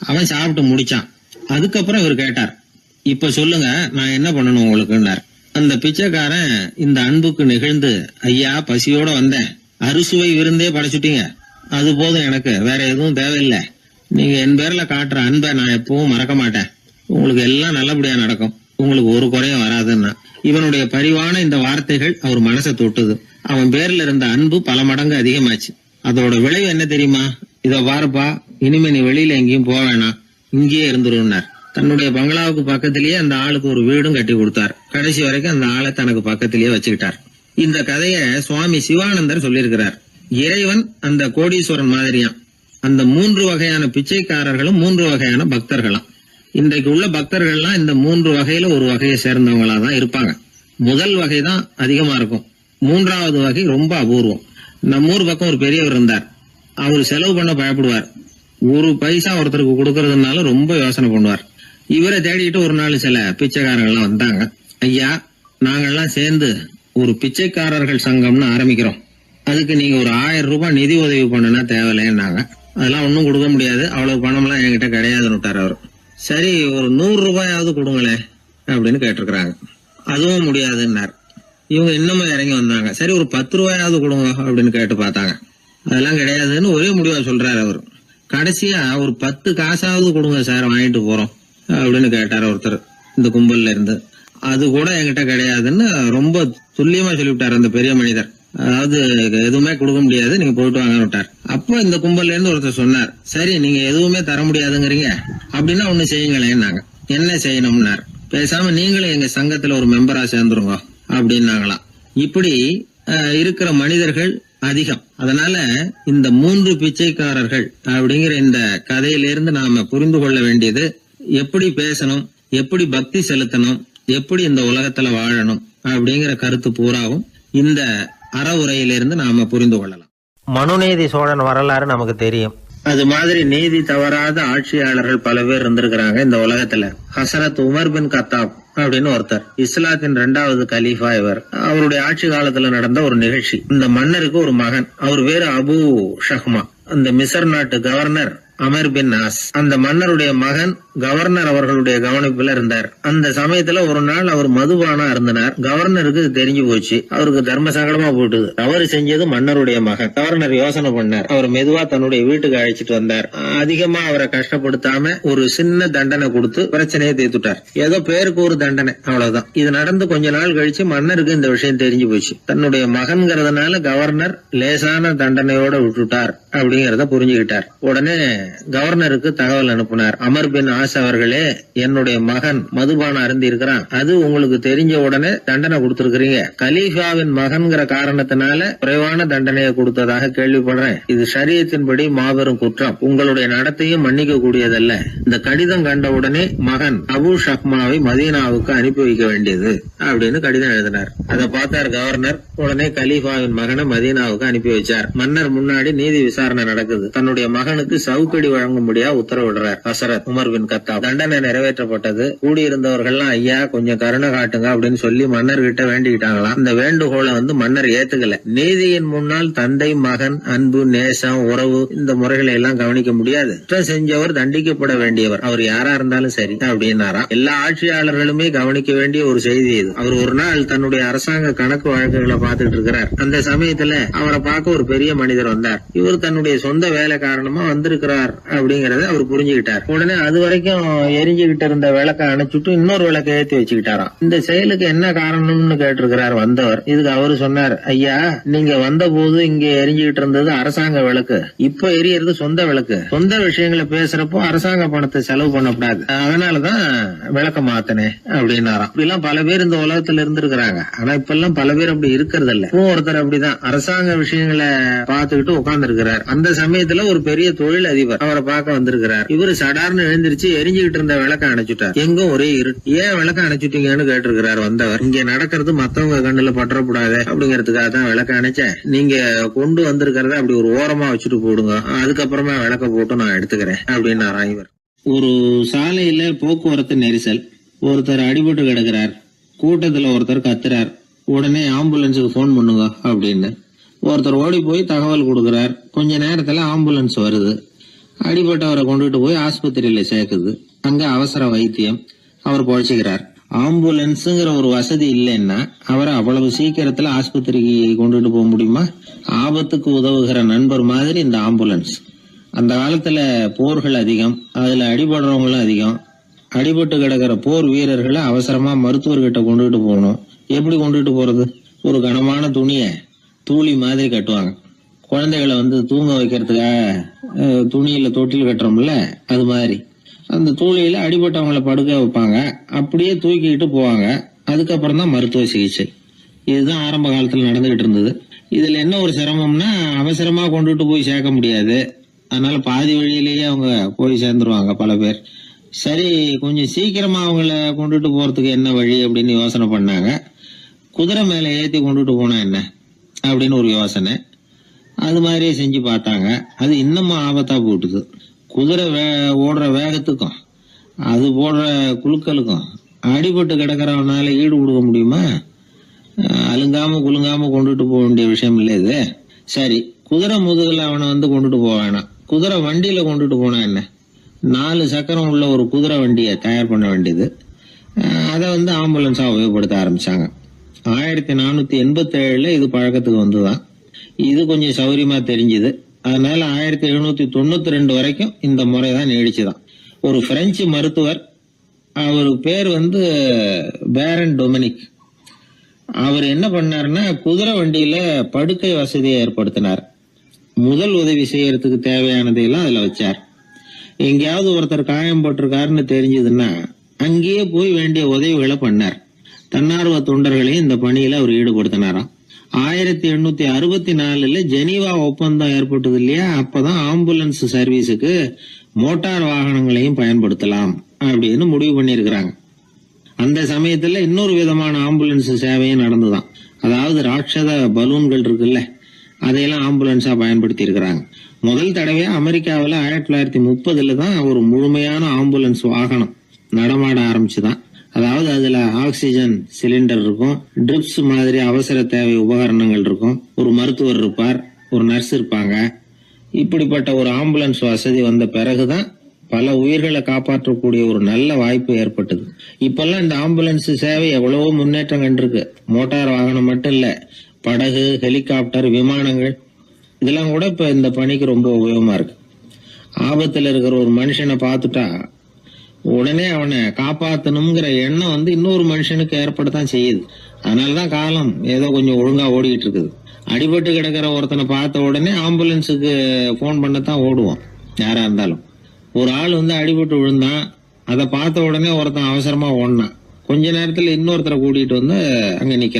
அவன் சாப்பிட்டு முடிச்சான். அதுக்கப்புறம் இவர் கேட்டார், இப்ப சொல்லுங்க, நான் என்ன பண்ணணும் உங்களுக்குன்னார். அந்த பிச்சைக்காரன் இந்த அன்புக்கு நெகிழ்ந்து, ஐயா, பசியோட வந்தேன், அறுசுவை விருந்தே படைச்சுட்டீங்க, அது போதும், எனக்கு வேற எதுவும் தேவையில்லை, நீங்க என் பேர்ல காட்டுற அன்பை நான் எப்பவும் மறக்க மாட்டேன், உங்களுக்கு எல்லாம் நல்லபடியா நடக்கும், உங்களுக்கு ஒரு குறையும் வராதுன்னா. இவனுடைய பரிவான இந்த வார்த்தைகள் அவர் மனசை தொட்டுது. அவன் பேர்ல இருந்த அன்பு பல மடங்கு அதிகமாச்சு. அதோட விளைவு என்ன தெரியுமா? இதோ பாருப்பா, இனிமே நீ வெளியில எங்கேயும் போக வேணாம், இங்கேயே இருந்துருன்னார். தன்னுடைய பங்களாவுக்கு பக்கத்திலேயே அந்த ஆளுக்கு ஒரு வீடும் கட்டி கொடுத்தார். கடைசி வரைக்கும் அந்த ஆளை தனக்கு பக்கத்திலேயே வச்சுக்கிட்டார். இந்த கதைய சுவாமி சிவானந்தர் சொல்லியிருக்கிறார். இறைவன் அந்த கோடீஸ்வரன் மாதிரியாம். அந்த 3 வகையான பிச்சைக்காரர்களும் 3 வகையான பக்தர்களாம். இன்றைக்கு உள்ள பக்தர்கள்லாம் இந்த 3 வகையில ஒரு வகையை சேர்ந்தவங்களா தான் இருப்பாங்க. முதல் வகை தான் அதிகமா இருக்கும், 3வது வகை ரொம்ப அபூர்வம். நம்ம ஊர் பக்கம் ஒரு பெரியவர் இருந்தார். அவர் செலவு பண்ண பயப்படுவார். 1 பைசா ஒருத்தருக்கு கொடுக்கறதுனால ரொம்ப யோசனை பண்ணுவார். இவரை தேடிட்டு ஒரு நாள் சில பிச்சைக்காரர்கள்லாம் வந்தாங்க. ஐயா, நாங்கெல்லாம் சேர்ந்து ஒரு பிச்சைக்காரர்கள் சங்கம்னு ஆரம்பிக்கிறோம், அதுக்கு நீங்க ஒரு 1000 ரூபாய் நிதி உதவி பண்ணுனா தேவையில்லைன்னாங்க. அதெல்லாம் ஒன்னும் கொடுக்க முடியாது, அவ்வளவு பணம்லாம் என்கிட்ட கிடையாதுன்னு விட்டார் அவர். சரி, ஒரு 100 ரூபாயாவது கொடுங்களேன் அப்படின்னு கேட்டிருக்கிறாங்க. அதுவும் முடியாதுன்னார். இவங்க இன்னமும் இறங்கி வந்தாங்க. சரி, ஒரு 10 ரூபாயாவது கொடுங்க அப்படின்னு கேட்டு பார்த்தாங்க. அதெல்லாம் கிடையாதுன்னு ஒரே முடிவா சொல்றாரு அவர். கடைசியா ஒரு 10 காசாவது கொடுங்க சார், வாங்கிட்டு போறோம் அப்படின்னு கேட்டார் ஒருத்தர் இந்த கும்பல்ல இருந்து. அது கூட என்கிட்ட கிடையாதுன்னு ரொம்ப துல்லியமா சொல்லிவிட்டார் அந்த பெரிய மனிதர். அதாவது எதுவுமே கொடுக்க முடியாது, நீங்க போயிட்டு வாங்க விட்டார். அப்போ இந்த கும்பல்ல இருந்து ஒருத்தர் சொன்னார், சரி, நீங்க எதுவுமே தர முடியாதுங்கிறீங்க, அப்படின்னா ஒண்ணு செய்யுங்களேன்னாங்க. என்ன செய்யணும்னார். பேசாம நீங்களும் எங்க சங்கத்துல ஒரு மெம்பரா சேர்ந்துருங்க அப்படின்னாங்களாம். இப்படி இருக்கிற மனிதர்கள் அதிகம். அதனால இந்த 3 பிச்சைக்காரர்கள் அப்படிங்கிற இந்த கதையிலிருந்து நாம புரிந்து கொள்ள வேண்டியது, எப்படி பேசணும், எப்படி பக்தி செலுத்தணும், எப்படி இந்த உலகத்துல வாழணும் அப்படிங்கிற கருத்து பூராவும் இந்த அறவுரையிலிருந்து நாம புரிந்து கொள்ளலாம். மனுநீதி சோழன் வரலாறு நமக்கு தெரியும். அது மாதிரி நீதி தவறாத ஆட்சியாளர்கள் பல பேர் இருந்திருக்கிறாங்க இந்த உலகத்துல. ஹசரத் உமர் பின் கத்தாப் அப்படின்னு ஒருத்தர், இஸ்லாத்தின் 2வது கலீஃபா இவர். அவருடைய ஆட்சி காலத்துல நடந்த ஒரு நிகழ்ச்சி. இந்த மன்னருக்கு ஒரு மகன், அவர் பேரு அபு ஷஹ்மா. அந்த மிசர் நாட்டு கவர்னர் அமர் பின் நாஸ், அந்த மன்னருடைய மகன் கவர்னர் அவர்களுடைய கவனிப்புல இருந்தார். அந்த சமயத்துல ஒரு நாள் அவர் மதுபானம் அருந்தினார். கவர்னருக்கு இது தெரிஞ்சு போச்சு. அவருக்கு தர்ம சங்கடமா போட்டுது. தவறு செஞ்சது மன்னருடைய மகன். கவர்னர் யோசனை பண்ணார். அவர் மெதுவா தன்னுடைய வீட்டுக்கு அழைச்சிட்டு வந்தார். அதிகமா அவரை கஷ்டப்படுத்தாம ஒரு சின்ன தண்டனை கொடுத்து பிரச்சனையை தீர்த்துட்டார். ஏதோ பேருக்கு ஒரு தண்டனை, அவ்வளவுதான். இது நடந்து கொஞ்ச நாள் கழிச்சு மன்னருக்கு இந்த விஷயம் தெரிஞ்சு போச்சு. தன்னுடைய மகன்கிறதுனால கவர்னர் லேசான தண்டனையோட விட்டுட்டார் அப்படிங்கறத புரிஞ்சுக்கிட்டார். உடனே கவர்னருக்கு தகவல் அனுப்புனார். அமர் பின் ஆஸ் அவர்களே, என்னுடைய மகன் மதுபானம் அருந்தி இருக்கிறான். அது உங்களுக்கு தெரிஞ்ச உடனே தண்டனை கொடுத்திருக்கிறீங்க. கலீஃபாவின் மகன்கிற காரணத்தினால குறைவான தண்டனையை கொடுத்ததாக கேள்விப்படுறேன். இது ஷரியத்தின்படி மாபெரும் குற்றம். உங்களுடைய நடத்தையும் மன்னிக்க கூடியதல்ல. இந்த கடிதம் கண்ட உடனே மகன் அபு ஷஹ்மாவை மதீனாவுக்கு அனுப்பி வைக்க வேண்டியது அப்படின்னு கடிதம் எழுதினார். அதை பார்த்தார் கவர்னர். உடனே கலீஃபாவின் மகனை மதீனாவுக்கு அனுப்பி வச்சார். மன்னர் முன்னாடி நீதி விசாரணை நடக்குது. தன்னுடைய மகனுக்கு சவுக்கடி வழங்கும்படியா உத்தரவிடுறார் ஹசரத் உமர் பின் கத்தாப். தண்டனை நிறைவேற்றப்பட்டது. கூடியிருந்தவர்கள்லாம் ஐயா கொஞ்சம் கருணை காட்டுங்க அப்படின்னு சொல்லி மன்னர் கிட்ட வேண்டிக்கிட்டாங்களாம். இந்த வேண்டுகோளை மன்னர் ஏத்துக்கல. நீதியின் முன்னால் தந்தை மகன் அன்பு நேசம் உறவு இந்த முறைகளை எல்லாம் கவனிக்க முடியாது. குற்றம் செஞ்சவர் தண்டிக்கப்பட வேண்டியவர், அவர் யாரா இருந்தாலும் சரி அப்படின்னாராம். எல்லா ஆட்சியாளர்களுமே கவனிக்க வேண்டிய ஒரு செய்தி இது. அவர் ஒரு நாள் தன்னுடைய அரசாங்க கணக்கு வழக்குகளை பார்த்துட்டு இருக்கிறார். அந்த சமயத்துல அவரை பார்க்க ஒரு பெரிய மனிதர் வந்தார். இவர் தன்னுடைய சொந்த வேலை காரணமா வந்திருக்கிறார் அப்படிங்கறத அவர் புரிஞ்சுக்கிட்டார். உடனே அது வரைக்கும் எரிஞ்சுகிட்டு இருந்த விளக்க அணைச்சுட்டு இன்னொரு விளக்க ஏற்றி வச்சுக்கிட்டாராம். இந்த செயலுக்கு என்ன காரணம்னு கேட்டிருக்கிறார் வந்தவர். இதுக்கு அவரு சொன்னார், ஐயா நீங்க வந்த போது இங்க எரிஞ்சுகிட்டு இருந்தது அரசாங்க விளக்கு, இப்ப எரியறது சொந்த விளக்கு. சொந்த விஷயங்களை பேசுறப்போ அரசாங்க பணத்தை செலவு பண்ணக்கூடாது, அதனாலதான் விளக்க மாத்தினேன் அப்படின்னாராம். இப்படிலாம் பல பேர் இந்த உலகத்துல இருந்திருக்கிறாங்க. ஆனா இப்ப எல்லாம் பல பேர் அப்படி இருக்கிறது இல்ல. ஒருத்தர் அப்படிதான் அரசாங்க விஷயங்களை பார்த்துக்கிட்டு உட்கார்ந்து இருக்கிறார். அந்த சமயத்துல ஒரு பெரிய தொழில் அதிபர் அவரை பார்க்க வந்திருக்கிறார். இவரு சடார்னு எழுந்திருச்சு எரிஞ்சுகிட்டு இருந்த விளக்க அணைச்சுட்டார். எங்கும் ஒரே இருட்டு. ஏன் விளக்க அணைச்சுட்டீங்கன்னு கேட்டிருக்கிறார் வந்தவர். இங்க நடக்கிறது மத்தவங்க கண்ணுல பற்றக்கூடாது அப்படிங்கறதுக்காக தான் விளக்க அணைச்சேன். நீங்க கொண்டு வந்திருக்கிறத அப்படி ஒரு ஓரமா வச்சுட்டு போடுங்க, அதுக்கப்புறமா விளக்க போட்டு நான் எடுத்துக்கிறேன் அப்படின்னாராம் இவர். ஒரு சாலையில போக்குவரத்து நெரிசல். ஒருத்தர் அடிபட்டு கிடக்கிறார். கூட்டத்துல ஒருத்தர் கத்துறார். உடனே ஆம்புலன்ஸுக்கு போன் பண்ணுங்க அப்படின்னு ஒருத்தர் ஓடி போய் தகவல் கொடுக்கிறார். கொஞ்ச நேரத்துல ஆம்புலன்ஸ் வருது. அடிபட்டவரை கொண்டுட்டு போய் ஆஸ்பத்திரியில சேர்க்குது. அங்க அவசர வைத்தியம். அவர் பொழைச்சுக்கிறார். ஆம்புலன்ஸுங்கிற ஒரு வசதி இல்லைன்னா அவரை அவ்வளவு சீக்கிரத்துல ஆஸ்பத்திரிக்கு கொண்டுட்டு போக முடியுமா? ஆபத்துக்கு உதவுகிற நண்பர் மாதிரி இந்த ஆம்புலன்ஸ். அந்த காலத்துல போர்கள் அதிகம், அதுல அடிபடுறவங்களும் அதிகம். அடிபட்டு கிடக்கிற போர் வீரர்களை அவசரமா மருத்துவர்கிட்ட கொண்டுட்டு போகணும். எப்படி கொண்டுட்டு போறது? ஒரு கனமான துணிய தூளி மாதிரி கட்டுவாங்க. குழந்தைகளை தூங்க வைக்கிறதுக்காக துணியில தொட்டில் கட்டுறோம்ல, அது மாதிரி அந்த தூளியில அடிபட்டவங்களை படுக்க வைப்பாங்க. அப்படியே தூக்கிட்டு போவாங்க. அதுக்கப்புறம் தான் மருத்துவ சிகிச்சை. இதுதான் ஆரம்ப காலத்துல நடந்துகிட்டு இருந்தது. இதுல என்ன ஒரு சிரமம்னா அவசரமா கொண்டுட்டு போய் சேர்க்க முடியாது. அதனால பாதி வழியிலேயே அவங்க போய் சேர்ந்துருவாங்க பல பேர். சரி, கொஞ்சம் சீக்கிரமா அவங்கள கொண்டுட்டு போறதுக்கு என்ன வழி அப்படின்னு யோசனை பண்ணாங்க. குதிரை மேல ஏத்தி கொண்டுட்டு போனா என்ன அப்படின்னு ஒரு யோசனை. அது மாதிரியே செஞ்சு பார்த்தாங்க. அது இன்னமும் ஆபத்தா போட்டுது. குதிரை ஓடுற வேகத்துக்கும் அது போடுற குலுக்கலுக்கும் அடிபட்டு கிடக்கிறவனால ஈடு கொடுக்க முடியுமா? அலுங்காம குலுங்காம கொண்டுட்டு போக வேண்டிய விஷயம் இல்லை இது. சரி, குதிரை முதுகுல அவனை கொண்டுட்டு போக வேணாம். குதிரை வண்டியில கொண்டுட்டு போனா என்ன? 4 சக்கரம் உள்ள ஒரு குதிரை வண்டியை தயார் பண்ண வேண்டியது. அதை ஆம்புலன்ஸா உபயோகப்படுத்த ஆரம்பிச்சாங்க. 1487 இது பழக்கத்துக்கு வந்துதான். இது கொஞ்சம் சௌரியமா தெரிஞ்சுது. அதனால 1792 வரைக்கும் இந்த முறைதான் நீடிச்சுதான். ஒரு பிரெஞ்சு மருத்துவர், அவரு பேர் பேரன் டொமினிக். அவர் என்ன பண்ணாருன்னா குதிரை வண்டியில படுக்கை வசதியை ஏற்படுத்தினார். முதல் உதவி செய்யறதுக்கு தேவையானதையெல்லாம் அதுல வச்சார். எங்கேயாவது ஒருத்தர் காயம் போட்டிருக்காருன்னு தெரிஞ்சதுன்னா அங்கேயே போய் வேண்டிய உதவிகளை பண்ணார். தன்னார்வ தொண்டர்களையும் இந்த பணியில அவர் ஈடுபடுத்தினாராம். 1864 ஜெனீவா ஒப்பந்தம் ஏற்பட்டது இல்லையா? அப்பதான் ஆம்புலன்ஸ் சர்வீஸுக்கு மோட்டார் வாகனங்களையும் பயன்படுத்தலாம் அப்படின்னு முடிவு பண்ணிருக்கிறாங்க. அந்த சமயத்துல இன்னொரு விதமான ஆம்புலன்ஸ் சேவையும் நடந்துதான். அதாவது ராட்சத பலூன்கள் இருக்குல்ல, அதையெல்லாம் ஆம்புலன்ஸா பயன்படுத்தி இருக்கிறாங்க. முதல் தடவையா அமெரிக்காவில 1930 தான் ஒரு முழுமையான ஆம்புலன்ஸ் வாகனம் நடமாட ஆரம்பிச்சுதான். அதாவது அதுல ஆக்சிஜன் சிலிண்டர் இருக்கும், ட்ரிப்ஸ் மாதிரி அவசர தேவை உபகரணங்கள் இருக்கும், ஒரு மருத்துவர் இருப்பார், ஒரு நர்ஸ் இருப்பாங்க. இப்படிப்பட்ட ஒரு ஆம்புலன்ஸ் வசதி வந்த பிறகுதான் பல உயிர்களை காப்பாற்றக்கூடிய ஒரு நல்ல வாய்ப்பு ஏற்பட்டது. இப்பெல்லாம் இந்த ஆம்புலன்ஸ் சேவை எவ்வளவோ முன்னேற்றம் கண்டிருக்கு. மோட்டார் வாகனம் மட்டும் இல்ல, படகு, ஹெலிகாப்டர், விமானங்கள் இதெல்லாம் கூட இப்ப இந்த பணிக்கு ரொம்ப உபயோகமா இருக்கு. ஆபத்துல இருக்கிற ஒரு மனுஷனை பார்த்துட்டா உடனே அவனை காப்பாத்தணுங்கிற எண்ணம் இன்னொரு மனுஷனுக்கு ஏற்படத்தான் செய்யுது. அதனாலதான் காலம் ஏதோ கொஞ்சம் ஒழுங்கா ஓடிக்கிட்டு இருக்குது. அடிபட்டு கிடக்கிற ஒருத்தனை பார்த்த உடனே ஆம்புலன்ஸுக்கு போன் பண்ணத்தான் ஓடுவோம் யாரா இருந்தாலும். ஒரு ஆள் அடிபட்டு விழுந்தான், அதை பார்த்த உடனே ஒருத்தன் அவசரமா ஓடினான். கொஞ்ச நேரத்துல இன்னொருத்தரை கூட்டிட்டு அங்க நிக்க